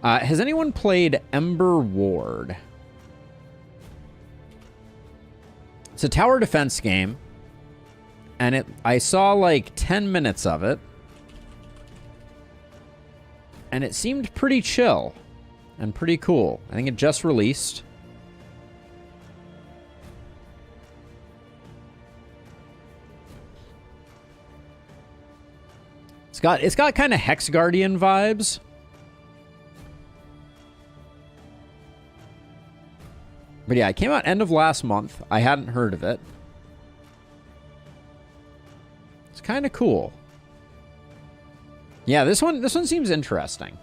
Has anyone played Ember Ward? It's a tower defense game, and I saw like 10 minutes of it, and it seemed pretty chill and pretty cool. I think it just released. It's got kind of Hex Guardian vibes. But yeah, it came out end of last month. I hadn't heard of it. It's kind of cool. Yeah, this one seems interesting.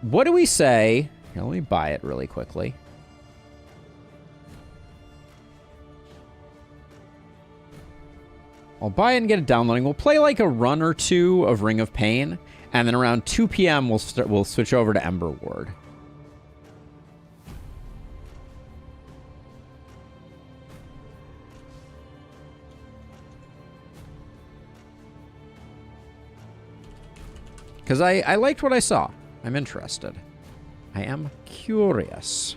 What do we say? Here, let me buy it really quickly. I'll buy it and get it downloading. We'll play like a run or two of Ring of Pain, and then around 2 p.m. we'll switch over to Ember Ward. Because I liked what I saw. I'm interested. I am curious.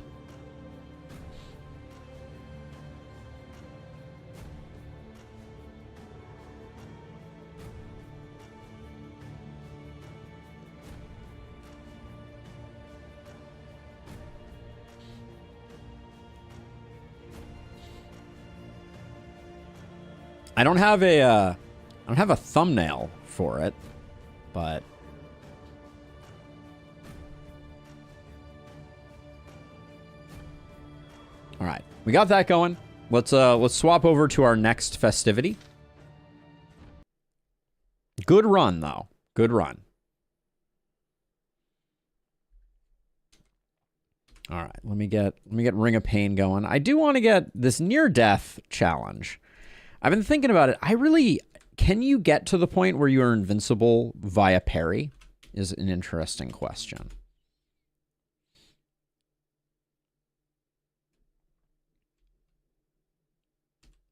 I don't have a thumbnail for it, but all right, we got that going. Let's swap over to our next festivity. Good run though. Good run. All right, let me get Ring of Pain going. I do want to get this near death challenge. I've been thinking about it. Can you get to the point where you are invincible via parry? Is an interesting question.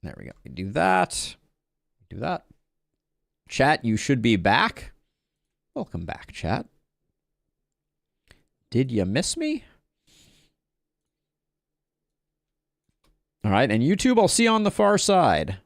There we go. We do that. Do that. Chat, you should be back. Welcome back, chat. Did you miss me? All right, and YouTube, I'll see you on the far side.